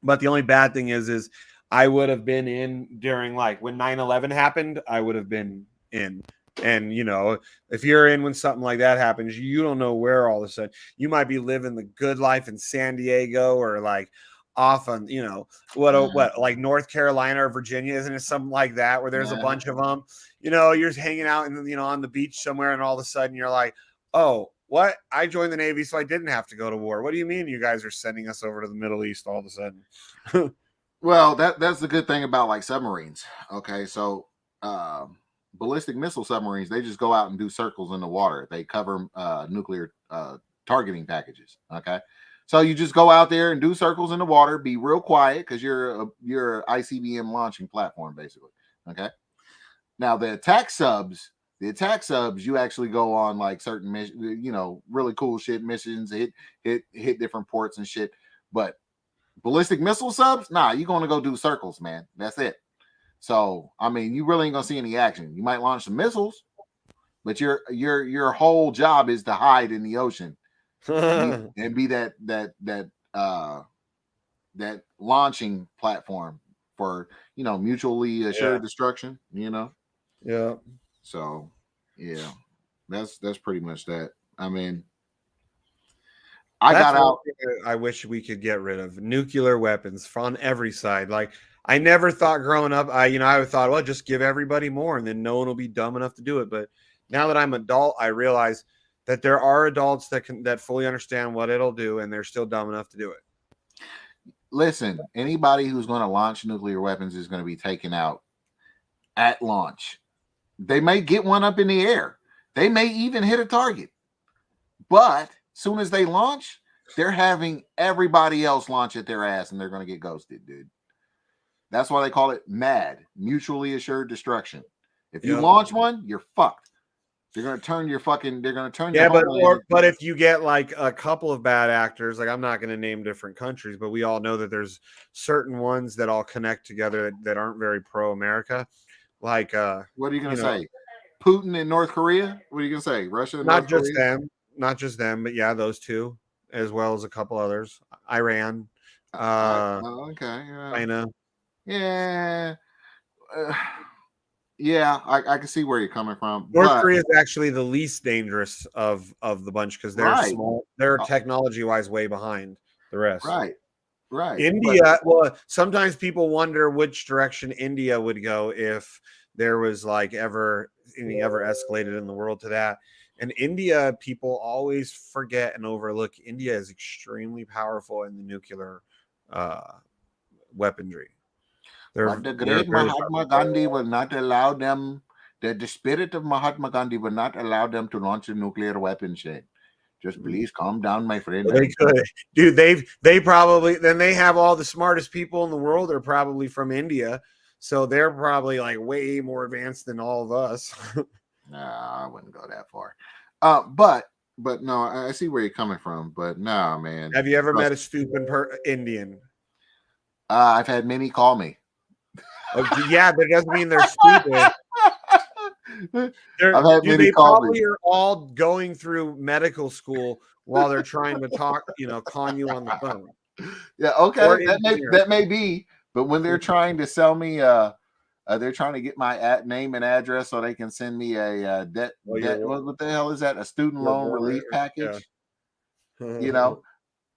But the only bad thing is I would have been in during like when 9/11 happened, I would have been in. And you know, if you're in when something like that happens, you don't know where all of a sudden you might be living the good life in San Diego or like off on, you know, what like North Carolina or Virginia, isn't it something like that where there's a bunch of them, you know, you're just hanging out and, you know, on the beach somewhere and all of a sudden you're like, oh, what? I joined the Navy so I didn't have to go to war. What do you mean you guys are sending us over to the Middle East all of a sudden? Well, that's the good thing about like submarines. Okay, so ballistic missile submarines, they just go out and do circles in the water. They cover nuclear targeting packages. Okay, so you just go out there and do circles in the water, be real quiet because you're ICBM launching platform basically. Okay, now the attack subs, you actually go on like certain missions, you know, really cool shit missions, hit different ports and shit. But ballistic missile subs, nah, you're gonna go do circles, man. That's it. So I mean, you really ain't gonna see any action. You might launch some missiles, but your whole job is to hide in the ocean and be that launching platform for, you know, mutually assured destruction. You know. Yeah. So yeah, that's pretty much that. I mean, I wish we could get rid of nuclear weapons on every side. Like I never thought growing up, I thought, well, just give everybody more and then no one will be dumb enough to do it. But now that I'm an adult, I realize that there are adults that fully understand what it'll do and they're still dumb enough to do it. Listen, anybody who's going to launch nuclear weapons is going to be taken out at launch. They may get one up in the air. They may even hit a target. But soon as they launch, they're having everybody else launch at their ass and they're going to get ghosted, dude. That's why they call it MAD, mutually assured destruction. If you launch one, you're fucked. They're going to turn your but if you get like a couple of bad actors, like I'm not going to name different countries, but we all know that there's certain ones that all connect together that aren't very pro-America. Like what are you going to say? Putin in North Korea? What are you going to say? Russia and North Korea? Not just them, but yeah, those two, as well as a couple others. Iran, China. Yeah. Yeah, I can see where you're coming from. North Korea is actually the least dangerous of the bunch because they're small. They're technology-wise way behind the rest. Right. India, well, sometimes people wonder which direction India would go if there was like ever escalated in the world to that. And India, people always forget and overlook. India is extremely powerful in the nuclear weaponry. But the great Mahatma Gandhi will not allow them. The spirit of Mahatma Gandhi will not allow them to launch a nuclear weapon. Shane, just please calm down, my friend. Well, they could, dude. They probably then they have all the smartest people in the world. They're probably from India, so they're probably like way more advanced than all of us. Nah, I wouldn't go that far. But no, I see where you're coming from. But no, man. Have you ever met a stupid Indian? I've had many call me. Yeah, that doesn't mean they're stupid. They probably are all going through medical school while they're trying to talk, con you on the phone. Yeah, okay, that may be. But when they're trying to sell me, they're trying to get my name and address so they can send me a debt. What the hell is that? A student loan relief package? Yeah.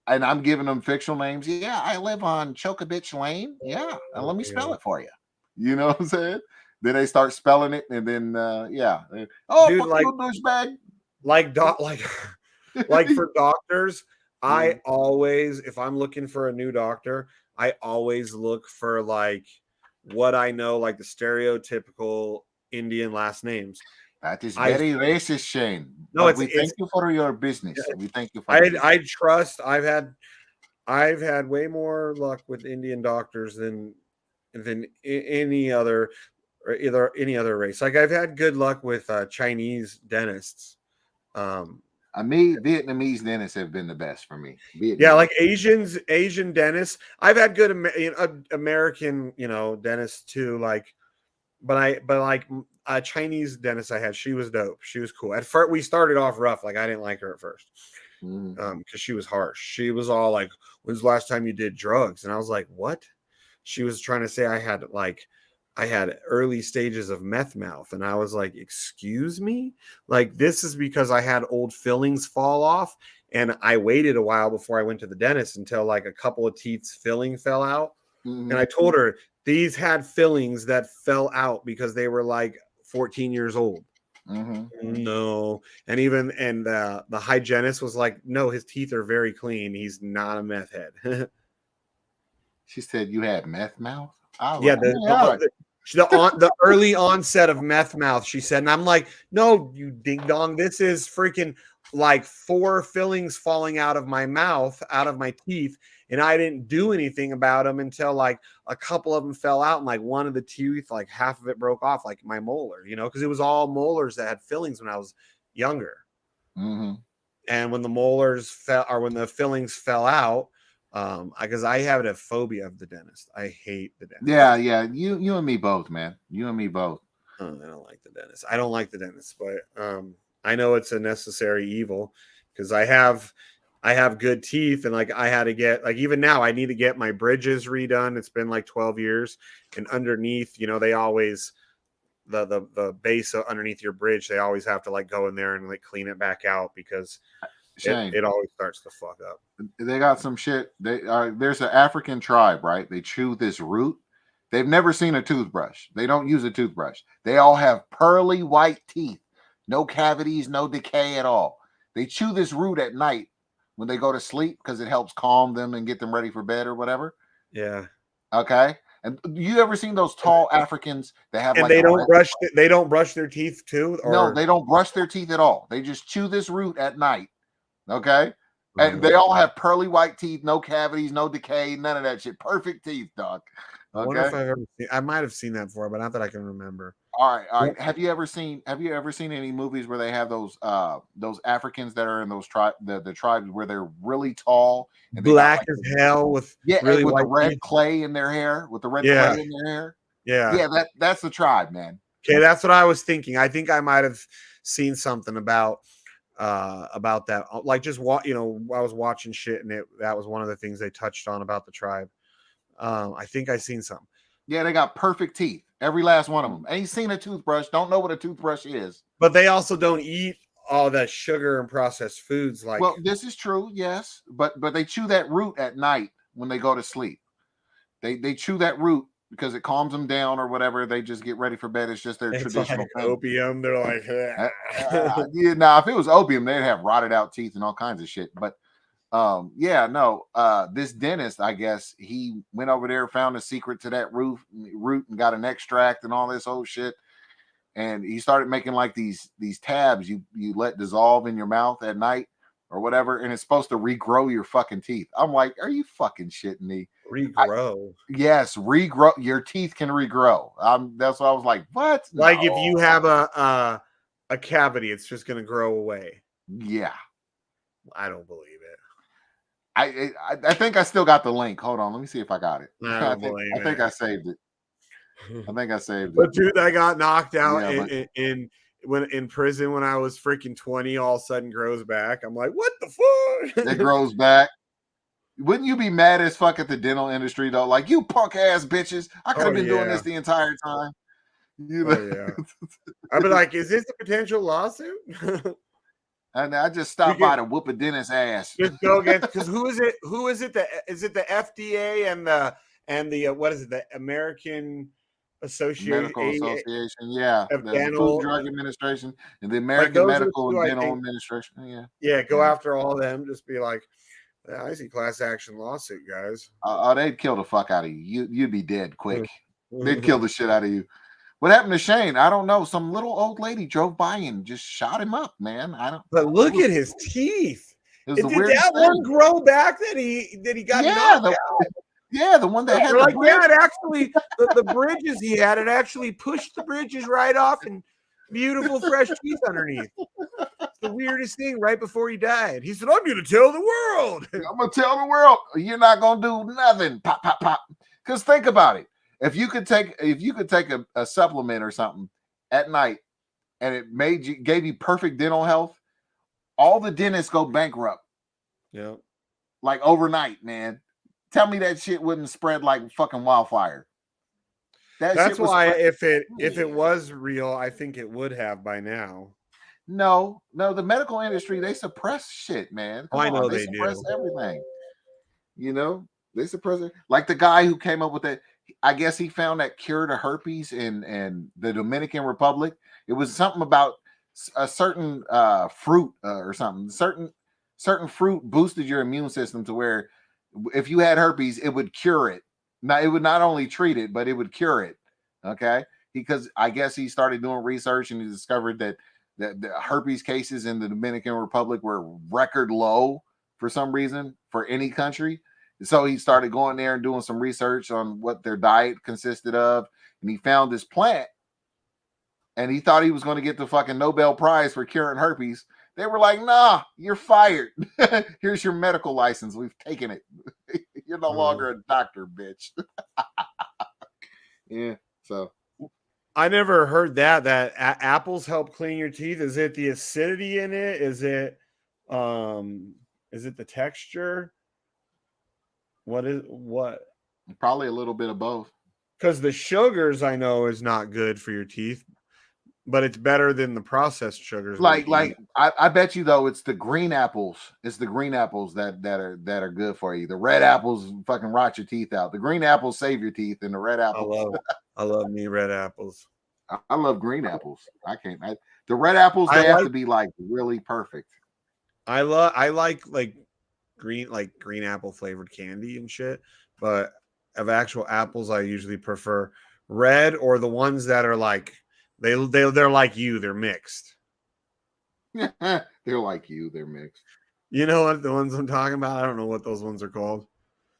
And I'm giving them fictional names. Yeah, I live on Chocobitch Lane. Yeah, and let me spell it for you. You know what I'm saying? Then they start spelling it, and then dude, like Like for doctors, I always, if I'm looking for a new doctor, I always look for like what I know, like the stereotypical Indian last names. That is very racist, Shane. No, But we thank you for your business. We thank you for I trust. I've had way more luck with Indian doctors than any other, or either any other race. Like I've had good luck with Chinese dentists. Me, Vietnamese dentists have been the best for me. Yeah, like Asian dentists. I've had good American, dentists too. Like, but like a Chinese dentist I had, she was dope. She was cool. At first, we started off rough. Like I didn't like her at first, because she was harsh. She was all like, "When's the last time you did drugs?" And I was like, "What?" She was trying to say I had early stages of meth mouth, and I was like, "Excuse me?" Like this is because I had old fillings fall off, and I waited a while before I went to the dentist until like a couple of teeth's filling fell out. And I told her these had fillings that fell out because they were like 14 years old. No. And the hygienist was like, "No, his teeth are very clean. He's not a meth head." She said you had meth mouth? Yeah, the early onset of meth mouth, she said. And I'm like, "No, you ding dong. This is freaking like 4 fillings falling out of my mouth, out of my teeth. And I didn't do anything about them until like a couple of them fell out. And like one of the teeth, like half of it broke off, like my molar, because it was all molars that had fillings when I was younger. And when the molars fell, or when the fillings fell out, because I have a phobia of the dentist. I hate the dentist. Yeah. You and me both, man. You and me both. I don't like the dentist. I don't like the dentist, but I know it's a necessary evil because I have good teeth, and like I had to get, like, even now I need to get my bridges redone. It's been like 12 years, and underneath, they always the base underneath your bridge, they always have to like go in there and like clean it back out because it always starts to fuck up. They got some shit. There's an African tribe, right? They chew this root. They've never seen a toothbrush. They don't use a toothbrush. They all have pearly white teeth, no cavities, no decay at all. They chew this root at night when they go to sleep because it helps calm them and get them ready for bed or whatever. Yeah. Okay. And you ever seen those tall Africans that have? And like they don't brush their teeth too? Or? No, they don't brush their teeth at all. They just chew this root at night. Okay. And they all have pearly white teeth, no cavities, no decay, none of that shit. Perfect teeth, dog. Okay. I wonder if I might have seen that before, but not that I can remember. All right. Have you ever seen any movies where they have those Africans that are in those the tribes where they're really tall and black as hell with really with the red clay in their hair, with the red clay in their hair? Yeah, that's the tribe, man. Okay, that's what I was thinking. I think I might have seen something about that. Like just I was watching shit, and that was one of the things they touched on about the tribe. I think I seen some. Yeah, they got perfect teeth. Every last one of them. Ain't seen a toothbrush. Don't know what a toothbrush is. But they also don't eat all that sugar and processed foods. Like, well, this is true, yes. But they chew that root at night when they go to sleep. They chew that root because it calms them down or whatever. They just get ready for bed. It's just their traditional like opium. They're like, yeah. Now, if it was opium, they'd have rotted out teeth and all kinds of shit. But this dentist, I guess he went over there, found a secret to that root and got an extract and all this old shit. And he started making like these tabs you let dissolve in your mouth at night or whatever, and it's supposed to regrow your fucking teeth. I'm like, are you fucking shitting me? Regrow? Yes, regrow. Your teeth can regrow. That's why I was like, what? Like if you have a cavity, it's just gonna grow away. Yeah, I don't believe it. I think I still got the link. Hold on, let me see if I got it. I think I saved it. I think I saved it. But dude, I got knocked out in prison when I was freaking 20. All of a sudden, grows back. I'm like, what the fuck? It grows back. Wouldn't you be mad as fuck at the dental industry though? Like, you punk ass bitches! I could have been doing this the entire time. I'd be like, is this a potential lawsuit? And I just stopped by to whoop a dentist's ass. Just go get, because who is it? Is it the FDA and the what is it? The American Medical Association, yeah. of There's the Food dental, and Drug Administration and the like American those are Medical two and I Dental think. Administration. Yeah. Yeah, go Yeah. after all of them. Just be like, yeah, I see class action lawsuit, guys. Oh, they'd kill the fuck out of you. You'd be dead quick. They'd kill the shit out of you. What happened to Shane? I don't know. Some little old lady drove by and just shot him up, man. I don't. But look at his teeth. It was Did that one grow back that he got knocked out? Yeah, the one that had like, the bridge. yeah, it actually the bridges he had, it actually pushed the bridges right off and beautiful fresh teeth underneath. It's the weirdest thing right before he died. He said, I'm gonna tell the world. I'm gonna tell the world you're not gonna do nothing. Pop, pop, pop. Because think about it. If you could take a supplement or something at night and it gave you perfect dental health, all the dentists go bankrupt. Yeah. Like overnight, man. Tell me that shit wouldn't spread like fucking wildfire. That's why if it was real, I think it would have by now. No, the medical industry, they suppress shit, man. I know they suppress do everything. You know, they suppress it. Like the guy who came up with that, I guess he found that cure to herpes in the Dominican Republic. It was something about a certain fruit or something. Certain fruit boosted your immune system to where if you had herpes, it would cure it. Now, it would not only treat it, but it would cure it. Okay, because I guess he started doing research and he discovered that the herpes cases in the Dominican Republic were record low for some reason for any country. So he started going there and doing some research on what their diet consisted of, and he found this plant, and he thought he was going to get the fucking Nobel Prize for curing herpes. They were like, nah, you're fired. Here's your medical license. We've taken it. You're no longer a doctor, bitch. Yeah. So I never heard that apples help clean your teeth. Is it the acidity in it? Is it the texture? What? Probably a little bit of both. Because the sugars I know is not good for your teeth, but it's better than the processed sugars. I bet you though it's the green apples. It's the green apples that are good for you. The red apples fucking rot your teeth out. The green apples save your teeth, and the red apples. I love me red apples. I love green apples. The red apples have to be like really perfect. I like green apple flavored candy and shit, but of actual apples, I usually prefer red or the ones that are like they're like you, they're mixed. They're like you, they're mixed. You know what the ones I'm talking about? I don't know what those ones are called.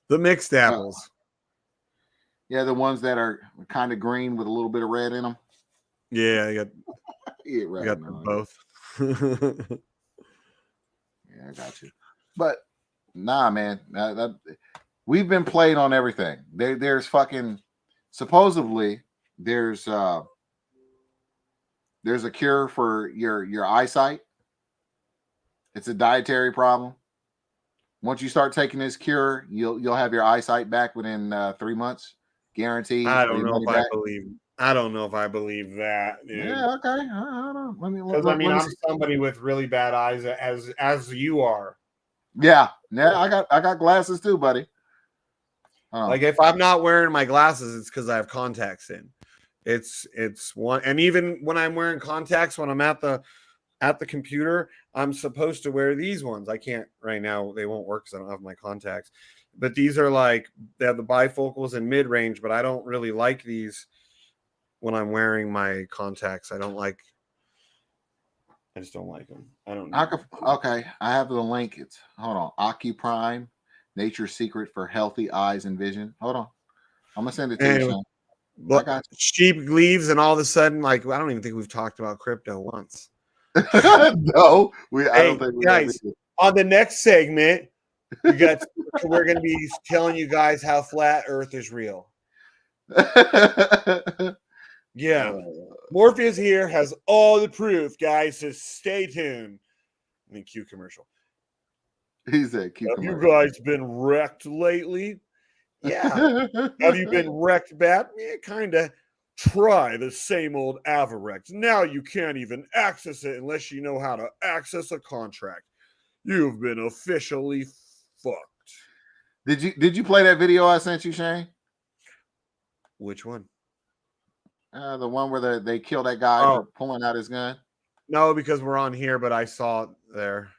The mixed apples. Yeah, the ones that are kind of green with a little bit of red in them. Yeah, I got them both. Yeah, I got you. But nah, man, we've been played on everything. There's fucking supposedly there's a cure for your eyesight. It's a dietary problem. Once you start taking this cure, you'll have your eyesight back within 3 months, guaranteed. I don't know if I believe that. Dude. Yeah, okay. I don't know. Because I'm somebody with really bad eyes, as you are. Yeah. I got glasses too, buddy. Like if I'm not wearing my glasses, it's because I have contacts in. It's one, and even when I'm wearing contacts, when I'm at the computer, I'm supposed to wear these ones. I can't right now; they won't work because I don't have my contacts. But these are like they have the bifocals and mid range, but I don't really like these when I'm wearing my contacts. I just don't like them. I don't know. Okay, I have the link. It's hold on. Ocuprime, Nature's Secret for Healthy Eyes and Vision. Hold on, I'm gonna send it to you, Sean. Well, sheep leaves, and all of a sudden, like I don't even think we've talked about crypto once. No, I don't think we guys. On the next segment, we're going to be telling you guys how flat Earth is real. Yeah, Morpheus here has all the proof, guys. So stay tuned. I mean, cue commercial. He said, "Cue commercial." Have you guys been wrecked lately? Yeah. Have you been wrecked bad? Yeah, kind of. Try the same old Avarex. Now you can't even access it unless you know how to access a contract. You've been officially fucked. Did you play that video I sent you, Shane? Which one? The one where they kill that guy for pulling out his gun. No, because we're on here, but I saw it there.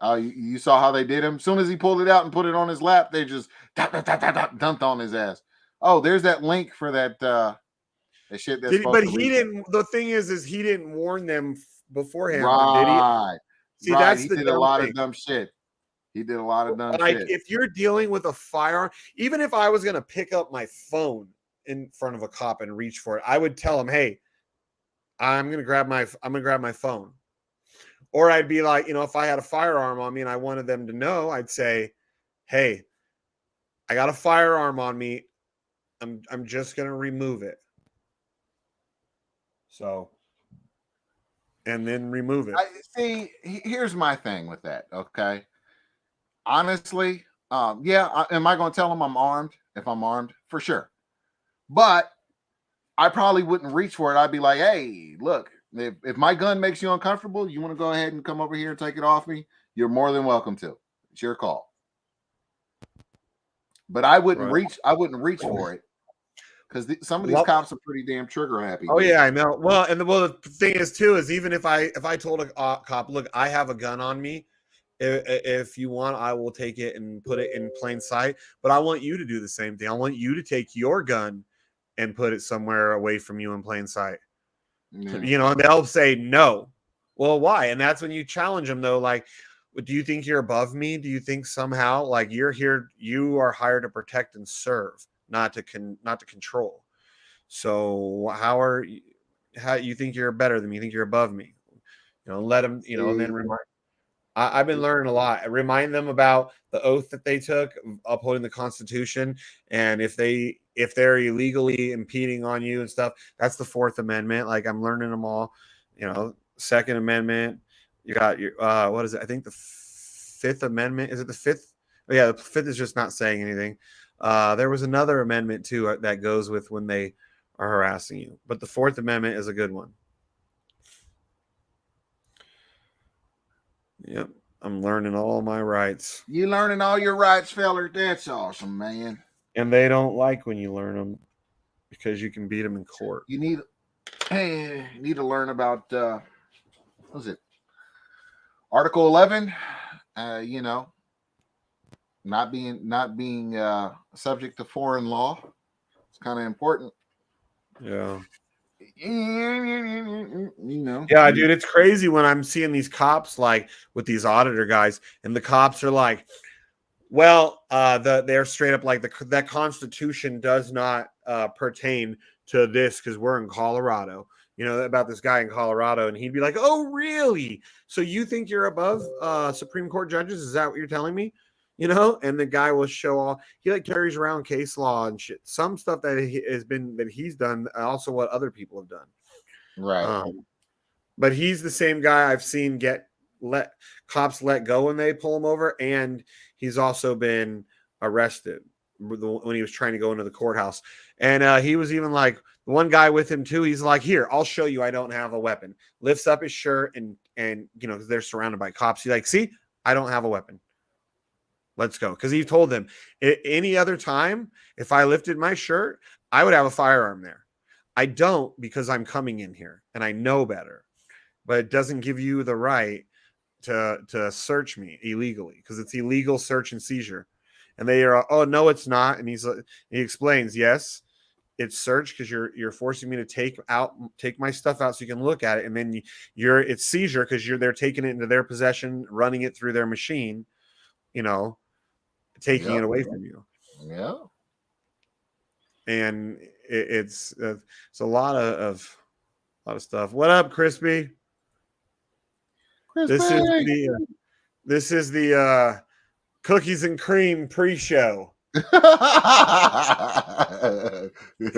Oh, you saw how they did him? As soon as he pulled it out and put it on his lap, they just dumped on his ass. Oh, there's that link for that shit. That's But he didn't. The thing is he didn't warn them beforehand, did he? See, right. That's He the did a lot thing. of dumb shit. He did a lot of dumb shit. Like if you're dealing with a firearm, even if I was gonna pick up my phone in front of a cop and reach for it, I would tell him, "Hey, I'm gonna grab my phone." Or I'd be like, if I had a firearm on me and I wanted them to know, I'd say, "Hey, I got a firearm on me. I'm just gonna remove it." So, and then remove it. See, here's my thing with that. Okay, honestly, am I going to tell them I'm armed? If I'm armed, for sure. But I probably wouldn't reach for it. I'd be like, "Hey, look, if my gun makes you uncomfortable, you want to go ahead and come over here and take it off me, you're more than welcome to. It's your call." But I wouldn't reach. I wouldn't reach for it because some of these cops are pretty damn trigger happy. Oh yeah, I know. Well, the thing is too is even if I told a cop, "Look, I have a gun on me. If you want, I will take it and put it in plain sight. But I want you to do the same thing. I want you to take your gun and put it somewhere away from you in plain sight." Yeah. And they'll say no. Well, why? And that's when you challenge them though. Like, do you think you're above me? Do you think somehow like you're here? You are hired to protect and serve, not to control. So how you think you're better than me? You think you're above me? Let them. And then remind. I've been learning a lot. Remind them about the oath that they took, upholding the Constitution, and if they're illegally impeding on you and stuff, that's the Fourth Amendment. Like I'm learning them all. Second Amendment. You got your what is it? I think the Fifth Amendment. Is it the Fifth? Oh, yeah, the Fifth is just not saying anything. There was another amendment too that goes with when they are harassing you, but the Fourth Amendment is a good one. Yep, I'm learning all my rights. You learning all your rights, feller? That's awesome, man. And they don't like when you learn them because you can beat them in court. You need to learn about what was it? Article 11. Not being subject to foreign law. It's kind of important. Yeah. Yeah, dude, it's crazy when I'm seeing these cops like with these auditor guys, and the cops are like, "Well, they're straight up like that Constitution does not pertain to this because we're in Colorado." About this guy in Colorado, and he'd be like, "Oh, really? So you think you're above Supreme Court judges? Is that what you're telling me?" And the guy will show all he like carries around case law and shit. Some stuff that he's done, also what other people have done. Right. But he's the same guy I've seen let cops let go when they pull him over, and he's also been arrested when he was trying to go into the courthouse. And he was even like the one guy with him too. He's like, "Here, I'll show you I don't have a weapon." Lifts up his shirt and because they're surrounded by cops. He's like, "See, I don't have a weapon. Let's go." Because he told them any other time, if I lifted my shirt, I would have a firearm there. I don't because I'm coming in here and I know better. But it doesn't give you the right to search me illegally because it's illegal search and seizure. And they are, "Oh, no, it's not." And he explains, "Yes, it's search because you're forcing me to take my stuff out so you can look at it. And then it's seizure because they're taking it into their possession, running it through their machine, taking it away from you." Yeah. And it's a lot of stuff. What up, Crispy? This is the cookies and cream pre-show. Here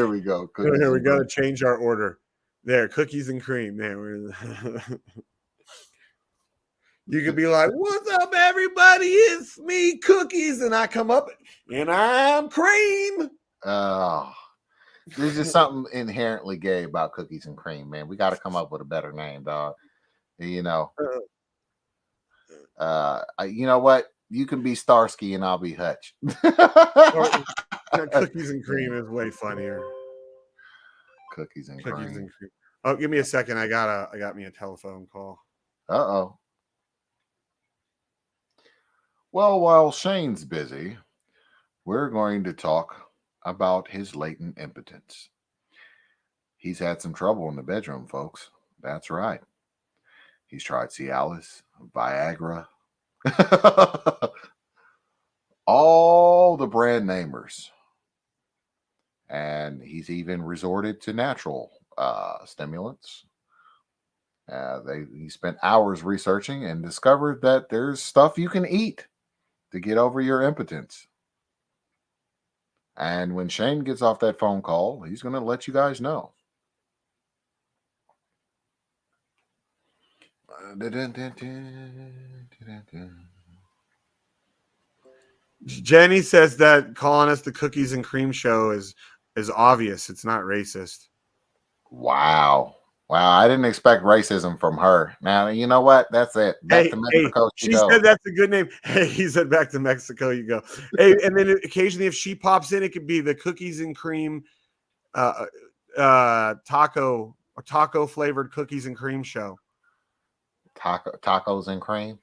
we go. Here we got to change our order. There, cookies and cream. There. You could be like, "What's up, everybody? It's me, Cookies," and I come up and I'm Cream. Oh, there's just something inherently gay about cookies and cream, man. We got to come up with a better name, dog. You know what? You can be Starsky and I'll be Hutch. Cookies and cream is way funnier. Cookies and Cookies cream. and cream. Oh, give me a second. I got me a telephone call. Uh-oh. Well, while Shane's busy, we're going to talk about his latent impotence. He's had some trouble in the bedroom, folks. That's right. He's tried Cialis, Viagra, all the brand namers. And he's even resorted to natural stimulants. He spent hours researching and discovered that there's stuff you can eat to get over your impotence. And when Shane gets off that phone call, he's going to let you guys know. Jenny says that calling us the Cookies and Cream Show is obvious. It's not racist. Wow. I didn't expect racism from her. Now, you know what? That's it. Back to Mexico she said that's a good name. Hey, he said back to Mexico you go. Hey, and then occasionally if she pops in, it could be the Cookies and Cream taco flavored Cookies and Cream Show. Tacos and cream.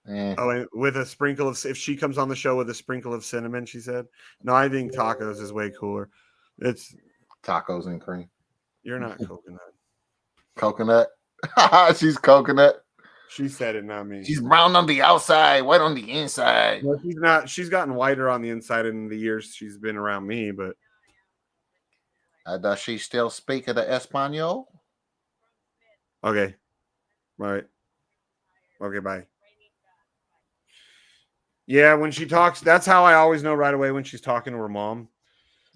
Oh, and with a sprinkle of, if she comes on the show with a sprinkle of cinnamon, she said. No, I think tacos is way cooler. It's tacos and cream. You're not coconut. Coconut. She's coconut. She said it, not me. She's brown on the outside, white on the inside. Well, she's not. She's gotten whiter on the inside in the years she's been around me. But does she still speak the Espanol? Okay. All right. Okay, bye. Yeah, when she talks, that's how I always know right away when she's talking to her mom.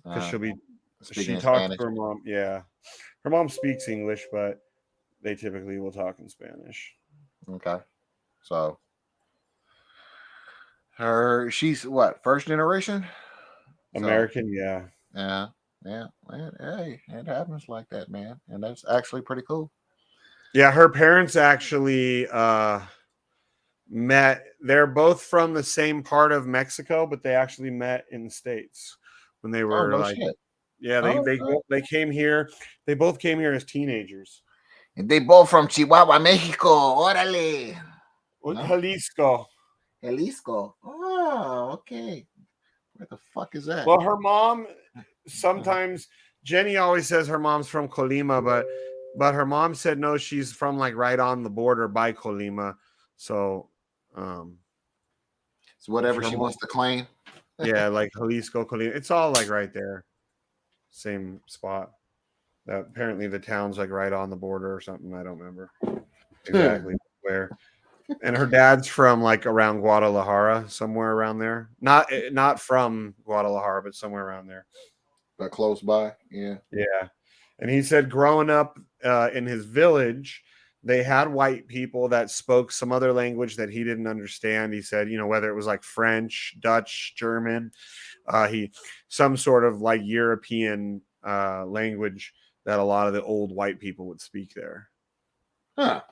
Because she talks Spanish. to her mom. Yeah. Her mom speaks English, but they typically will talk in Spanish. Okay. So she's what, first generation? American, so, yeah. Hey, it happens like that, man. And that's actually pretty cool. Yeah, her parents actually met. They're both from the same part of Mexico, but they actually met in the States when they were shit. Yeah, they came here. They both came here as teenagers. And they both from Chihuahua, Mexico. Órale. No? Jalisco. Oh, okay. Where the fuck is that? Well, her mom sometimes, Jenny always says her mom's from Colima, but her mom said no, she's from like right on the border by Colima. So it's whatever she wants to claim. Yeah, like Jalisco, Colima. It's all like right there. Same spot. Apparently the town's like right on the border or something. I don't remember exactly where. And her dad's from like around Guadalajara, somewhere around there. Not from Guadalajara, but somewhere around there. But close by, yeah. Yeah. And he said growing up in his village, they had white people that spoke some other language that he didn't understand. He said, whether it was like French, Dutch, German, some sort of like European language that a lot of the old white people would speak there. Huh.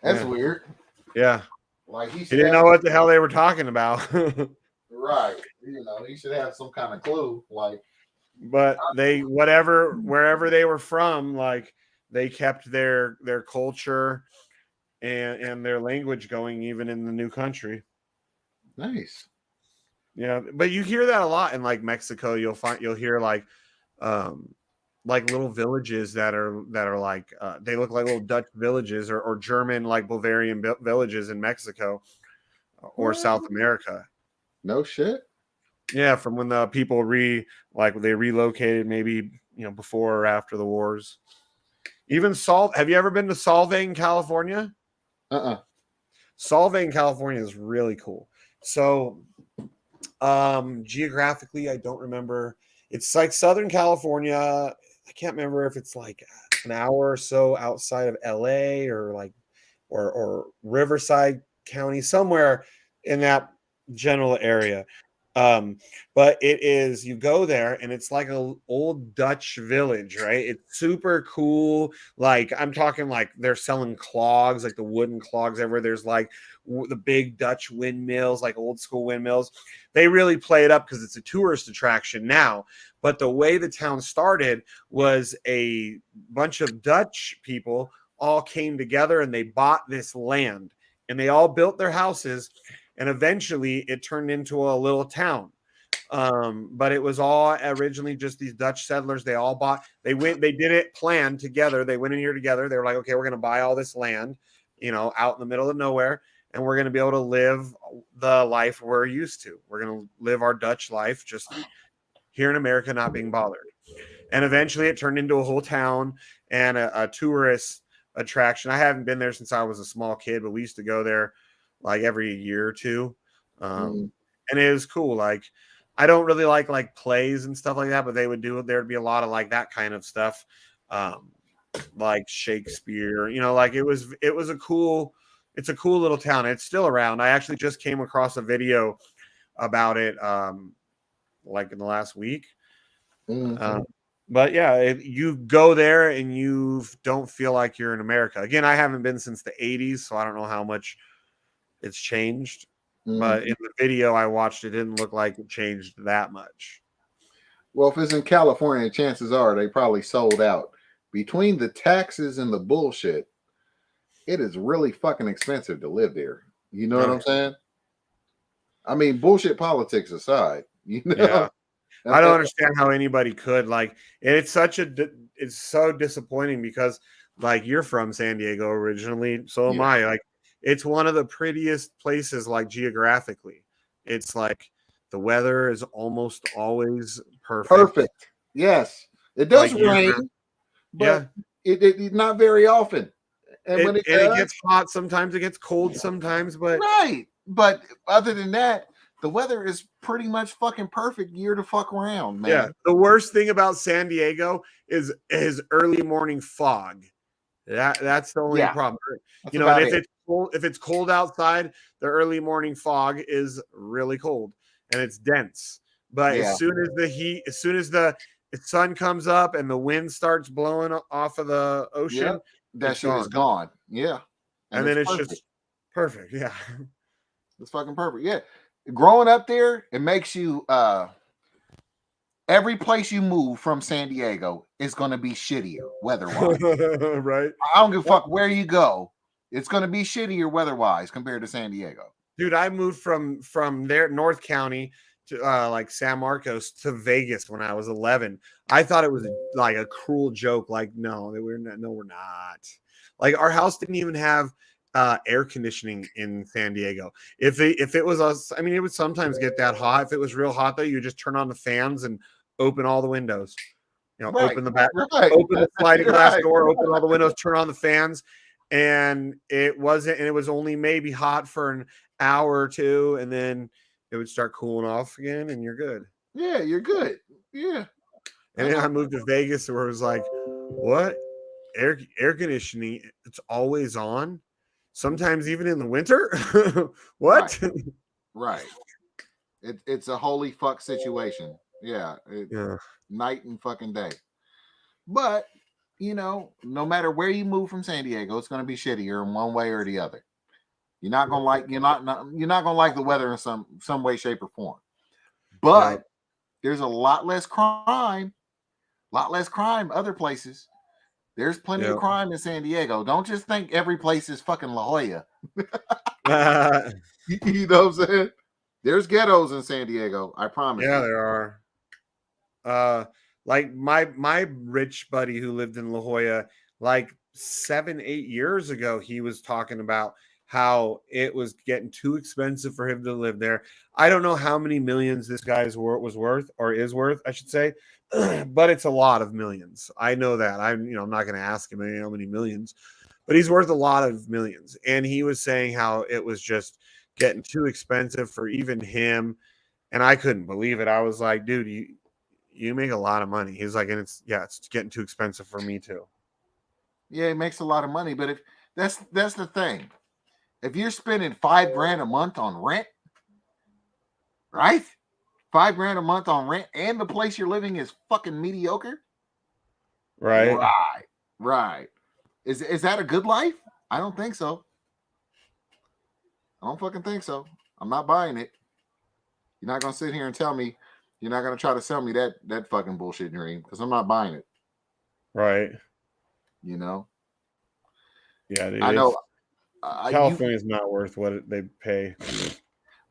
That's weird. Yeah. Like he didn't know what the hell they were talking about. Right. He should have some kind of clue. But wherever they were from, like they kept their culture and their language going even in the new country. Nice. Yeah, but you hear that a lot in like Mexico. You'll hear like little villages that are like they look like little Dutch villages or German like Bavarian villages in Mexico or South America. No shit. Yeah, from when the people they relocated maybe before or after the wars. Even have you ever been to Solvang, California? Solvang, California is really cool. So geographically, I don't remember. It's like Southern California. I can't remember if it's like an hour or so outside of LA or or Riverside County, somewhere in that general area. But it is, you go there and it's like a old Dutch village, right? It's super cool. Like I'm talking like they're selling clogs, like the wooden clogs everywhere. There's like the big Dutch windmills, like old school windmills. They really play it up because it's a tourist attraction now. But the way the town started was a bunch of Dutch people all came together and they bought this land and they all built their houses, and eventually it turned into a little town. But it was all originally just these Dutch settlers. They all bought, they did it planned together. They went in here together. They were like, okay, we're going to buy all this land, out in the middle of nowhere, and we're going to be able to live the life we're used to. We're going to live our Dutch life just here in America, not being bothered. And eventually it turned into a whole town and a tourist attraction. I haven't been there since I was a small kid, but we used to go there like every year or two. And it was cool. Like, I don't really like plays and stuff like that, but there'd be a lot of like that kind of stuff. Like Shakespeare, like it's a cool little town. It's still around. I actually just came across a video about it, like in the last week. But yeah, you go there and you don't feel like you're in America. Again, I haven't been since the 80s, so I don't know how much it's changed. But in the video I watched, it didn't look like it changed that much. Well, if it's in California, chances are they probably sold out. Between the taxes and the bullshit, it is really fucking expensive to live there. You know what I'm saying? I mean, bullshit politics aside, Yeah. I don't understand how anybody could, like, and it's so disappointing because, like, you're from San Diego originally, so am I. Like, it's one of the prettiest places, like, geographically. It's like the weather is almost always perfect. Yes, it does rain, but it not very often. And when it gets hot, sometimes it gets cold, sometimes, but right. But other than that, the weather is pretty much fucking perfect year to fuck around, man. Yeah. The worst thing about San Diego is early morning fog. That's the only problem. And if it's cold outside, the early morning fog is really cold and it's dense. But as soon as the sun comes up and the wind starts blowing off of the ocean, that shit is gone. Yeah. And then it's just perfect. Yeah. It's fucking perfect. Yeah. Growing up there, it makes you every place you move from San Diego is going to be shittier weather-wise. Right. I don't give a fuck where you go. It's going to be shittier weather-wise compared to San Diego. Dude, I moved from there, North County, to like San Marcos to Vegas when I was 11. I thought it was like a cruel joke. Like, no, we're not. Like, our house didn't even have air conditioning in San Diego. If it was us, I mean, it would sometimes get that hot. If it was real hot though, you just turn on the fans and open all the windows. Open the back, open the sliding glass door, open all the windows, turn on the fans, and it was only maybe hot for an hour or two, and then it would start cooling off again, and you're good. Yeah, you're good. Yeah. And then I moved to Vegas where it was like, what? Air conditioning, it's always on. Sometimes even in the winter. What? Right. It's a holy fuck situation. Yeah. Night and fucking day. But no matter where you move from San Diego, it's going to be shittier in one way or the other. You're not gonna like the weather in some way, shape, or form. But there's a lot less crime. Other places. There's plenty of crime in San Diego. Don't just think every place is fucking La Jolla. You know what I'm saying? There's ghettos in San Diego. I promise. Yeah, there are. Like my rich buddy who lived in La Jolla, like 7-8 years ago, he was talking about how it was getting too expensive for him to live there. I don't know how many millions this guy's was worth, or is worth, I should say, but it's a lot of millions. I know that. I'm not going to ask him how many millions, but he's worth a lot of millions. And he was saying how it was just getting too expensive for even him. And I couldn't believe it. I was like, dude, you make a lot of money. He's like, and it's getting too expensive for me too. Yeah, it makes a lot of money, but if that's the thing. If you're spending $5,000 a month on rent, right? $5 grand a month on rent, and the place you're living is fucking mediocre. Right. Right. Is that a good life? I don't think so. I don't fucking think so. I'm not buying it. You're not gonna sit here and tell me. You're not gonna try to sell me that fucking bullshit dream, because I'm not buying it. Right. You know. Yeah, dude, I know. California's not worth what they pay.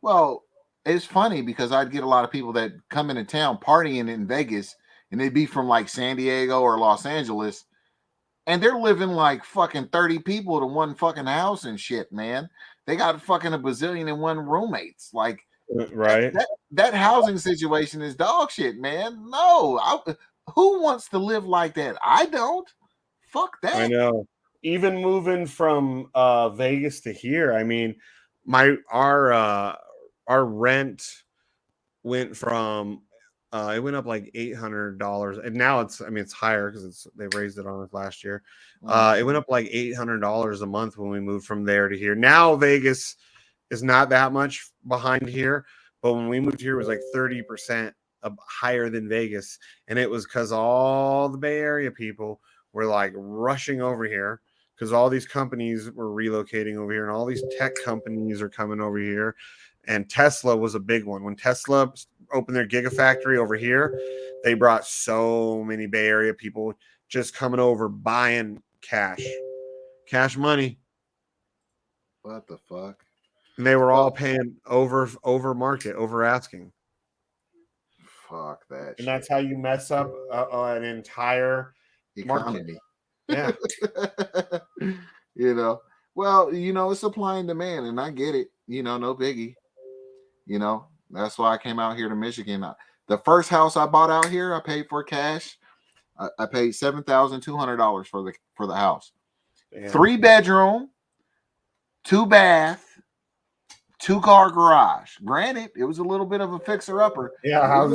Well, it's funny because I'd get a lot of people that come into town partying in Vegas, and they'd be from like San Diego or Los Angeles, and they're living like fucking 30 people to one fucking house and shit, man. They got fucking a bazillion and one roommates. Like, right. That housing situation is dog shit, man. No, who wants to live like that? I don't. Fuck that. I know. Even moving from Vegas to here, I mean, our rent went from it went up like $800, and now it's higher because they raised it on us last year. It went up like $800 a month when we moved from there to here. Now Vegas is not that much behind here, but when we moved here, it was like 30% higher than Vegas, and it was because all the Bay Area people were like rushing over here because all these companies were relocating over here, and all these tech companies are coming over here. And Tesla was a big one. When Tesla opened their gigafactory over here, they brought so many Bay Area people just coming over buying cash money. What the fuck? And they were all paying over market, over asking. Fuck that. And that's how you mess up an entire economy. Market. Yeah. You know, well, it's supply and demand, and I get it. No biggie. That's why I came out here to Michigan. The first house I bought out here, I paid for cash. I paid $7,200 for the house. Damn. 3-bedroom, 2-bath, 2-car garage. Granted, it was a little bit of a fixer-upper. Yeah, how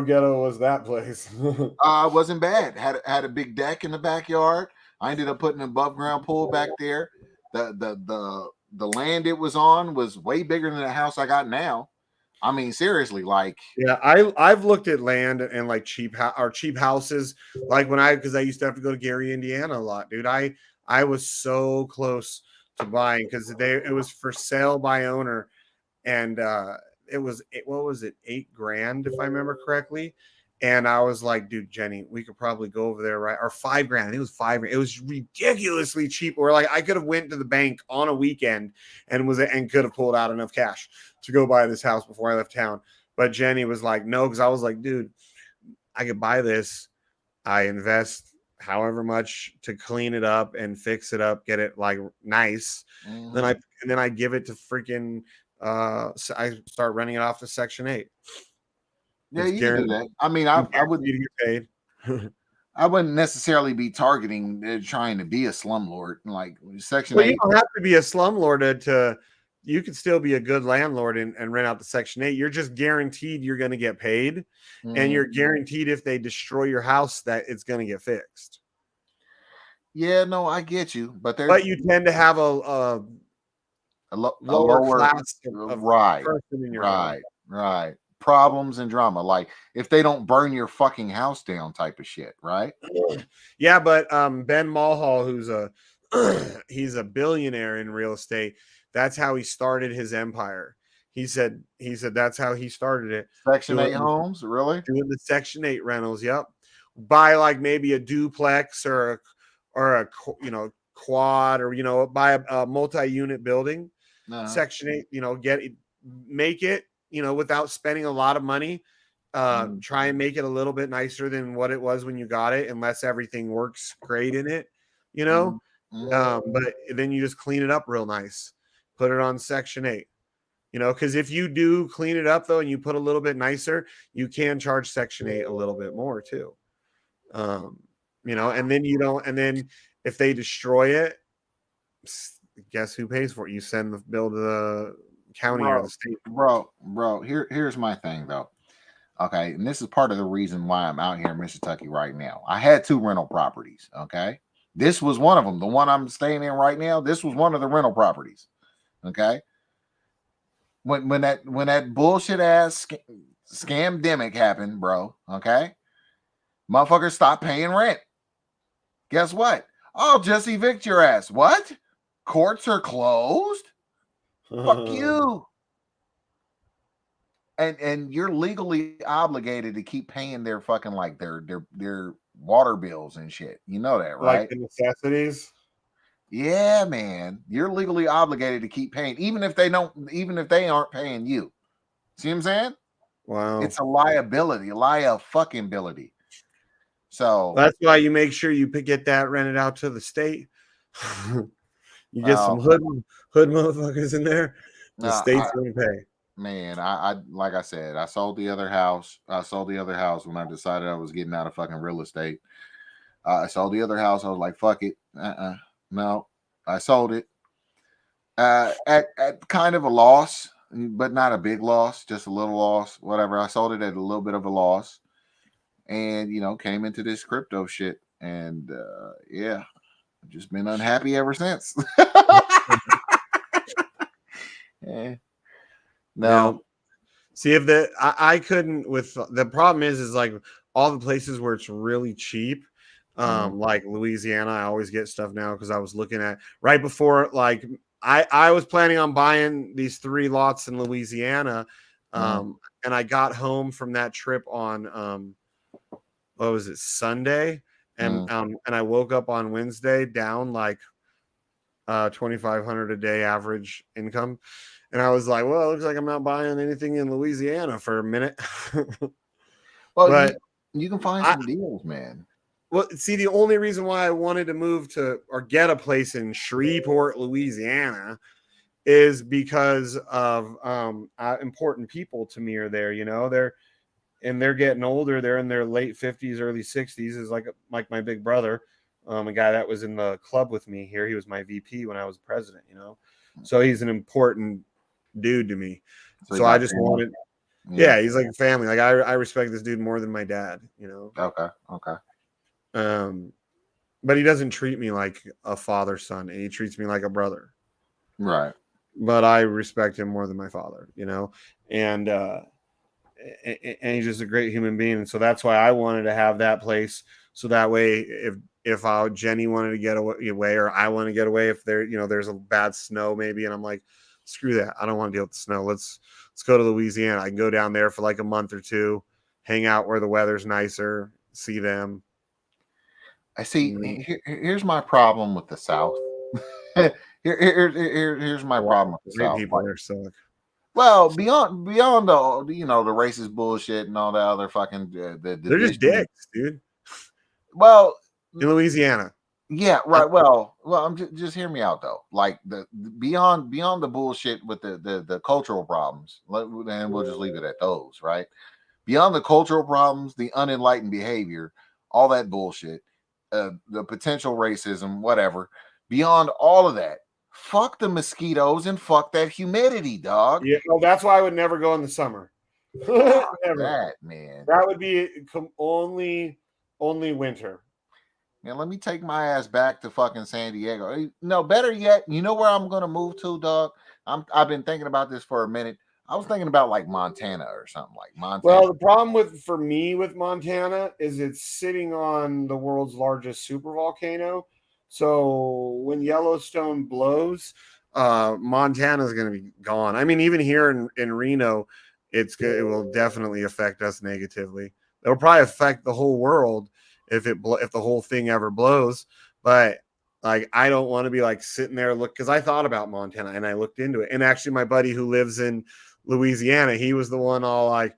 ghetto was that place? It wasn't bad. Had a big deck in the backyard. I ended up putting an above-ground pool back there. The land it was on was way bigger than the house I got now. I mean, seriously, like. Yeah, I've looked at land and like cheap houses. Like because I used to have to go to Gary, Indiana a lot, dude. I was so close to buying because it was for sale by owner, and it was what was it, $8 grand if I remember correctly. And I was like, dude, Jenny, we could probably go over there, right? Or $5 grand. I think it was $5 grand. It was ridiculously cheap. Or like I could have went to the bank on a weekend and could have pulled out enough cash to go buy this house before I left town. But Jenny was like, no, because I was like, dude, I could buy this. I invest however much to clean it up and fix it up, get it like nice. Mm-hmm. Then I give it to freaking I start renting it off to Section 8. Yeah, you can do that. I mean, I would get paid. I wouldn't necessarily be targeting trying to be a slumlord like Section 8. You don't have to be a slumlord you could still be a good landlord and rent out the Section 8. You're just guaranteed you're going to get paid, and you're guaranteed if they destroy your house that it's going to get fixed. Yeah, no, I get you, but you tend to have a lower class of person in your home. Right. Problems and drama, like if they don't burn your fucking house down type of shit, right? Yeah, but Ben Mulhall, he's a billionaire in real estate. That's how he started his empire. He said that's how he started it. Section 8 homes, really? Doing the Section 8 rentals, yep. Buy like maybe a duplex or a quad, or buy a multi-unit building. Section 8, make it without spending a lot of money. Try and make it a little bit nicer than what it was when you got it, unless everything works great in it, but then you just clean it up real nice, put it on Section 8, because if you do clean it up though and you put a little bit nicer, you can charge Section 8 a little bit more too. And then if they destroy it, guess who pays for it? You send the bill to the county or the state. Bro, here's my thing though. Okay, and this is part of the reason why I'm out here in Mississippi right now. I had 2 rental properties. Okay, this was one of them. The one I'm staying in right now, this was one of the rental properties. Okay, when that bullshit ass scamdemic happened, bro. Okay, motherfuckers stopped paying rent. Guess what? I'll just evict your ass. What? Courts are closed? Fuck you. And you're legally obligated to keep paying their fucking like their water bills and shit. You know that, right? Like the necessities. Yeah, man. You're legally obligated to keep paying, even if they aren't paying you. See what I'm saying? Wow. It's a liability, a fucking ability. So that's why you make sure you get that rented out to the state. You get some hood motherfuckers in there. The state's gonna pay. Man, I like I said, I sold the other house. I sold the other house when I decided I was getting out of fucking real estate. I sold the other house. I was like, fuck it. No, I sold it at kind of a loss, but not a big loss, just a little loss, whatever. I sold it at a little bit of a loss, and came into this crypto shit, and yeah, I've just been unhappy ever since. Yeah. No. See, if I couldn't with the problem is like all the places where it's really cheap, like Louisiana, I always get stuff now because I was looking at right before, like I was planning on buying these 3 lots in Louisiana, and I got home from that trip on what was it, Sunday, and I woke up on Wednesday down like $2,500 a day average income. And I was like, well, it looks like I'm not buying anything in Louisiana for a minute. Well, but you can find some deals, man. Well, see, the only reason why I wanted to move to or get a place in Shreveport, Louisiana, is because of important people to me are there. They're getting older. They're in their late 50s, early 60s. Is like my big brother, a guy that was in the club with me here. He was my VP when I was president. So he's an important dude to me. So I just wanted, he's like family. Like I respect this dude more than my dad, Okay. But he doesn't treat me like a father son, and he treats me like a brother. Right. But I respect him more than my father, and he's just a great human being. And so that's why I wanted to have that place. So that way, if Jenny wanted to get away, or I want to get away, if there's a bad snow maybe, and I'm like, screw that, I don't want to deal with the snow. Let's go to Louisiana. I can go down there for like a month or 2, hang out where the weather's nicer, see them. I see. Here's my problem with the South. Here's my problem with the South. People there suck. Well, beyond the the racist bullshit and all that other fucking they're just dicks, dude. Well, in Louisiana. Yeah, right. Well, just hear me out though. Like the beyond the bullshit with the cultural problems, and we'll just leave it at those, right? Beyond the cultural problems, the unenlightened behavior, all that bullshit, the potential racism, whatever. Beyond all of that, fuck the mosquitoes and fuck that humidity, dog. Yeah, well, that's why I would never go in the summer. Never. That, man. That would be only winter. Man, let me take my ass back to fucking San Diego. No, better yet, you know where I'm gonna move to, dog? I've been thinking about this for a minute. I was thinking about like Montana or something like Montana. Well, the problem for me with Montana is it's sitting on the world's largest supervolcano. So when Yellowstone blows, Montana is going to be gone. I mean, even here in Reno, it will definitely affect us negatively. It'll probably affect the whole world if the whole thing ever blows. But like, I don't want to be like sitting there because I thought about Montana and I looked into it. And actually, my buddy who lives in Louisiana, he was the one all like,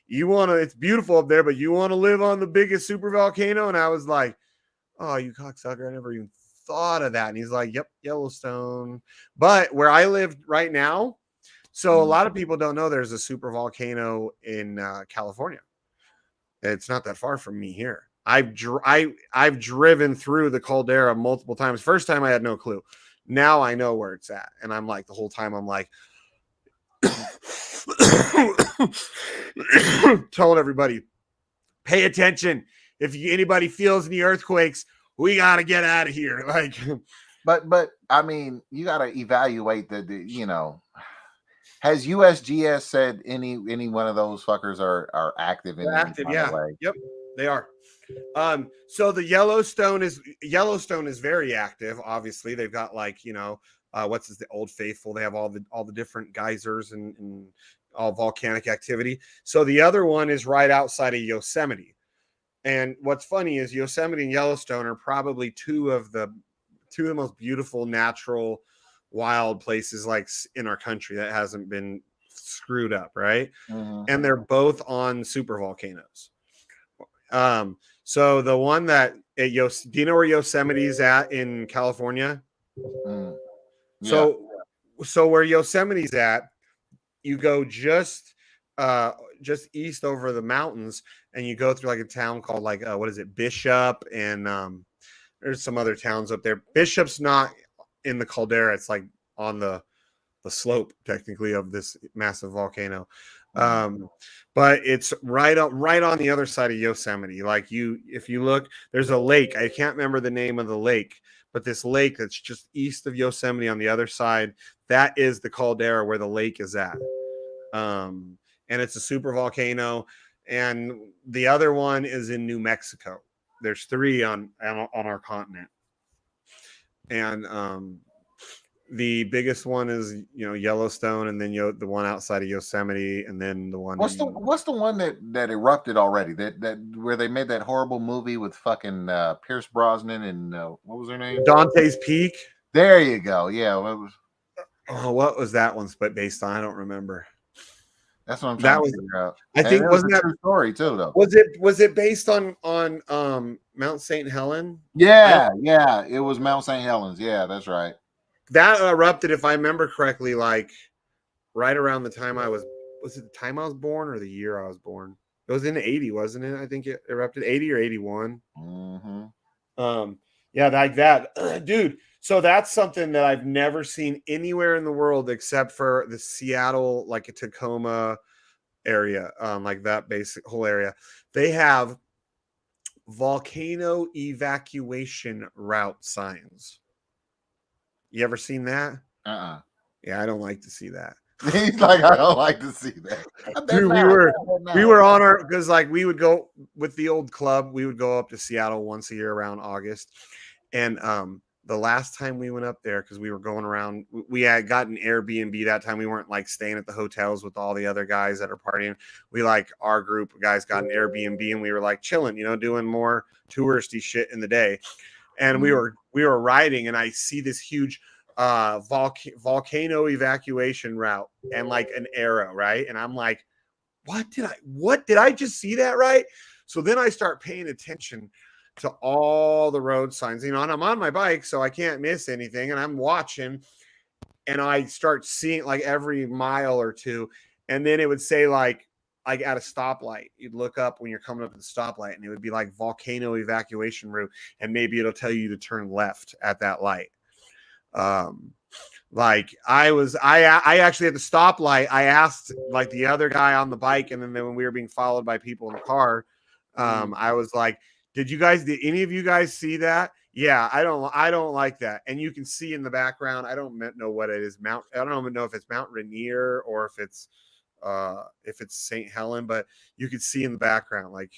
it's beautiful up there, but you want to live on the biggest super volcano? And I was like, oh, you cocksucker, I never even thought of that. And he's like, yep, Yellowstone. But where I live right now, so a lot of people don't know there's a super volcano in California. It's not that far from me here. I've driven through the caldera multiple times. First time I had no clue. Now I know where it's at. And I'm like, the whole time I'm like, told everybody, pay attention. If anybody feels any earthquakes, we got to get out of here. Like, but I mean, you got to evaluate the Has USGS said any one of those fuckers are active in They're any active, kind yeah. of way? Yep, they are. So the Yellowstone is very active. Obviously, they've got like what's the Old Faithful. They have all the different geysers and all volcanic activity. So the other one is right outside of Yosemite. And what's funny is Yosemite and Yellowstone are probably two of the most beautiful natural wild places like in our country that hasn't been screwed up, right? Mm-hmm. And they're both on super volcanoes. So the one that do you know where Yosemite's at in California? Mm. Yeah. So where Yosemite's at, you go just east over the mountains, and you go through like a town called like what is it, Bishop, and there's some other towns up there. Bishop's not in the caldera; it's like on the slope technically of this massive volcano. But it's right on the other side of Yosemite. Like if you look, there's a lake. I can't remember the name of the lake, but this lake that's just east of Yosemite on the other side, that is the caldera where the lake is at. And it's a super volcano. And the other one is in New Mexico. There's 3 on our continent. And the biggest one is Yellowstone, and then the one outside of Yosemite, and then the one. What's the one that erupted already? That where they made that horrible movie with fucking Pierce Brosnan and what was her name? Dante's Peak. There you go. Yeah. What was that one based on? I don't remember. That's what I'm trying to figure out. I think wasn't that a true story too, though? Was it based on Mount St. Helen? Yeah, it was Mount St. Helens. Yeah, that's right. That erupted, if I remember correctly, like right around the time was it the time I was born or the year I was born? It was in 80, wasn't it? I think it erupted 80 or 81. Mm-hmm. Yeah, like that. Dude, so that's something that I've never seen anywhere in the world except for the Seattle, like a Tacoma area, like that basic whole area. They have volcano evacuation route signs. You ever seen that? Yeah, I don't like to see that. He's like, I don't like to see that. Dude, we were on our, because like we would go with the old club, we would go up to Seattle once a year around August. And the last time we went up there, because we were going around, we had gotten Airbnb that time. We weren't like staying at the hotels with all the other guys that are partying. We like our group of guys got an Airbnb, and we were like chilling, doing more touristy shit in the day. And we were riding, and I see this huge volcano evacuation route and like an arrow, right? And I'm like, what did I just see that, right? So then I start paying attention to all the road signs, and I'm on my bike, so I can't miss anything. And I'm watching, and I start seeing like every mile or two, and then it would say like at a stoplight, you'd look up when you're coming up to the stoplight, and it would be like volcano evacuation route, and maybe it'll tell you to turn left at that light. Like I actually at the stoplight, I asked like the other guy on the bike, and then when we were being followed by people in the car, I was like, did any of you guys see that? Yeah, I don't like that. And you can see in the background, I don't know what it is. I don't even know if it's Mount Rainier or if it's St. Helen, but you could see in the background, like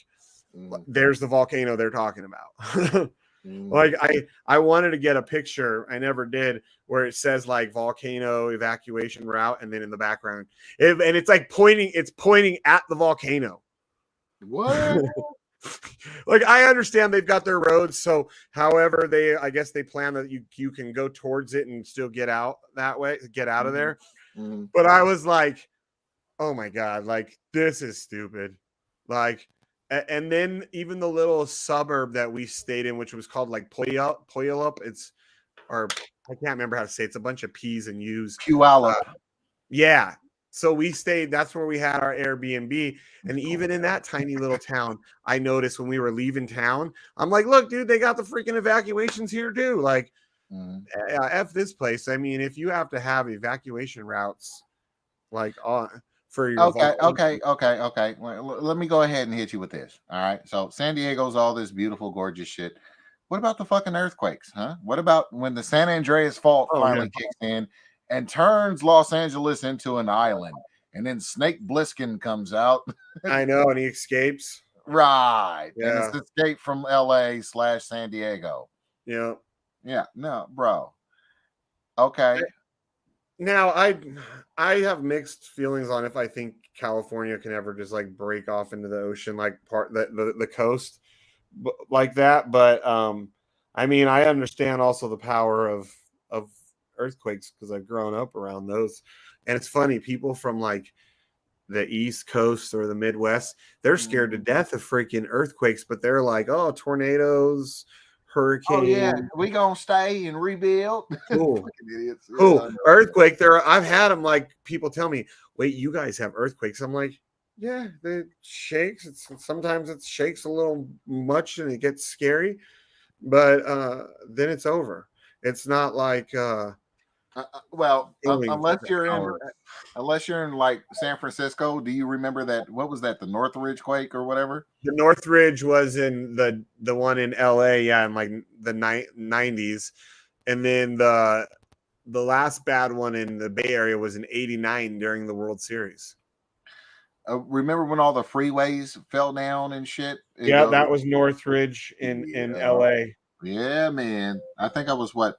there's the volcano they're talking about. Like I wanted to get a picture, I never did, where it says like volcano evacuation route, and then in the background, and it's like pointing at the volcano. What? Like I understand they've got their roads, so however I guess they plan that you can go towards it and still get out that way, get out of there. But I was like, oh my god, like this is stupid. Like, and then even the little suburb that we stayed in, which was called like Puyallup, or I can't remember how to say it. It's a bunch of P's and U's. Puyallup. Yeah. So we stayed, that's where we had our Airbnb. And even in that tiny little town, I noticed when we were leaving town, I'm like, look, dude, they got the freaking evacuations here too. Like, F this place. I mean, if you have to have evacuation routes, like for your okay. Well, let me go ahead and hit you with this. All right. So San Diego's all this beautiful, gorgeous shit. What about the fucking earthquakes, huh? What about when the San Andreas fault finally kicks in and turns Los Angeles into an island. And then Snake Plissken comes out. I know, and he escapes. Right. Yeah. And it's Escape from LA/San Diego. Yeah. Yeah. No, bro. Okay. Now I have mixed feelings on if I think California can ever just like break off into the ocean, like part the coast like that. But I mean, I understand also the power of earthquakes because I've grown up around those. And it's funny, people from like the East Coast or the Midwest, they're scared to death of freaking earthquakes, but they're like, oh, tornadoes, hurricanes. Oh yeah, we gonna stay and rebuild. Cool. Idiots. Cool. Earthquake. I've had them like people tell me, wait, you guys have earthquakes. I'm like, yeah, it shakes. Sometimes it shakes a little much and it gets scary, but then it's over. It's not like well, unless you're in like San Francisco, do you remember that? What was that? The Northridge quake or whatever? The Northridge was in the one in LA, yeah, in like the 90s, and then the last bad one in the Bay Area was in '89 during the World Series. Remember when all the freeways fell down and shit? Yeah, that was Northridge in LA. Yeah, man. I think I was what,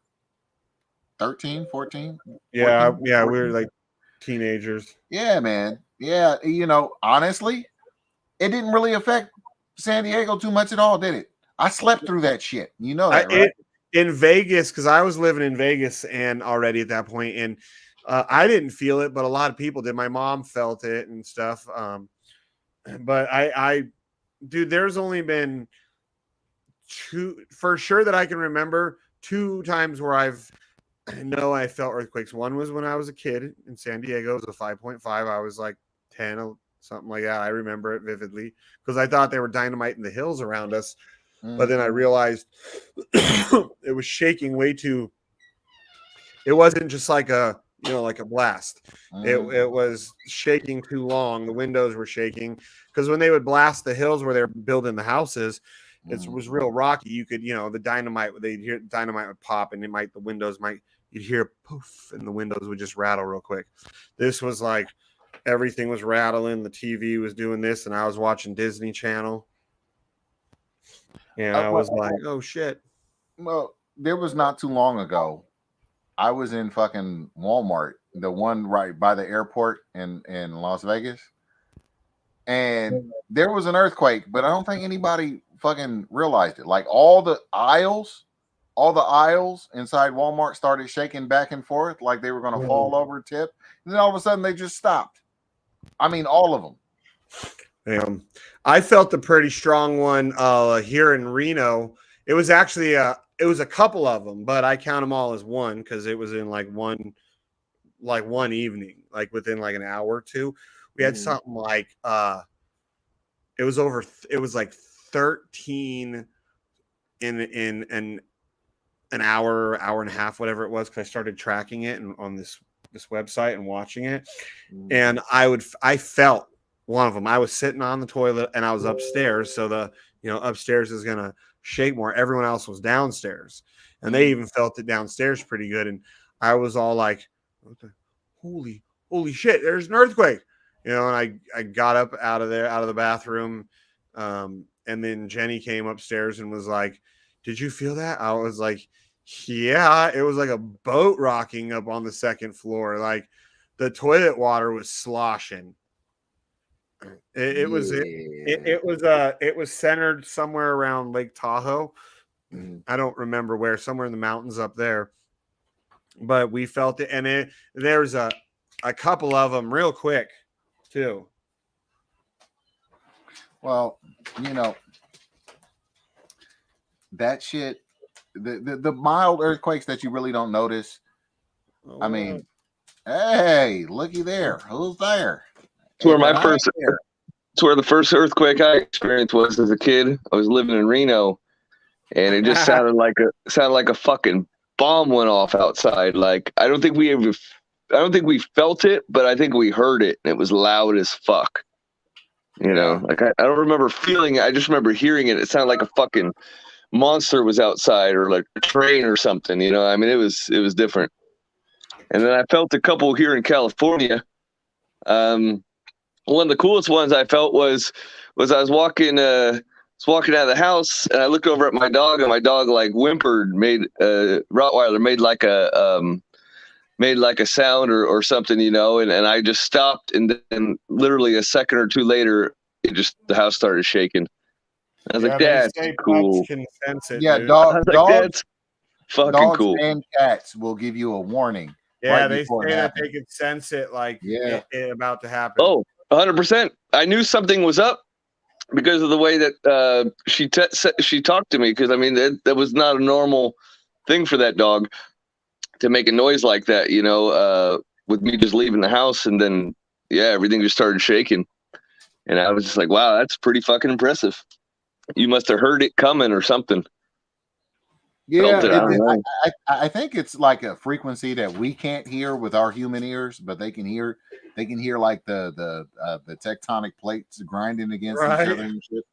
13, 14? Yeah, 14, yeah, 14? we were like teenagers. Yeah, man. Yeah, honestly, it didn't really affect San Diego too much at all, did it? I slept through that shit. You know that, right? In Vegas, because I was living in Vegas and already at that point, and I didn't feel it, but a lot of people did. My mom felt it and stuff. But dude, there's only been two for sure that I can remember, 2 times where I felt earthquakes. One was when I was a kid in San Diego. It was a 5.5. I was like 10 or something like that. I remember it vividly because I thought they were dynamiting the hills around us. But then I realized it was shaking way too. It wasn't just like a blast. It was shaking too long. The windows were shaking because when they would blast the hills where they're building the houses, it was real rocky. You could, the dynamite, they'd hear dynamite would pop and you'd hear poof and the windows would just rattle real quick. This was like everything was rattling. The TV was doing this and I was watching Disney Channel. And I was like, oh shit. Well, there was not too long ago. I was in fucking Walmart, the one right by the airport in Las Vegas. And there was an earthquake, but I don't think anybody fucking realized it. Like all the aisles inside Walmart started shaking back and forth like they were going to fall over tip. And then all of a sudden they just stopped. I mean, all of them. I felt a pretty strong one here in Reno. It was actually a couple of them, but I count them all as one because it was in like one evening, like within like an hour or two. We had something like it was like 13 in an hour and a half, whatever it was, because I started tracking it on this website and watching it. And I felt one of them. I was sitting on the toilet and I was upstairs, so the upstairs is gonna shake more. Everyone else was downstairs, and they even felt it downstairs pretty good. And I was all like, what the holy shit, there's an earthquake. And I got up out of the bathroom. And then Jenny came upstairs and was like, did you feel that? I was like, yeah, it was like a boat rocking up on the second floor. Like the toilet water was sloshing. It was centered somewhere around Lake Tahoe. I don't remember where, somewhere in the mountains up there. But we felt it, and there's a couple of them real quick too. Well, that shit, the mild earthquakes that you really don't notice. I mean, hey, looky there. Who's there? It's where the first earthquake I experienced was as a kid. I was living in Reno, and it just sounded like a fucking bomb went off outside. Like I don't think we felt it, but I think we heard it, and it was loud as fuck. Like I don't remember feeling it. I just remember hearing it. It sounded like a fucking monster was outside, or like a train or something. I mean, it was different. And then I felt a couple here in California. One of the coolest ones I felt was I was walking out of the house, and I looked over at my dog, and my dog like whimpered, made Rottweiler made like a sound or something, and I just stopped, and then literally a second or two later, the house started shaking. I was like, "That's cool." Pets can sense it, Yeah, dude. I was like, "That's fucking dogs cool." and cats will give you a warning. Yeah, right they before say it that happens. they can sense it, like Yeah. it about to happen. Oh, 100%. I knew something was up because of the way that she talked to me. Because I mean, that was not a normal thing for that dog to make a noise like that. With me just leaving the house, and then everything just started shaking, and I was just like, "Wow, that's pretty fucking impressive." You must have heard it coming or something. Yeah, Felt it, I don't know. I think it's like a frequency that we can't hear with our human ears, but they can hear. They can hear like the tectonic plates grinding against each other and shit.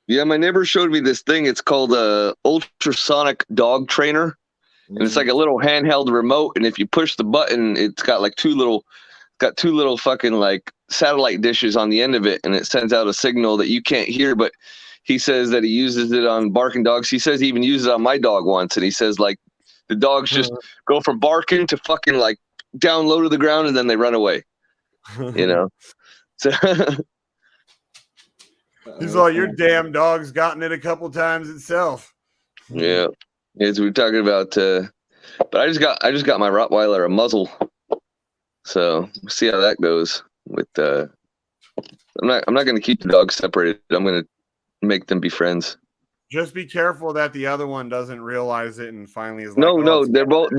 Yeah, my neighbor showed me this thing. It's called a ultrasonic dog trainer, and it's like a little handheld remote. And if you push the button, it's got like two little fucking like satellite dishes on the end of it, and it sends out a signal that you can't hear. But he says that he uses it on barking dogs. He says he even used it on my dog once, and he says like the dogs just go from barking to fucking like down low to the ground, and then they run away. So He's like, your damn dog's gotten it a couple times itself. Yeah, as we were talking about, but I just got my Rottweiler a muzzle, so we'll see how that goes. With I'm not going to keep the dogs separated. I'm going to make them be friends. Just be careful that the other one doesn't realize it and finally is like, no, they're both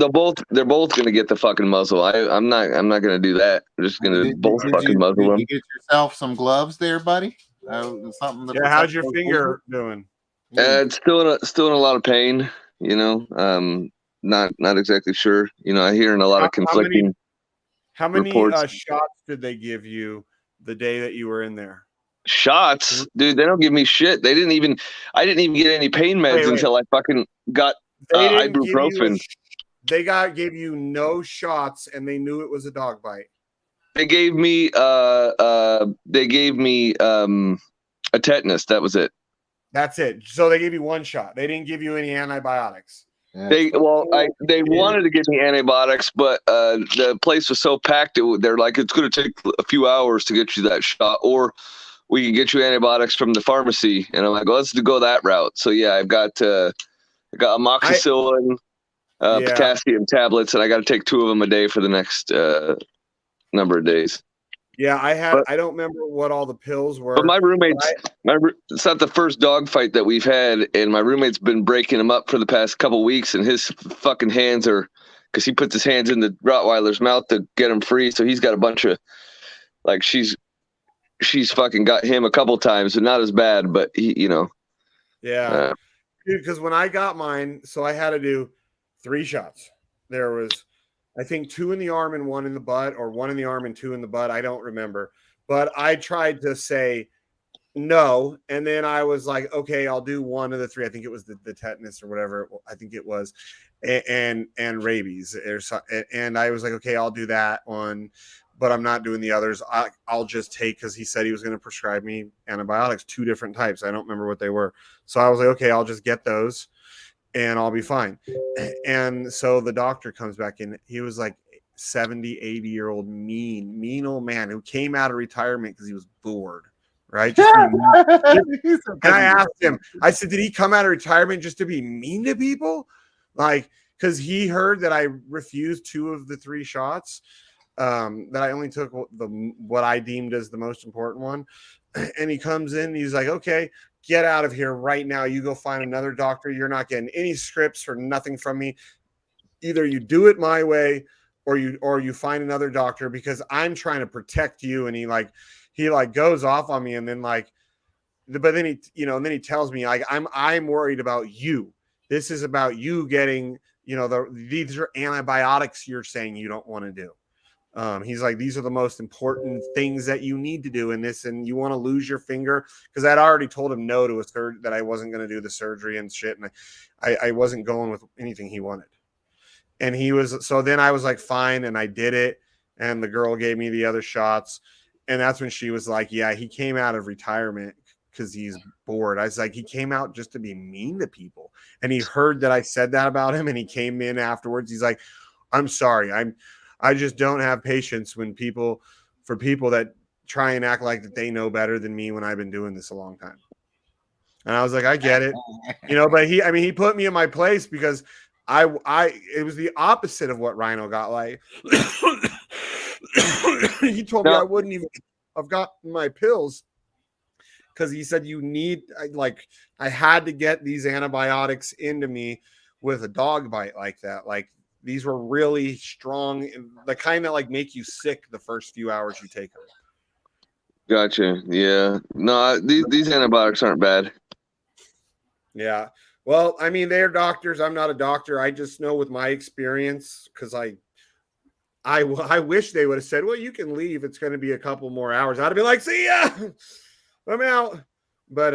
going to get the fucking muzzle. I'm not going to do that. I'm just going to both fucking muzzle them. Did you get yourself some gloves there, buddy? Something. How's your finger doing? It's still in a lot of pain. Not exactly sure. I hearing a lot of conflicting. How many reports. shots did they give you the day that you were in there? Shots, dude. They don't give me shit. I didn't even get any pain meds until I fucking got ibuprofen. They gave you no shots, and they knew it was a dog bite. They gave me a tetanus. That was it. That's it. So they gave you one shot. They didn't give you any antibiotics. They wanted to give me antibiotics, but the place was so packed. They're like, it's going to take a few hours to get you that shot, or we can get you antibiotics from the pharmacy. And I'm like, well, let's go that route. So yeah, I got amoxicillin, potassium tablets, and I got to take 2 of them a day for the next number of days. Yeah, I don't remember what all the pills were. But my roommates, it's not the first dog fight that we've had, and my roommate's been breaking them up for the past couple weeks, and his fucking hands are, because he puts his hands in the Rottweiler's mouth to get him free, so he's got a bunch of, like, she's fucking got him a couple times, but not as bad, but he, Yeah. Dude, because when I got mine, so I had to do 3 shots. There was, I think 2 in the arm and 1 in the butt, or 1 in the arm and 2 in the butt. I don't remember. But I tried to say no. And then I was like, okay, I'll do 1 of the 3. I think it was the tetanus or whatever. I think it was. And rabies. And I was like, okay, I'll do that one. But I'm not doing the others. I'll just take, because he said he was going to prescribe me antibiotics, 2 different types. I don't remember what they were. So I was like, okay, I'll just get those, and I'll be fine. And so the doctor comes back in. He was like 70, 80-year-old mean old man who came out of retirement because he was bored, right? And I asked him, I said, did he come out of retirement just to be mean to people? Like, because he heard that I refused 2 of the 3 shots, that I only took what I deemed as the most important one. And he comes in, he's like, okay, get out of here right now. You go find another doctor. You're not getting any scripts or nothing from me. Either you do it my way, or you find another doctor, because I'm trying to protect you. And he goes off on me, and then but then he tells me, like, I'm worried about you. This is about you getting, these are antibiotics you're saying you don't want to do. He's like, these are the most important things that you need to do in this, and you want to lose your finger, because I'd already told him no to a that I wasn't going to do the surgery and shit, and I wasn't going with anything he wanted. And so then I was like, fine. And I did it. And the girl gave me the other shots. And that's when she was like, yeah, he came out of retirement because he's bored. I was like, he came out just to be mean to people. And he heard that I said that about him. And he came in afterwards. He's like, I'm sorry. I just don't have patience for people that try and act like that they know better than me when I've been doing this a long time. And I was like, I get it, but he put me in my place because it was the opposite of what Rhino got. Like he told me I wouldn't even have gotten my pills because he said I had to get these antibiotics into me with a dog bite like that. Like these were really strong, the kind that like make you sick the first few hours you take them. Gotcha. Yeah. No, these antibiotics aren't bad. Yeah. Well, I mean, they're doctors. I'm not a doctor. I just know with my experience, because I wish they would have said, well, you can leave. It's going to be a couple more hours. I'd have been like, see ya. I'm out. But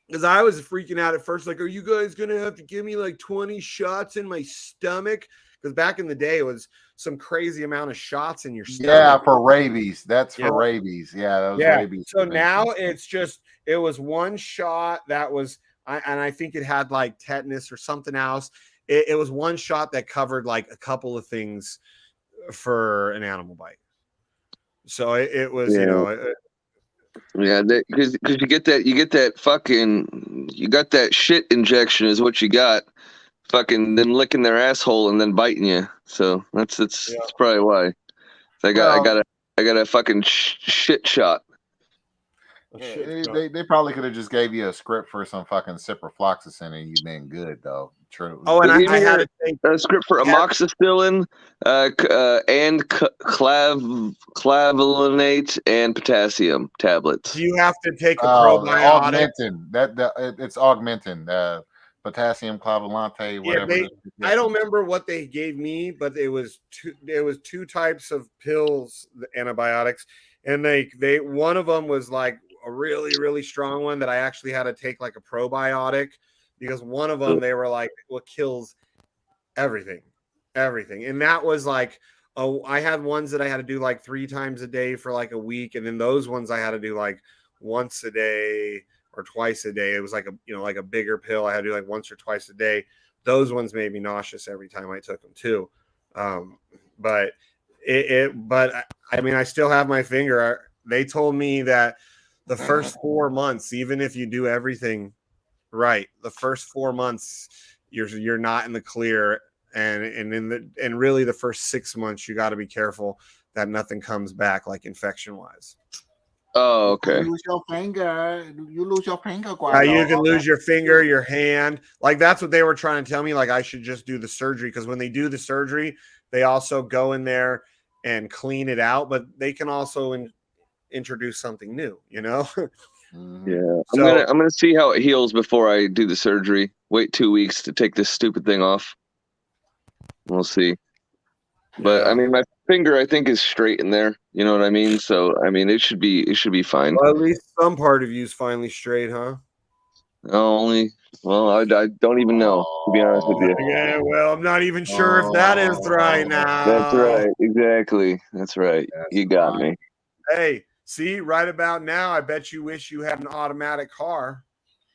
because I was freaking out at first, like, are you guys going to have to give me like 20 shots in my stomach? Because back in the day, it was some crazy amount of shots in your stomach. Yeah, for rabies. That's for rabies. Yeah, that was rabies. So now it was one shot that was, and I think it had like tetanus or something else. It was one shot that covered like a couple of things for an animal bite. So it was, yeah, because you get that shit injection is what you got. Fucking them licking their asshole and then biting you. So that's probably why. I got a fucking shit shot. They probably could have just gave you a script for some fucking ciprofloxacin and you've been good though. True. Oh, and I had a script for amoxicillin, and clavulinate and potassium tablets. Do you have to take a probiotic? It's augmentin. Potassium clavulinate, whatever. Yeah, I don't remember what they gave me, but it was two types of pills, the antibiotics, and they one of them was like a really, really strong one that I actually had to take like a probiotic because one of them they were like what kills everything, and that was like I had ones that I had to do like 3 times a day for like a week, and then those ones I had to do like once a day or twice a day. It was like a bigger pill I had to do like once or twice a day. Those ones made me nauseous every time I took them too. But I mean, I still have my finger. They told me that the first 4 months, even if you do everything right, the first 4 months you're not in the clear, and really the first 6 months you got to be careful that nothing comes back like infection wise. Oh, okay. You lose your finger. You can lose your finger, your hand. Like that's what they were trying to tell me. Like I should just do the surgery because when they do the surgery, they also go in there and clean it out, but they can also introduce something new. Yeah, I'm gonna see how it heals before I do the surgery. Wait 2 weeks to take this stupid thing off. We'll see. But I mean, my finger I think is straight in there. You know what I mean? So I mean, it should be fine. Well, at least some part of you is finally straight, huh? I don't even know, to be honest with you. Yeah, well, I'm not even sure if that is right now. That's right. Exactly. That's right. You got me. Hey, see, right about now, I bet you wish you had an automatic car,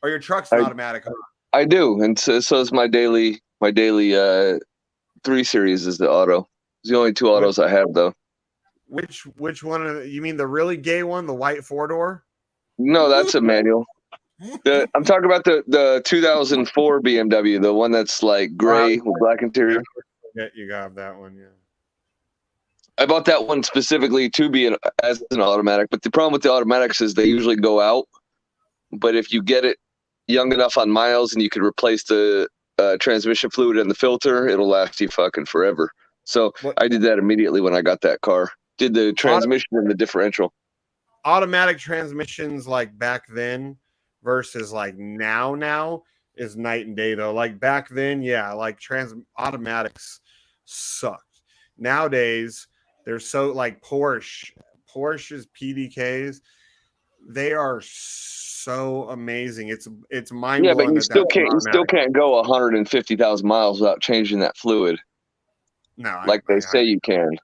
or your truck's an automatic car. I do, and so is my daily 3 Series is the auto. It's the only 2 autos I have, though. Which one? You mean the really gay one, the white 4-door? No, that's a manual. I'm talking about the 2004 BMW, the one that's like gray with black interior. Yeah, you got that one, yeah. I bought that one specifically to be as an automatic, but the problem with the automatics is they usually go out. But if you get it young enough on miles and you could replace the transmission fluid and the filter, it'll last you fucking forever. So I did that immediately when I got that car. Did the transmission and the differential. Automatic transmissions like back then versus like now is night and day though. Like back then, yeah, like automatics sucked. Nowadays, they're so like Porsche's PDKs. they are so amazing. It's mind Yeah, blowing. but you still can't go 150,000 miles without changing that fluid. No, like they say you can.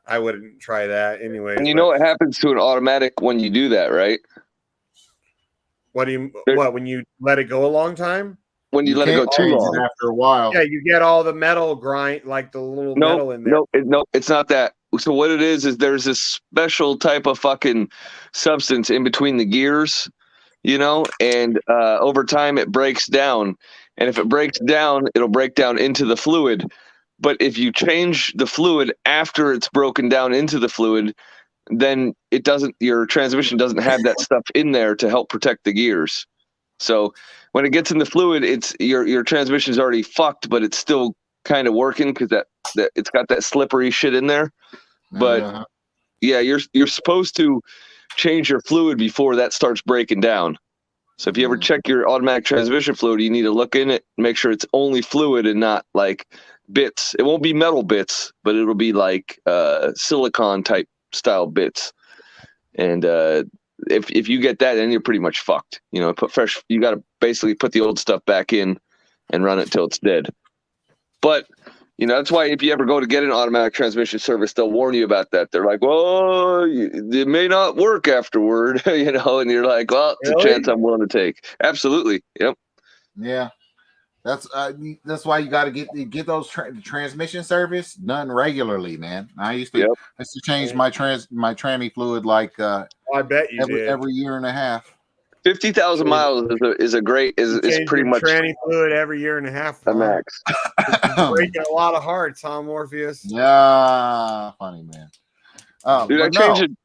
I wouldn't try that anyways. And you know what happens to an automatic when you do that, right? When you let it go a long time? When you let it go too long. After a while. Yeah, you get all the metal grind, like the little metal in there. No, it's not that. So what it is there's this special type of fucking substance in between the gears, and over time it breaks down. And if it breaks down, it'll break down into the fluid. But if you change the fluid after it's broken down into the fluid, then your transmission doesn't have that stuff in there to help protect the gears. So when it gets in the fluid, it's your transmission is already fucked, but it's still kind of working because that it's got that slippery shit in there. But yeah, you're supposed to change your fluid before that starts breaking down. So if you ever check your automatic transmission fluid, you need to look in it, make sure it's only fluid and not like bits. It won't be metal bits, but it'll be like silicon type style bits. And if you get that, then you're pretty much fucked. You got to basically put the old stuff back in and run it till it's dead. But that's why if you ever go to get an automatic transmission service, they'll warn you about that. They're like, well, it may not work afterward, and you're like, well, it's a chance I'm willing to take. Absolutely. Yep. Yeah. That's why you got to get those transmission service done regularly, man. I used to change my tranny fluid like I bet you did. every year and a half. 50,000 miles is pretty much tranny fluid every year and a half. A max. Breaking a lot of hearts, huh, Morpheus? Yeah, funny man. Dude,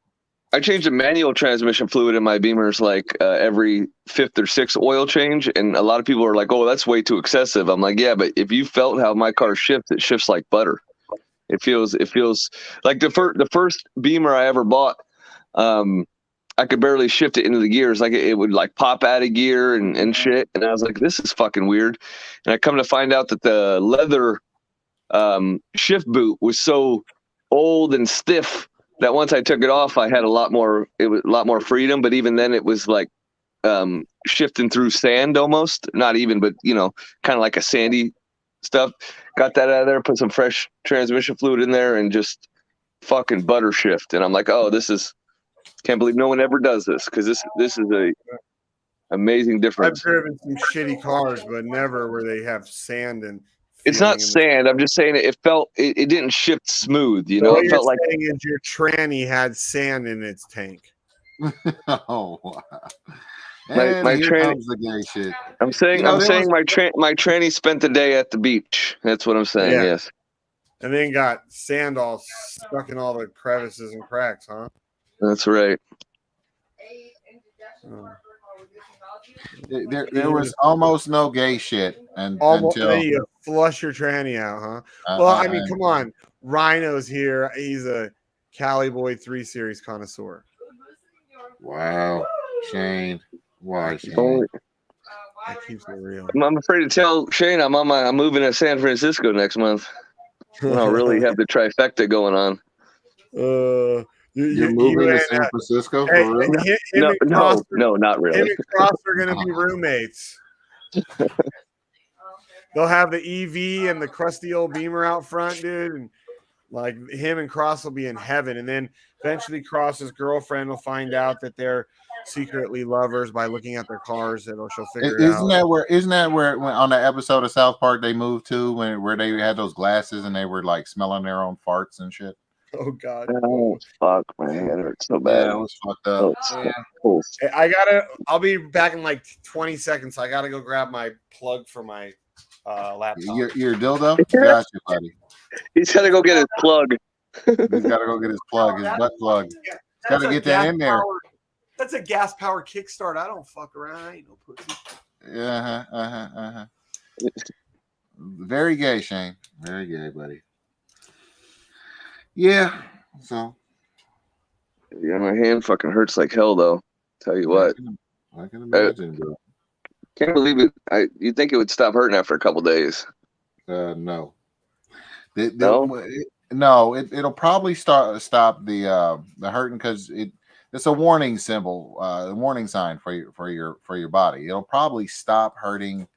I changed a manual transmission fluid in my Beamers like every 5th or 6th oil change, and a lot of people are like, "Oh, that's way too excessive." I'm like, "Yeah, but if you felt how my car shifts, it shifts like butter. It feels like the first Beamer I ever bought. I could barely shift it into the gears. Like it would like pop out of gear and shit. And I was like, this is fucking weird. And I come to find out that the leather shift boot was so old and stiff that once I took it off, I had a lot more freedom. But even then it was like shifting through sand almost. Not even, but kind of like a sandy stuff. Got that out of there, put some fresh transmission fluid in there and just fucking butter shift. And I'm like, oh, can't believe no one ever does this because this is a amazing difference. I've driven some shitty cars, but never where they have sand and. It's not sand. I'm just saying it didn't shift smooth. What it felt like your tranny had sand in its tank. Oh wow! My tranny. The gay shit. I'm saying my tranny spent the day at the beach. That's what I'm saying. Yeah. Yes. And then got sand all stuck in all the crevices and cracks, huh? That's right. There was almost no gay shit, until you flush your tranny out, huh? Well, I mean, come on, Rhino's here. He's a Cali Boy 3 Series connoisseur. Wow, Shane. Why, Shane? That keeps it real. I'm afraid to tell Shane I'm moving to San Francisco next month. I'll really have the trifecta going on. You're moving to San Francisco for real? No, not really. Him and Cross are going to be roommates. They'll have the EV and the crusty old Beamer out front, dude. And like him and Cross will be in heaven. And then eventually Cross's girlfriend will find out that they're secretly lovers by looking at their cars, and she'll figure it out. Isn't that where on the episode of South Park they moved to where they had those glasses and they were like smelling their own farts and shit? Oh God! Oh fuck, my head hurts so bad. Yeah, it was fucked up. Hey, I'll be back in like 20 seconds. So I gotta go grab my plug for my laptop. Your dildo? Gotcha, buddy. He's gotta go get his plug. He's gotta go get his plug, his butt plug. He's gotta get that in there. That's a gas powered kickstart. I don't fuck around. I ain't no pussy. Very gay, Shane. Very gay, buddy. Yeah. So. Yeah, my hand fucking hurts like hell, though. Tell you what. I can imagine, bro. Can't believe it. You'd think it would stop hurting after a couple days. No. No. No. It'll probably stop the hurting because it's a warning symbol, a warning sign for your body. It'll probably stop hurting.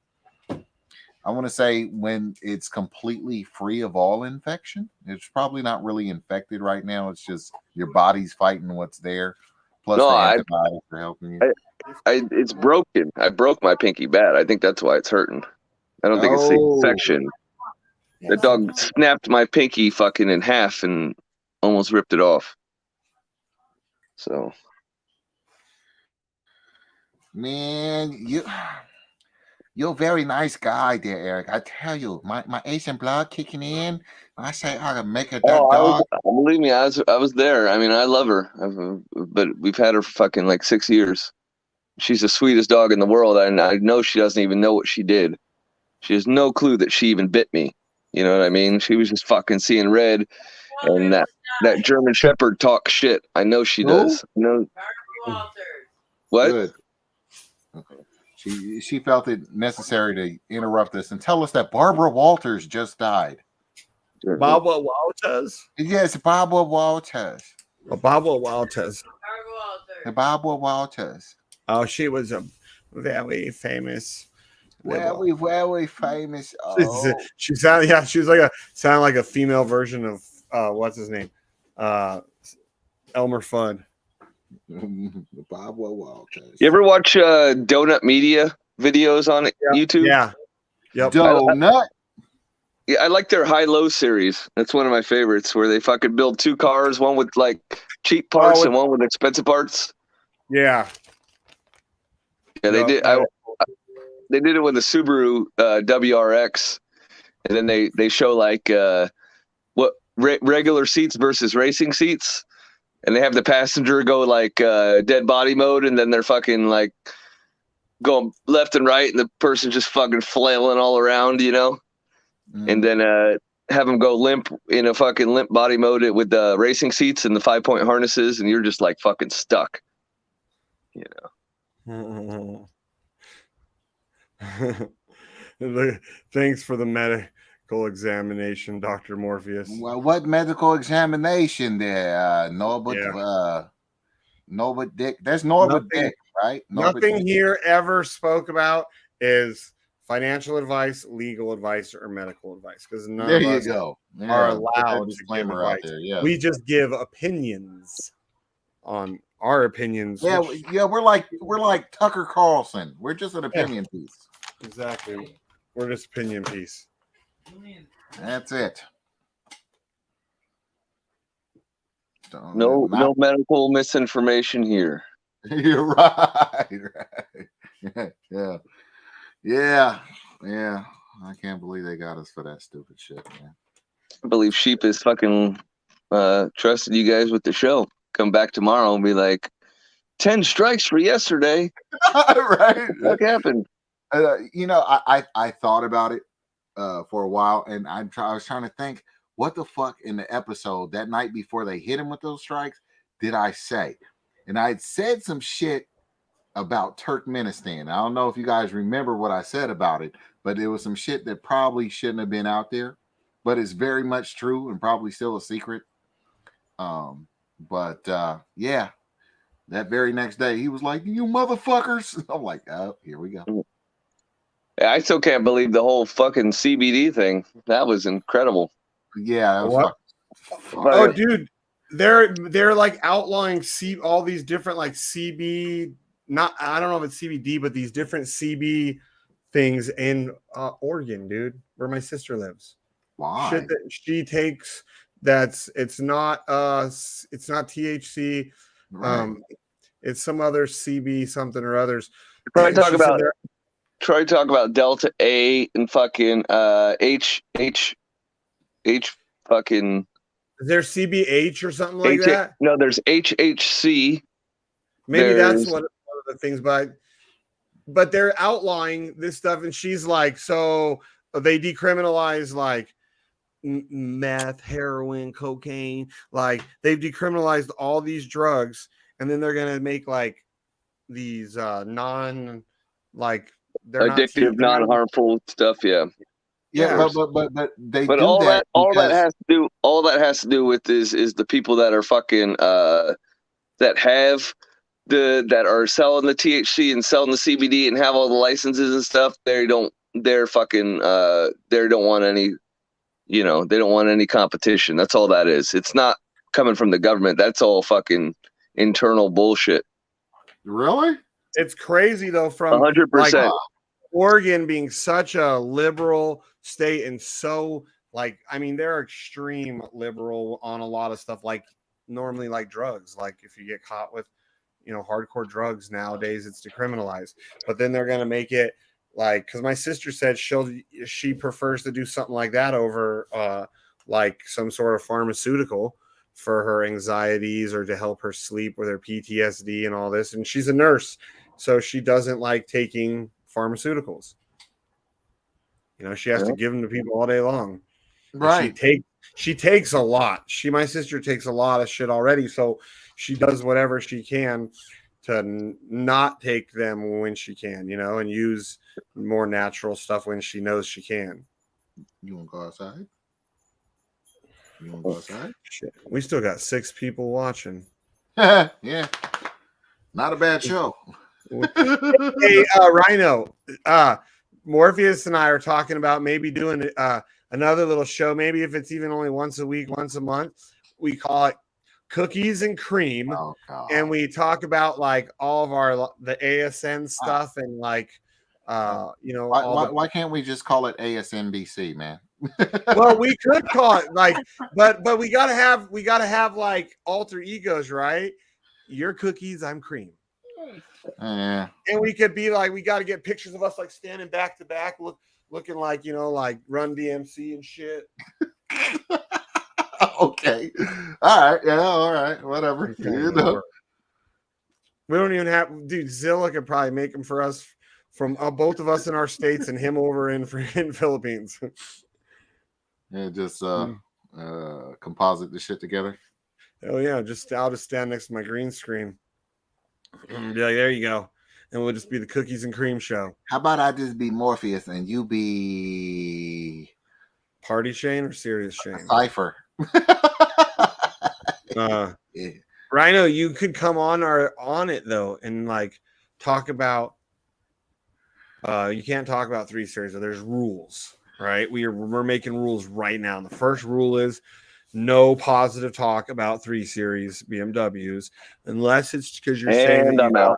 I want to say when it's completely free of all infection. It's probably not really infected right now. It's just your body's fighting what's there. Plus No, the antibiotics are helping you. It's broken. I broke my pinky bad. I think that's why it's hurting. I don't think it's the infection. The dog snapped my pinky fucking in half and almost ripped it off. So, man, you're a very nice guy there, Eric. I tell you, my Asian blood kicking in. I say I can make a dog. Believe me, I was there. I mean, I love her, but we've had her for fucking like 6 years. She's the sweetest dog in the world, and I know she doesn't even know what she did. She has no clue that she even bit me. You know what I mean? She was just fucking seeing red, and that German Shepherd talk shit. I know she does. No, what? Good. She felt it necessary to interrupt us and tell us that Barbara Walters just died. Barbara Walters? Yes, Barbara Walters. Barbara Walters. Barbara Walters. Oh, she was a very famous. Very famous. Oh. She sounded, she was like a female version of what's his name? Elmer Fudd. Barbara Walters. You ever watch Donut Media videos on YouTube? Yeah. Yep. Donut. Yeah, I like their high-low series. That's one of my favorites, where they fucking build two cars, one with like cheap parts and one with expensive parts. Yeah. Yeah, they did. They did it with the Subaru WRX, and then they show like regular seats versus racing seats, and they have the passenger go like dead body mode, and then they're fucking like going left and right, and the person just fucking flailing all around, you know, and then have them go limp in a fucking limp body mode with the racing seats and the 5-point harnesses, and you're just like fucking stuck, you know. Thanks for the medical examination, Dr. Morpheus. Well, what medical examination there? Norbert Dick. There's Norbert Dick, right? Nothing here ever spoke about is financial advice, legal advice, or medical advice, because none of us are allowed to give advice. We just give opinions on our opinions. Yeah, we're like Tucker Carlson. We're just an opinion piece. Exactly. We're just opinion piece. That's it. No medical misinformation here. You're right. Yeah. I can't believe they got us for that stupid shit, man. I believe Sheep is fucking trusted you guys with the show. Come back tomorrow and be like, 10 strikes for yesterday. Right? What happened? I thought about it for a while, and I was trying to think, what the fuck in the episode that night before they hit him with those strikes did I say? And I had said some shit about Turkmenistan. I don't know if you guys remember what I said about it, but it was some shit that probably shouldn't have been out there, but it's very much true and probably still a secret. Yeah, that very next day he was like, "You motherfuckers!" I'm like, "Oh, here we go." I still can't believe the whole fucking CBD thing. That was incredible. Yeah. That was dude, they're like outlawing all these different like CB. I don't know if it's CBD, but these different CB things in Oregon, dude, where my sister lives. Why? Shit that she takes. It's not THC. Right. It's some other CB something or others. Try to talk about Delta A and fucking H fucking. Is there CBH or something like that? No, there's HHC. Maybe that's one of the things, but they're outlawing this stuff, and she's like, so they decriminalize like meth, heroin, cocaine, like they've decriminalized all these drugs, and then they're gonna make like these they're addictive, non-harmful stuff. Yeah, but all that has to do with is the people that are fucking that have that are selling the THC and selling the CBD and have all the licenses and stuff, they don't want any, they don't want any competition. That's all that is. It's not coming from the government. That's all fucking internal bullshit. Really? It's crazy though, from 100%. like Oregon being such a liberal state and so like, I mean, they're extreme liberal on a lot of stuff, like normally like drugs. Like if you get caught with, hardcore drugs nowadays, it's decriminalized. But then they're gonna make it like, because my sister said she prefers to do something like that over like some sort of pharmaceutical for her anxieties or to help her sleep with her PTSD and all this. And she's a nurse, so she doesn't like taking pharmaceuticals. She has to give them to people all day long. Right. She takes a lot. My sister takes a lot of shit already, so she does whatever she can to not take them when she can, and use more natural stuff when she knows she can. You want to go outside? Shit. We still got 6 people watching. Yeah. Not a bad show. Hey, Rhino, Morpheus and I are talking about maybe doing another little show. Maybe if it's even only once a week, once a month, we call it Cookies and Cream. Oh, and we talk about like all of the ASN stuff and like, why can't we just call it ASNBC, man? Well, we could call it like, but we gotta have like alter egos, right? You're cookies, I'm cream. Yeah. And we could be like, we got to get pictures of us like standing back to back, looking like, like Run DMC and shit. Okay. All right. Yeah. All right. Whatever. We don't even have, dude. Zilla could probably make them for us, from both of us in our states and him over in Philippines. Yeah. Just composite the shit together. Oh yeah. I'll just stand next to my green screen. Be like, there you go, and we'll just be the Cookies and Cream show. How about I just be Morpheus and you be Party Shane or Serious Shane? Cypher. Yeah. Rhino, you could come on it though and like talk about. You can't talk about 3 series. So there's rules, right? We're making rules right now. And the first rule is no positive talk about 3 series BMWs unless it's because you're saying that I'm out.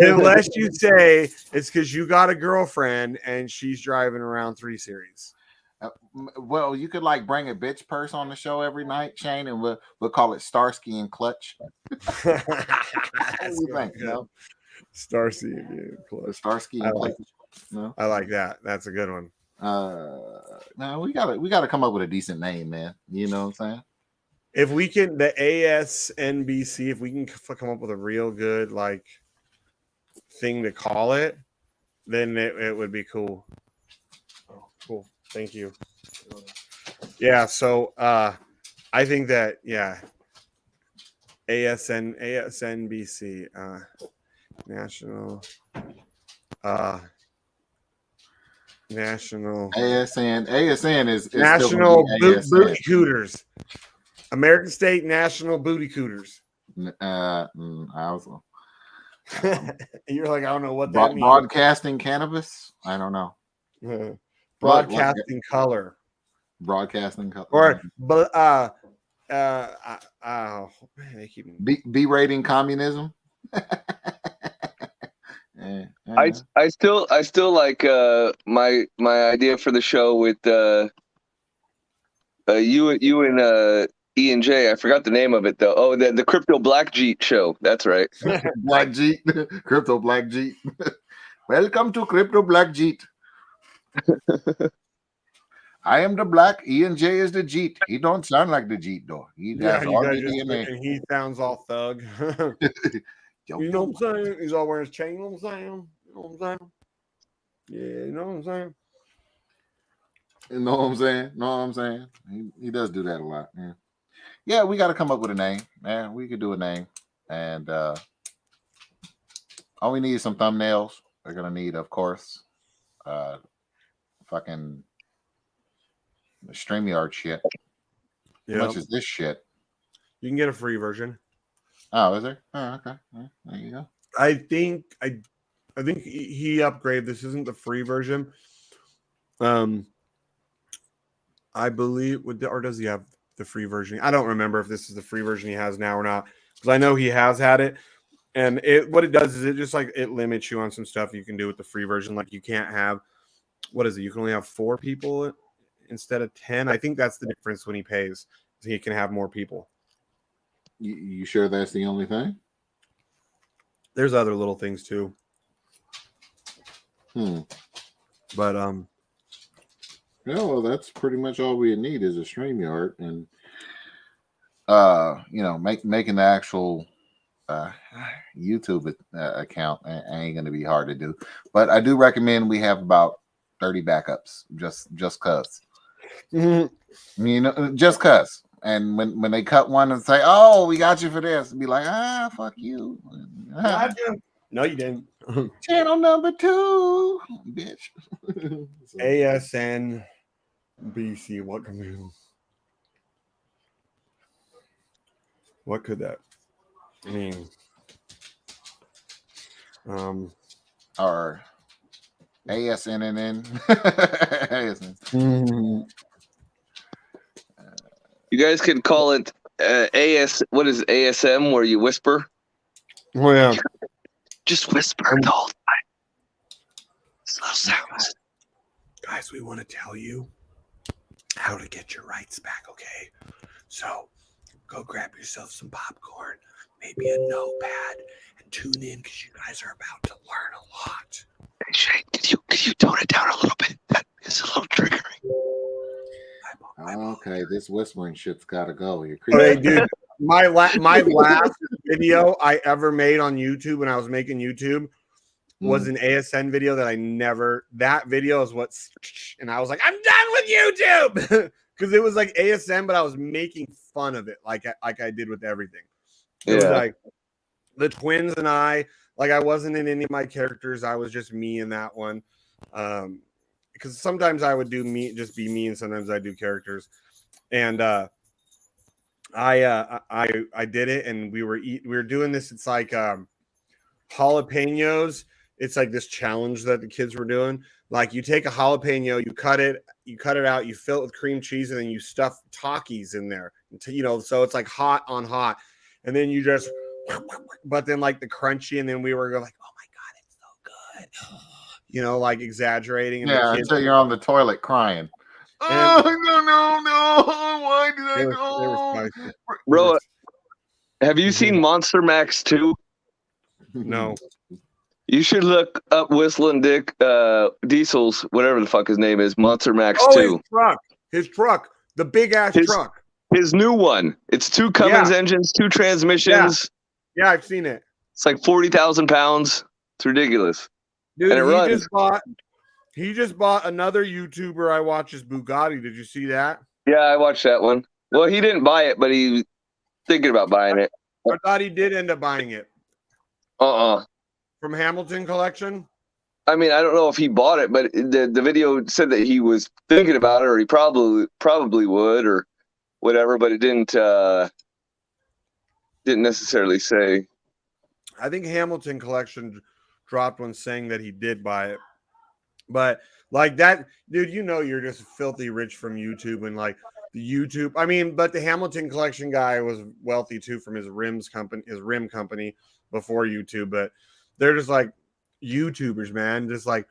Unless you say it's because you got a girlfriend and she's driving around 3 series. Well, you could like bring a bitch purse on the show every night, Shane, and we'll call it Starsky and Clutch. What do you think? Starsky and Clutch. Starsky and Clutch. No? I like that. That's a good one. No, we gotta come up with a decent name, man. You know what I'm saying? If we can, the ASNBC, if we can come up with a real good like thing to call it, then it would be cool. Oh, cool. Thank you. Yeah. So I think that ASNBC national ASN is National Booty Cooters. American State National Booty Cooters. Also, you're like, I don't know what that means. Broadcasting cannabis? I don't know. Broadcasting color. Broadcasting color. Or they keep B rating communism. I still like my idea for the show with you and E and J. I forgot the name of it though. Oh, the Crypto Black Jeet show. That's right. Black Jeet. Crypto Black Jeet. Welcome to Crypto Black Jeet. I am the Black. E and J is the Jeet. He don't sound like the Jeet though. He has all the DNA. And he sounds all thug. You know what I'm saying? He's all wearing his chain. You know what I'm saying? You know what I'm saying? Yeah, you know what I'm saying? You know what I'm saying? Know what I'm saying? He does do that a lot. Yeah, we got to come up with a name, man. We could do a name. And all we need is some thumbnails. We're going to need, of course, fucking StreamYard shit. How much is this shit? You can get a free version. Oh, is there? Oh, okay. There you go. I think he upgraded. This isn't the free version. I believe, or does he have the free version? I don't remember if this is the free version he has now or not, because I know he has had it. And what it does is it just like it limits you on some stuff you can do with the free version. Like you can't have, what is it? You can only have 4 people instead of 10. I think that's the difference when he pays. So he can have more people. You sure that's the only thing? There's other little things too. But yeah, well, that's pretty much all we need is a StreamYard, and making the actual YouTube account ain't gonna be hard to do. But I do recommend we have about 30 backups, just cause. Just cause. And when they cut one and say, "Oh, we got you for this," be like, fuck you. No, you didn't. Channel number 2, bitch. ASN BC. What can we? What could that mean? Or ASNNN. ASN. You guys can call it AS. What is ASM? Where you whisper? Oh yeah. Just whisper the whole time. Slow sounds. Guys, we want to tell you how to get your rights back. Okay, so go grab yourself some popcorn, maybe a notepad, and tune in because you guys are about to learn a lot. Hey Shane, could you tone it down a little bit? That is a little triggering. Okay, this whispering shit's got to go. You're creepy. Hey, dude, my last video I ever made on YouTube when I was making YouTube was an ASN video that video is what, and I was like, I'm done with YouTube because it was like ASN, but I was making fun of it like I did with everything. It was like the twins and I wasn't in any of my characters. I was just me in that one. Because sometimes I would do me, just be me, and sometimes I do characters. And I did it, and we were doing this. It's like jalapenos. It's like this challenge that the kids were doing. Like you take a jalapeno, you cut it out, you fill it with cream cheese, and then you stuff Takis in there. So it's like hot on hot, and then you just, but then like the crunchy, and then we were like, oh my god, it's so good. Like exaggerating. And until you're on the toilet crying. No! Why did I go? Bro, have you seen Monster Max 2? No. You should look up Whistling Dick Diesel's, whatever the fuck his name is, Monster Max 2. His truck. The big ass truck. His new one. It's 2 Cummins engines, 2 transmissions. Yeah, I've seen it. It's like 40,000 pounds. It's ridiculous. Dude, he just bought another YouTuber I watch is Bugatti. Did you see that? Yeah, I watched that one. Well, he didn't buy it, but he was thinking about buying it. I thought he did end up buying it. From Hamilton Collection? I mean, I don't know if he bought it, but the video said that he was thinking about it, or he probably would, or whatever, but it didn't necessarily say. I think Hamilton Collection dropped one saying that he did buy it. But like that, dude, you're just filthy rich from YouTube and like the YouTube. I mean, but the Hamilton Collection guy was wealthy too from his rim company before YouTube. But they're just like YouTubers, man, just like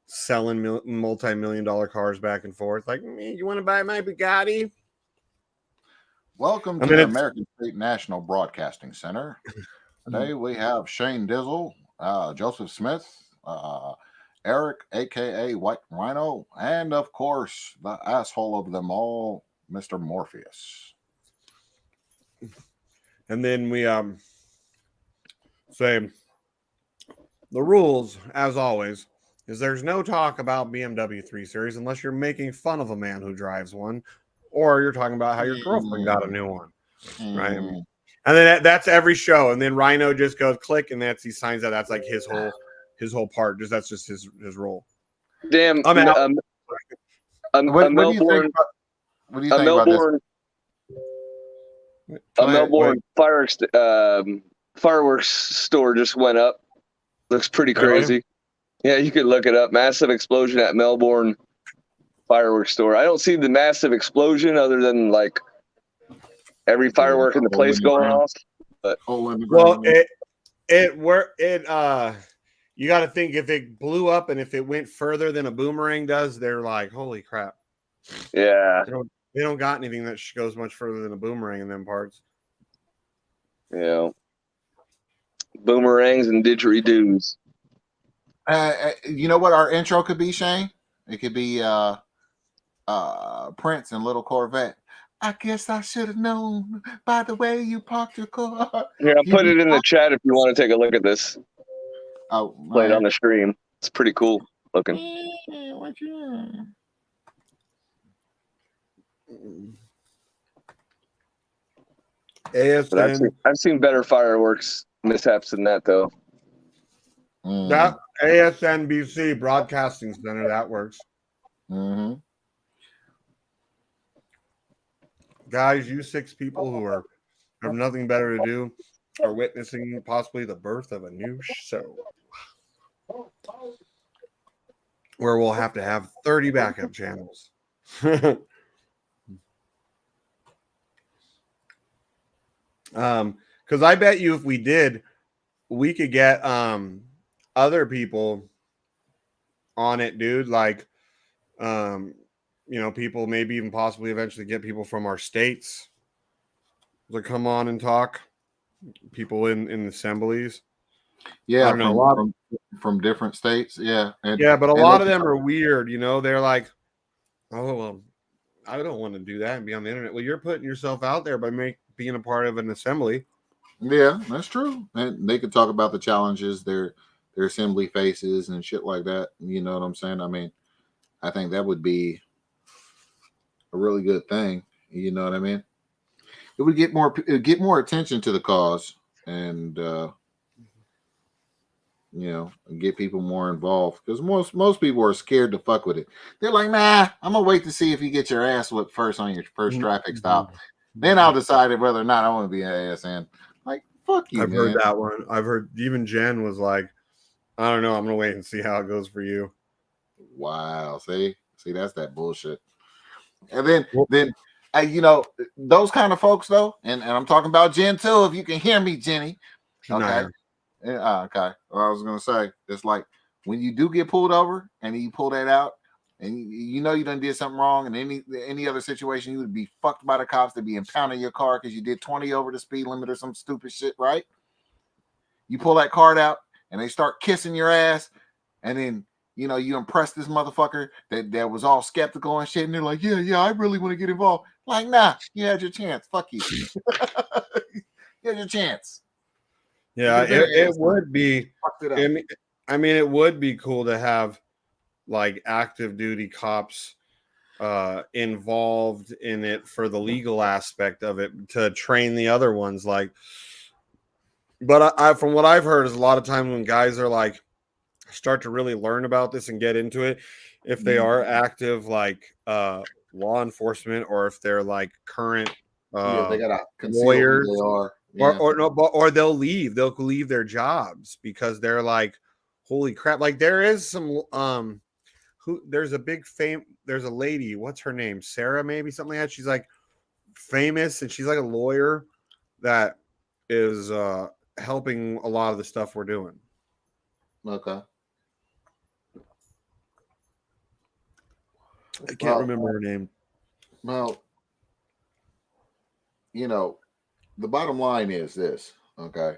selling multi-million-dollar cars back and forth. Like, you want to buy my Bugatti? Welcome to the American State National Broadcasting Center. Today we have Shane Dizzle, Joseph Smith, Eric, aka White Rhino, and of course the asshole of them all, Mr. Morpheus. And then we say the rules, as always, is there's no talk about BMW 3 Series unless you're making fun of a man who drives one, or you're talking about how your girlfriend got a new one, right? And then that's every show. And then Rhino just goes click, and he signs that. That's like his whole part. That's just his role. Damn. What do you think about this? A Melbourne fireworks store just went up. Looks pretty crazy. Yeah, you could look it up. Massive explosion at Melbourne fireworks store. I don't see the massive explosion other than like every firework in the place going off. But well, you got to think if it blew up and if it went further than a boomerang does, they're like, holy crap. Yeah. They don't got anything that goes much further than a boomerang in them parts. Yeah. Boomerangs and didgeridoos. You know what our intro could be, Shane? It could be Prince and Little Corvette. I guess I should have known by the way you parked your car. Yeah, I'll put it in the chat if you want to take a look at this. Oh, play it on the stream. It's pretty cool looking. ASN. I've seen better fireworks mishaps than that, though. That ASNBC Broadcasting Center, that works. Mm-hmm. Guys, you 6 people who have nothing better to do are witnessing possibly the birth of a new show where we'll have to have 30 backup channels. Because I bet you if we did, we could get other people on it, dude. Like, people maybe even possibly eventually get people from our states to come on and talk. People in assemblies. Yeah, from different states. Yeah. But a lot of them are weird, they're like, oh, well, I don't want to do that and be on the internet. Well, you're putting yourself out there by being a part of an assembly. Yeah, that's true. And they could talk about the challenges their assembly faces and shit like that. You know what I'm saying? I mean, I think that would be a really good thing. You know what I mean? It would get more attention to the cause and get people more involved, because most people are scared to fuck with it. They're like, nah, I'm gonna wait to see if you get your ass whipped first on your first traffic stop. Then I'll decide whether or not I want to be an ASN. Like, fuck you, I've man. heard that one. I've heard even Jen was like, I don't know, I'm gonna wait and see how it goes for you. Wow, see, that's that bullshit. And then those kind of folks though, and I'm talking about Jen too. If you can hear me, Jenny, okay. Okay. Well, I was gonna say, it's like when you do get pulled over and you pull that out, and you done did something wrong, and any other situation you would be fucked by the cops. They'd be impounding your car because you did 20 over the speed limit or some stupid shit, right? You pull that card out and they start kissing your ass, and then you impress this motherfucker that was all skeptical and shit, and they're like, yeah, I really want to get involved. Like, nah, you had your chance. Fuck you. You had your chance. Yeah, it would be. I mean, it would be cool to have like active duty cops involved in it for the legal aspect of it, to train the other ones. Like, but I from what I've heard is a lot of times when guys are like start to really learn about this and get into it, if they are active like law enforcement, or if they're like current they got lawyers, they are. Yeah. Or they'll leave their jobs because they're like, holy crap. Like, there is some there's a lady, what's her name, Sarah, maybe something like that. She's like famous, and she's like a lawyer that is helping a lot of the stuff we're doing. Okay. I can't remember her name. Well, the bottom line is this, okay?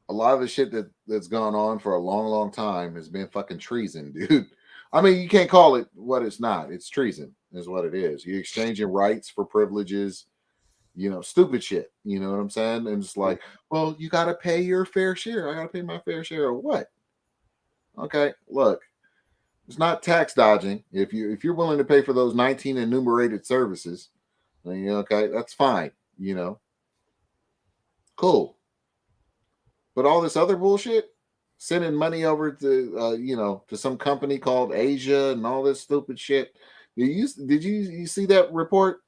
A lot of the shit that's gone on for a long, long time has been fucking treason, dude. I mean, you can't call it what it's not. It's treason is what it is. You're exchanging rights for privileges, stupid shit. You know what I'm saying? And it's like, well, you got to pay your fair share. I got to pay my fair share of what? Okay, look, it's not tax dodging. If you're willing to pay for those 19 enumerated services, then okay, that's fine. Cool. But all this other bullshit, sending money over to to some company called Asia and all this stupid shit. Did you see that report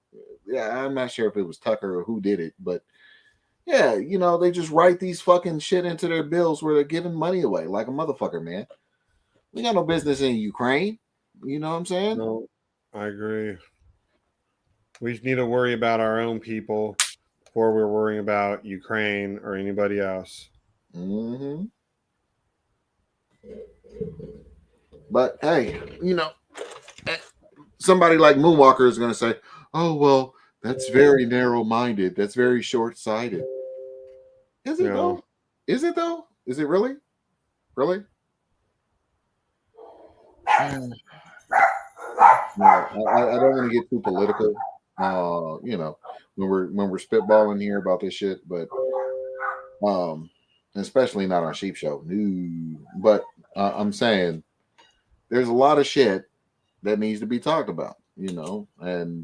yeah, I'm not sure if it was Tucker or who did it, but yeah, you know, they just write these fucking shit into their bills where they're giving money away like a motherfucker, man. We got no business in Ukraine. You know what I'm saying? No, I agree. We just need to worry about our own people before we're worrying about Ukraine or anybody else. Mm-hmm. But hey, you know, somebody like Moonwalker is going to say, "Oh well, that's very narrow-minded. That's very short-sighted." Is it though? Is it though? Is it really? Really? No, I don't want to get too political. You know, when we're spitballing here about this shit, but especially not on Sheep Show. No, but I'm saying there's a lot of shit that needs to be talked about. You know, and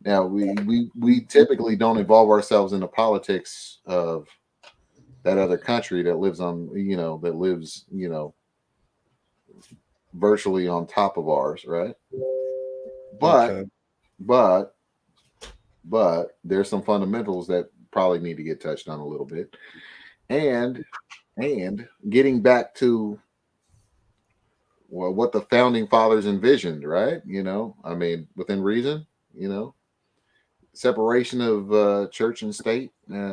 now we typically don't involve ourselves in the politics of that other country that lives on, you know, that lives, you know, virtually on top of ours, right? But but there's some fundamentals that probably need to get touched on a little bit. And getting back to, well, what the founding fathers envisioned, right? You know, I mean, within reason, you know, separation of church and state,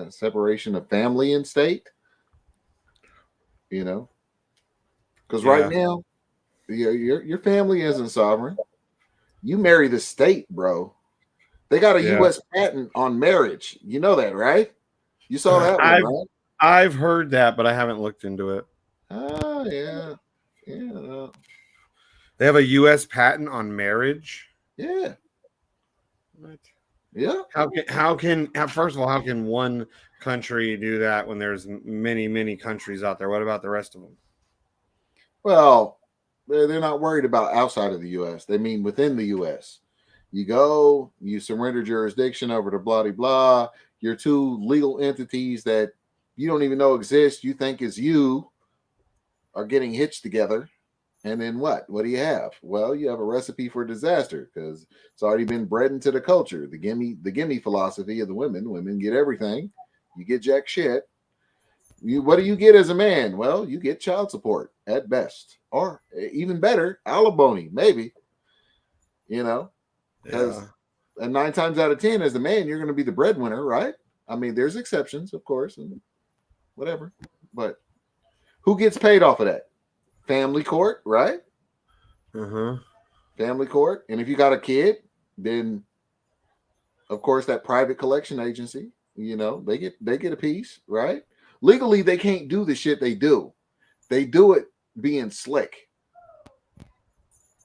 separation of family and state, you know, because right now, your family isn't sovereign. You marry the state, bro. They got a U.S. patent on marriage. You know that, right? You saw that one, right? I've heard that, but I haven't looked into it. Oh, yeah. Yeah. They have a U.S. patent on marriage? Yeah. What? Yeah. How can first of all, how can one country do that when there's many countries out there? What about the rest of them? Well, they're not worried about outside of the U.S. They mean within the U.S. You go, you surrender jurisdiction over to blah blah blah. Your two legal entities that you don't even know exist, you think is you, are getting hitched together. And then what? What do you have? Well, you have a recipe for disaster because it's already been bred into the culture. The gimme philosophy of the women. Women get everything. You get jack shit. What do you get as a man? Well, you get child support at best, or even better, alimony, maybe. You know, because 9 times out of 10, as a man, you're going to be the breadwinner, right? I mean, there's exceptions, of course, and whatever. But who gets paid off of that? Family court, right? Family court. And if you got a kid, then of course that private collection agency, you know, they get a piece, right? Legally, they can't do the shit they do. They do it being slick.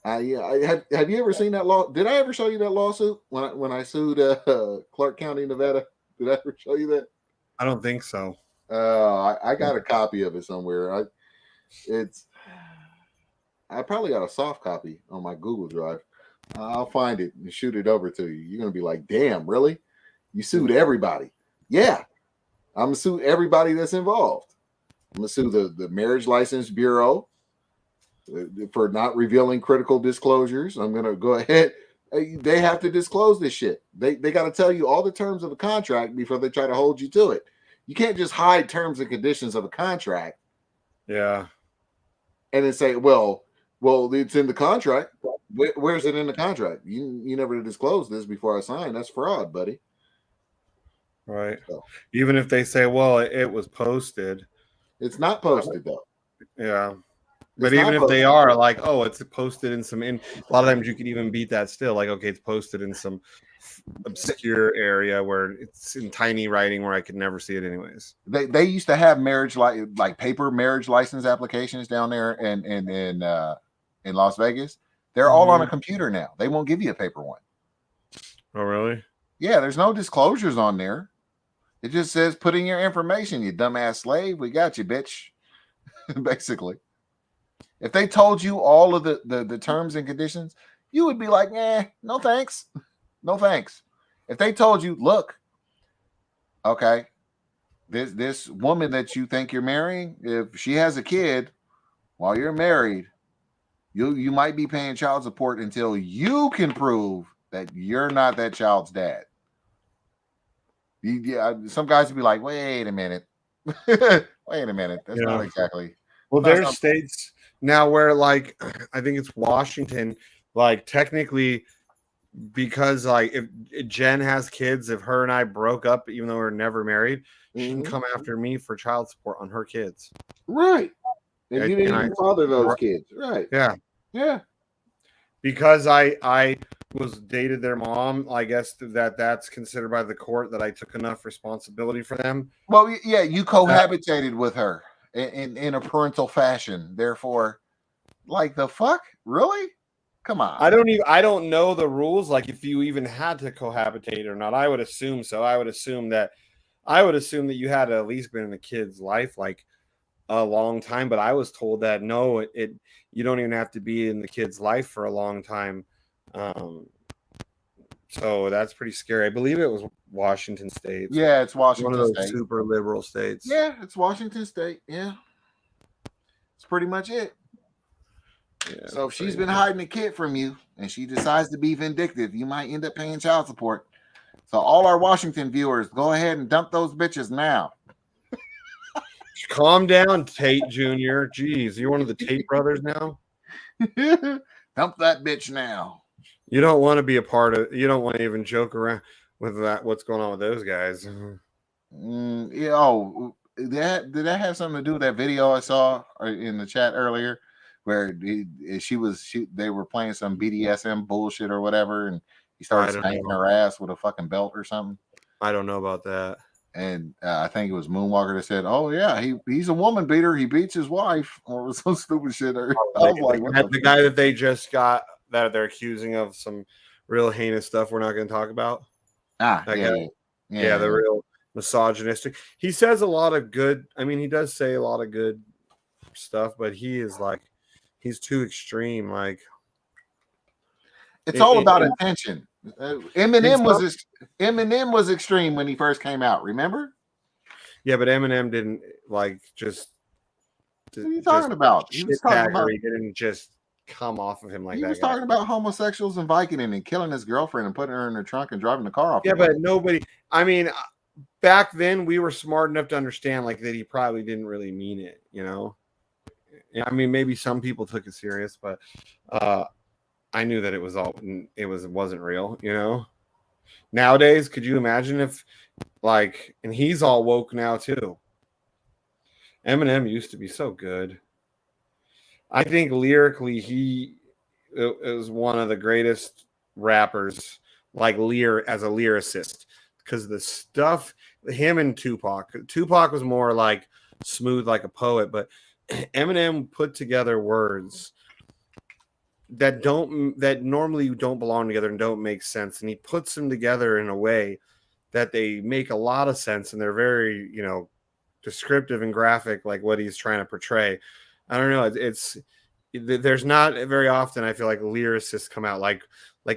Have you ever seen that law? Did I ever show you that lawsuit when I sued Clark County, Nevada? Did I ever show you that? I don't think so. I got a copy of it somewhere. I probably got a soft copy on my Google Drive. I'll find it and shoot it over to you. You're gonna be like, "Damn, really? You sued everybody?" Yeah, I'm gonna sue everybody that's involved. I'm gonna sue the Marriage License Bureau for not revealing critical disclosures. I'm gonna go ahead. They have to disclose this shit. They got to tell you all the terms of a contract before they try to hold you to it. You can't just hide terms and conditions of a contract. Yeah. And then say, well, it's in the contract. Where's it in the contract? You never disclosed this before I signed. That's fraud, buddy. Right. So, even if they say, well, it was posted. It's not posted, though. Yeah. But even if they are like, oh, it's posted in a lot of times you can even beat that still. Like, okay, it's posted in some obscure area where it's in tiny writing where I could never see it anyways. They used to have marriage like paper marriage license applications down there in Las Vegas. They're all on a computer now. They won't give you a paper one. Oh, really? Yeah, there's no disclosures on there. It just says put in your information, you dumbass slave. We got you, bitch. Basically. If they told you all of the terms and conditions, you would be like, no thanks. No thanks. If they told you, look, okay, this woman that you think you're marrying, if she has a kid while you're married, you might be paying child support until you can prove that you're not that child's dad. Some guys would be like, wait a minute. Wait a minute. That's not exactly. Well, there's states now where, like, I think it's Washington, like, technically, because, like, if Jen has kids, if her and I broke up, even though we're never married, she can come after me for child support on her kids. Right. And you didn't even father those kids. Right. Yeah. Yeah. Because I was dated their mom, I guess that's considered by the court that I took enough responsibility for them. Well, yeah, you cohabitated with her in a parental fashion. Therefore, like, the fuck? Really? Come on. I don't know the rules, like if you even had to cohabitate or not. I would assume so. I would assume that you had to at least been in the kid's life like a long time, but I was told that no, you don't even have to be in the kid's life for a long time. So that's pretty scary. I believe it was Washington State. Yeah, it's Washington One of those State. super liberal states. Yeah, it's Washington State. Yeah. It's pretty much it. Yeah, so if she's been hiding a kid from you and she decides to be vindictive, you might end up paying child support. So all our Washington viewers, go ahead and dump those bitches now. Calm down, Tate Jr. Jeez, you're one of the Tate brothers now? Dump that bitch now. You don't want to be a part of, you don't want to even joke around with that. What's going on with those guys? Yeah. Oh, did that have something to do with that video I saw in the chat earlier, where they were playing some BDSM bullshit or whatever, and he started spanking her ass with a fucking belt or something? I don't know about that. And I think it was Moonwalker that said, "Oh yeah, he's a woman beater. He beats his wife," or some stupid shit. I was like, the guy that they just got that they're accusing of some real heinous stuff we're not going to talk about. Yeah, the real misogynistic. He says a lot of good. I mean, he does say a lot of good stuff, but he's too extreme. Like, it's all about attention. Eminem was extreme when he first came out. Remember? Yeah, but Eminem didn't just. What are you talking about? He was talking about. He didn't just come off of him like that. He was talking about homosexuals and Vicodin and killing his girlfriend and putting her in her trunk and driving the car off. Yeah, but nobody. I mean, back then we were smart enough to understand like that he probably didn't really mean it. You know. I mean, maybe some people took it serious, but I knew that it wasn't real. You know. Nowadays, could you imagine if and he's all woke now too. Eminem used to be so good. I think lyrically he is one of the greatest rappers, like as a lyricist, because the stuff him and Tupac was more like smooth like a poet, but Eminem put together words that normally don't belong together and don't make sense, and he puts them together in a way that they make a lot of sense, and they're very descriptive and graphic, like what he's trying to portray. I don't know. There's not very often I feel like lyricists come out like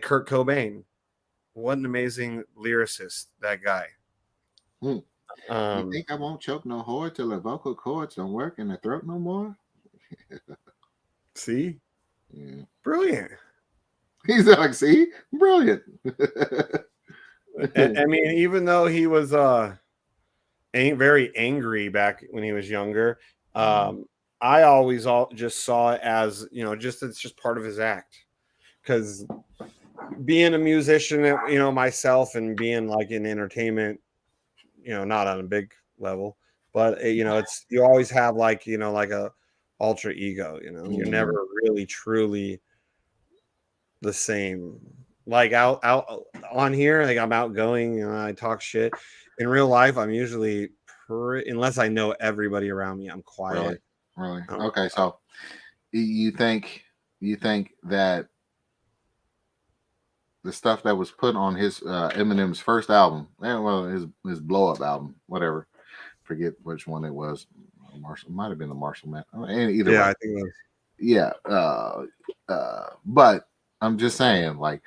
Kurt Cobain. What an amazing lyricist that guy. You think I won't choke no whore till the vocal cords don't work in the throat no more? See? Yeah. Brilliant. He's like, see? Brilliant. I mean, even though he was very angry back when he was younger, I always just saw it as, it's just part of his act. Because being a musician, myself, and being like in entertainment, not on a big level, but it's, you always have like a alter ego, you're never really truly the same. Like out on here, like I'm outgoing and I talk shit. In real life, I'm usually unless I know everybody around me, I'm quiet. Really? Okay, so you think that the stuff that was put on his Eminem's first album, his blow up album, whatever, forget which one it was. Marshall, might have been the Marshall Man. Either way. I think it was. Yeah, but I'm just saying, like,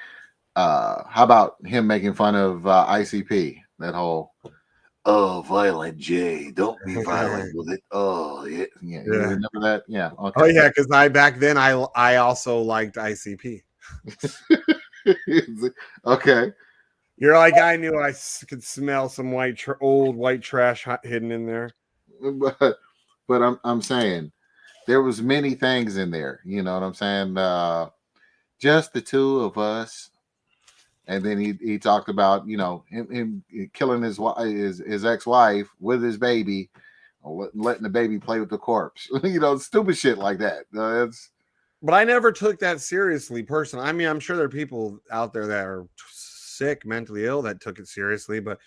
how about him making fun of ICP? That whole violent J, don't be violent with it. Oh yeah. You remember that? Yeah. Okay. Oh yeah, because back then I also liked ICP. Okay. You're like, I knew I could smell some old white trash hidden in there. But I'm saying there was many things in there. You know what I'm saying? Just the two of us. And then he talked about, you know, him killing his ex-wife with his baby, letting the baby play with the corpse. You know, stupid shit like that. But I never took that seriously personally. I mean, I'm sure there are people out there that are sick, mentally ill that took it seriously, but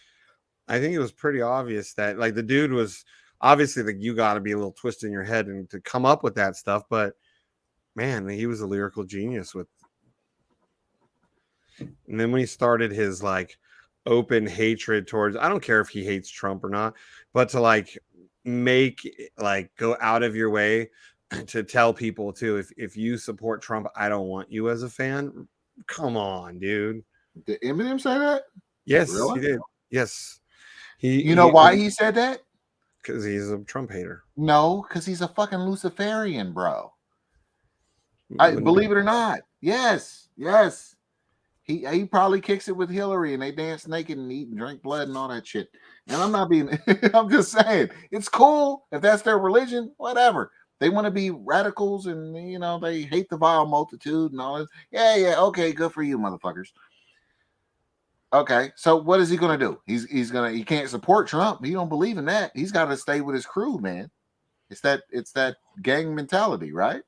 I think it was pretty obvious that like the dude was obviously like you got to be a little twisted in your head and to come up with that stuff. But man, he was a lyrical genius with. And then when he started his like open hatred towards, I don't care if he hates Trump or not, but to like make like go out of your way to tell people too, if you support Trump, I don't want you as a fan. Come on, dude. Did Eminem say that? Yes, Really? he did. Yes. You know why he said that? Because he's a Trump hater. No, because he's a fucking Luciferian, bro. I believe it or not. Yes. He probably kicks it with Hillary and they dance naked and eat and drink blood and all that shit. And I'm not being I'm just saying it's cool if that's their religion, whatever. They want to be radicals and you know they hate the vile multitude and all this. Yeah, okay, good for you, motherfuckers. Okay, so what is he gonna do? He can't support Trump. He don't believe in that. He's got to stay with his crew, man. It's that gang mentality, right?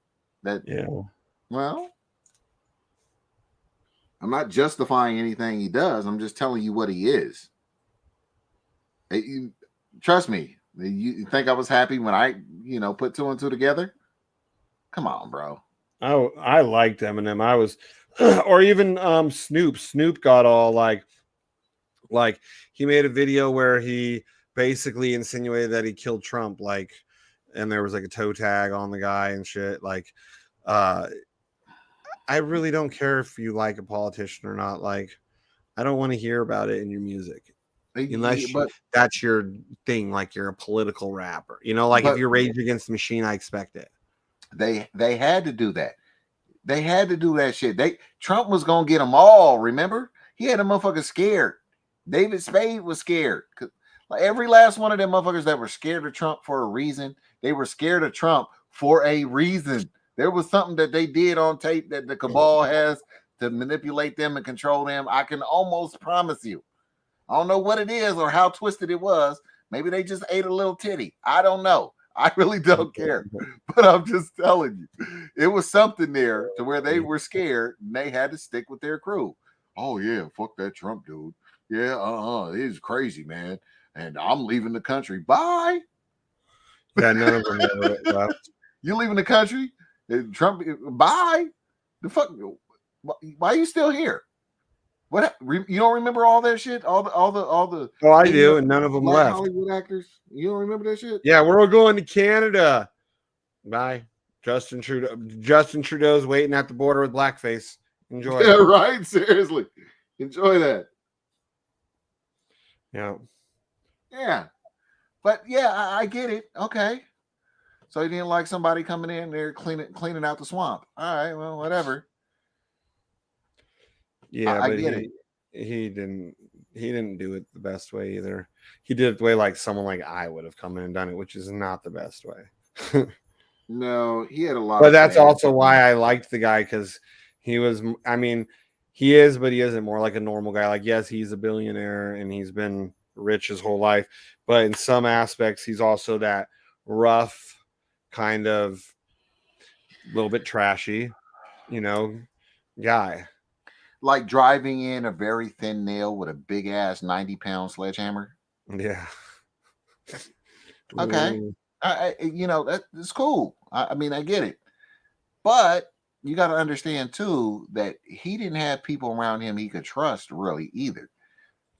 Well, I'm not justifying anything he does. I'm just telling you what he is. Trust me. You think I was happy when I, put two and two together? Come on, bro. Oh, I liked Eminem. I was, or even Snoop. Snoop got all like he made a video where he basically insinuated that he killed Trump, like, and there was like a toe tag on the guy and shit. Like, I really don't care if you like a politician or not. Like, I don't want to hear about it in your music. Unless that's your thing, like you're a political rapper. Like if you're Rage Against the Machine, I expect it. They had to do that. They had to do that shit. Trump was gonna get them all. Remember, he had a motherfucker scared. David Spade was scared. Like every last one of them motherfuckers that were scared of Trump for a reason. They were scared of Trump for a reason. There was something that they did on tape that the cabal has to manipulate them and control them. I can almost promise you. I don't know what it is or how twisted it was. Maybe they just ate a little titty. I don't know. I really don't care. But I'm just telling you, it was something there to where they were scared and they had to stick with their crew. Oh, yeah, fuck that Trump dude. Yeah, he's crazy, man. And I'm leaving the country. Bye. Yeah, none of them ever left. You leaving the country? Trump, bye. The fuck? Why are you still here? What, you don't remember all that shit? All the Oh, I do, and none of them left. Hollywood actors. You don't remember that shit? Yeah, we're all going to Canada. Bye. Justin Trudeau's waiting at the border with blackface. Enjoy. Yeah, right. Seriously, enjoy that. Yeah. But yeah, I get it. Okay. So you didn't like somebody coming in there cleaning out the swamp. All right, well, whatever. Yeah, I but get it. He didn't do it the best way either. He did it the way like someone like I would have come in and done it, which is not the best way. No, he had a lot. But that's also why I liked the guy, because he was. I mean, he is, but he isn't more like a normal guy. Like, yes, he's a billionaire and he's been rich his whole life, but in some aspects, he's also that rough, kind of little bit trashy, guy. Like driving in a very thin nail with a big ass 90-pound sledgehammer. Yeah. Okay. That's cool. I mean, I get it. But you got to understand too that he didn't have people around him he could trust really either.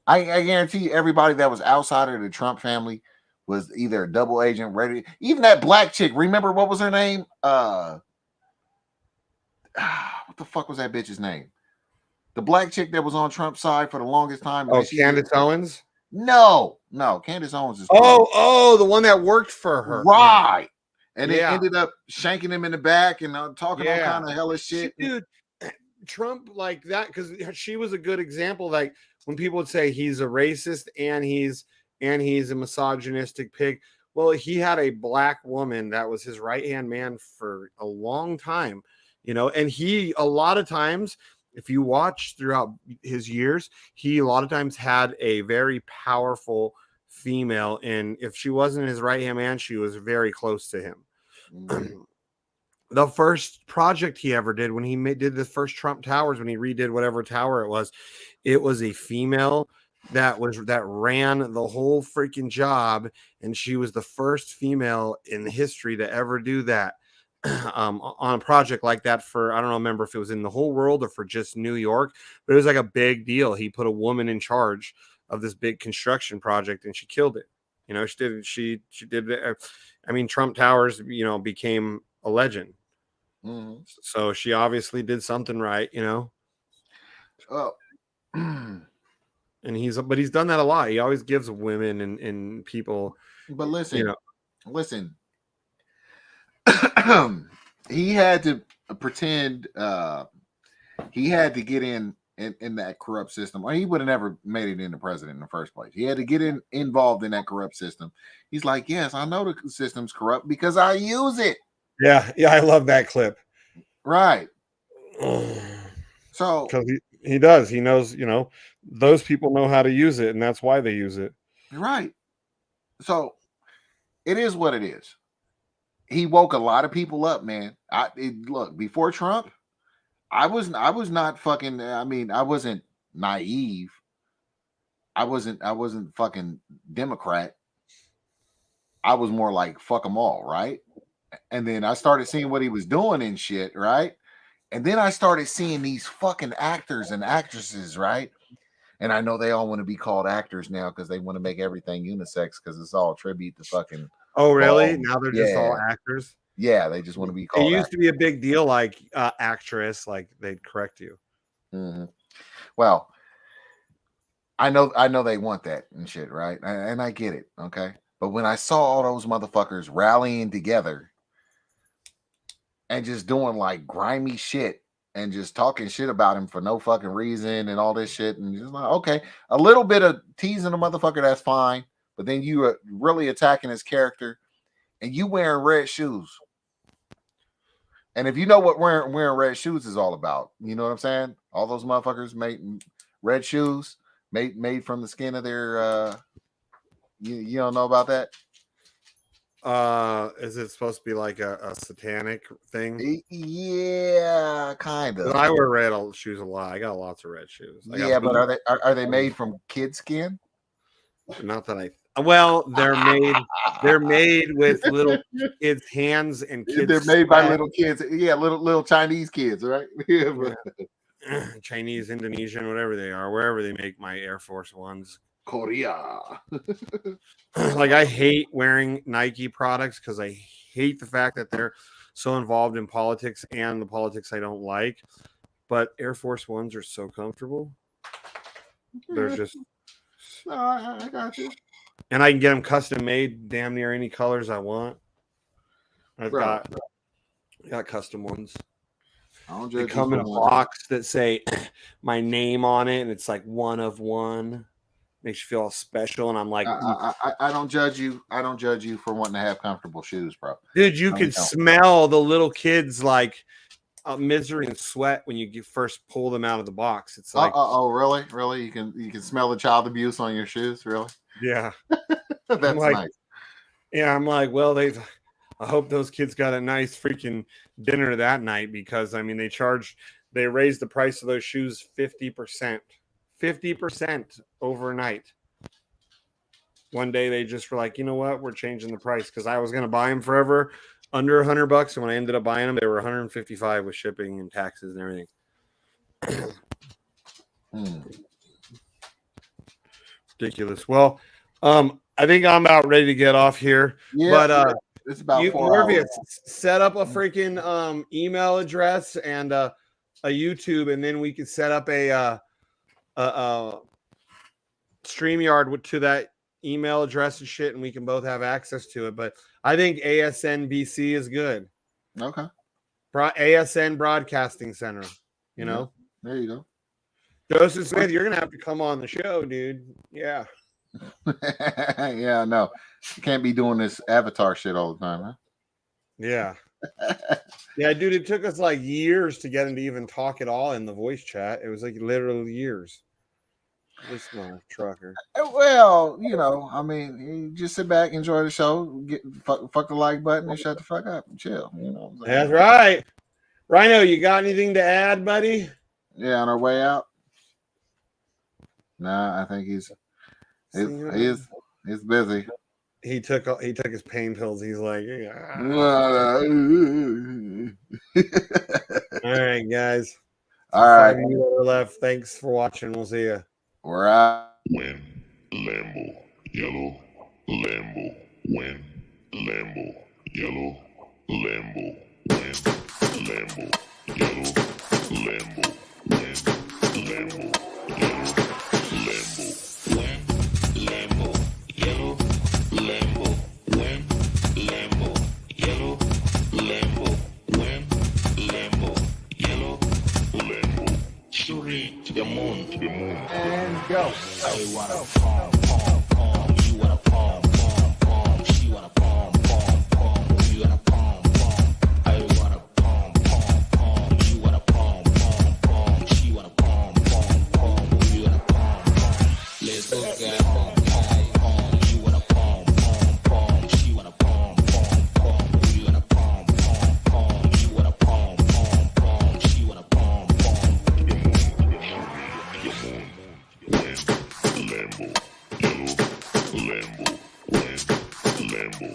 I guarantee you everybody that was outside of the Trump family was either a double agent ready. Even that black chick, remember what was her name? What the fuck was that bitch's name? The black chick that was on Trump's side for the longest time. Oh, Candace Owens? No, Candace Owens is the one that worked for her. Right. And it ended up shanking him in the back and talking all kind of hellish shit. Dude, Trump like that because she was a good example. Like when people would say he's a racist and he's a misogynistic pig. Well, he had a black woman that was his right hand man for a long time, you know, and he a lot of times, if you watch throughout his years, he a lot of times had a very powerful female, and if she wasn't his right hand man, she was very close to him. The first project he ever did when he did the first Trump Towers, when he redid whatever tower it was a female that ran the whole freaking job, and she was the first female in history to ever do that on a project like that for, I don't remember if it was in the whole world or for just New York, but it was like a big deal. He put a woman in charge of this big construction project and she killed it. You know, she did it. I mean, Trump Towers, you know, became a legend. So she obviously did something right, you know. Oh. And he's done that a lot. He always gives women and people. But listen, you know, listen. He had to pretend he had to get in that corrupt system, or he would have never made it into president in the first place. He had to get involved in that corrupt system. He's like, yes, I know the system's corrupt because I use it. Yeah, I love that clip. Right. So because he does. He knows, you know, those people know how to use it, and that's why they use it. Right. So it is what it is. He woke a lot of people up, man. Look, before Trump, I was not fucking. I mean, I wasn't naive. I wasn't fucking Democrat. I was more like fuck them all, right? And then I started seeing what he was doing and shit, right? And then I started seeing these fucking actors and actresses, right? And I know they all want to be called actors now because they want to make everything unisex because it's all tribute to fucking. Oh, really? Now they're just all actors? Yeah, they just want to be called. It used to be a big deal, like actress, like they'd correct you. Mm-hmm. Well, I know they want that and shit, right? And I get it, okay? But when I saw all those motherfuckers rallying together and just doing like grimy shit and just talking shit about him for no fucking reason and all this shit, and just like, okay, a little bit of teasing the motherfucker, that's fine. But then you are really attacking his character, and you wearing red shoes. And if you know what wearing red shoes is all about, you know what I'm saying? All those motherfuckers made red shoes made from the skin of their. You don't know about that? Is it supposed to be like a satanic thing? Yeah, kind of. I wear red shoes a lot. I got lots of red shoes. Yeah, but are they made from kid skin? Not that I. Well, they're made with little kids' hands and kids. They're made by little kids. Yeah, little Chinese kids, right? Yeah. Chinese, Indonesian, whatever they are, wherever they make my Air Force Ones. Korea. Like, I hate wearing Nike products because I hate the fact that they're so involved in politics and the politics I don't like. But Air Force Ones are so comfortable. They're just. I got you. And I can get them custom made, damn near any colors I want. I've got custom ones. They come in a box that say my name on it, and it's like one of one. Makes you feel all special, and I'm like, I don't judge you. I don't judge you for wanting to have comfortable shoes, bro. Dude, you could smell the little kids like misery and sweat when you first pull them out of the box. It's like, oh, really? You can smell the child abuse on your shoes, really? Yeah, that's like, nice. Yeah, I'm like, well, I hope those kids got a nice freaking dinner that night because I mean they raised the price of those shoes 50%. 50% overnight. One day they just were like, you know what? We're changing the price because I was going to buy them forever under $100, and when I ended up buying them, they were $155 with shipping and taxes and everything. Ridiculous. Well, I think I'm about ready to get off here. Yeah, but it's about 4 Morpheus, hours. Set up a freaking email address and a YouTube, and then we could set up a StreamYard to that email address and shit, and we can both have access to it. But I think ASNBC is good. Okay. ASN Broadcasting Center, you know? There you go. Joseph Smith, you're gonna have to come on the show, dude. Yeah. Yeah, no. You can't be doing this avatar shit all the time, huh? Yeah. Yeah, dude, it took us like years to get him to even talk at all in the voice chat. It was like literally years. This trucker. Well, you know, I mean, you just sit back, enjoy the show, get fuck the like button, and shut the fuck up and chill. You know what I'm saying? That's right. Rhino, you got anything to add, buddy? Yeah, on our way out. Nah, I think he's busy. He took his pain pills. He's like, all right, guys. All right. 5 minutes left. Thanks for watching. We'll see you. We're out. Win, Lambo, yellow, Lambo, win, Lambo, yellow, Lambo, win, Lambo, yellow, Lambo, win, Lambo, yellow, Lambo, win, Lambo, yellow, Lambo, win, Lambo, yellow, Lambo, win, Lambo, yellow, Lambo. Shooting to the moon, And go. I wanna pom pom pom. You wanna pom pom pom. She wanna pom pom pom. You wanna pom pom. I wanna pom pom pom. You wanna pom pom pom. She wanna pom pom pom. You wanna pom pom. Let's go get pom pom pom. You wanna pom pom pom. She wanna pom pom pom. You wanna pom pom pom. You wanna pom pom pom. She wanna pom pom. Lambo, yellow, Lambo, win, Lambo.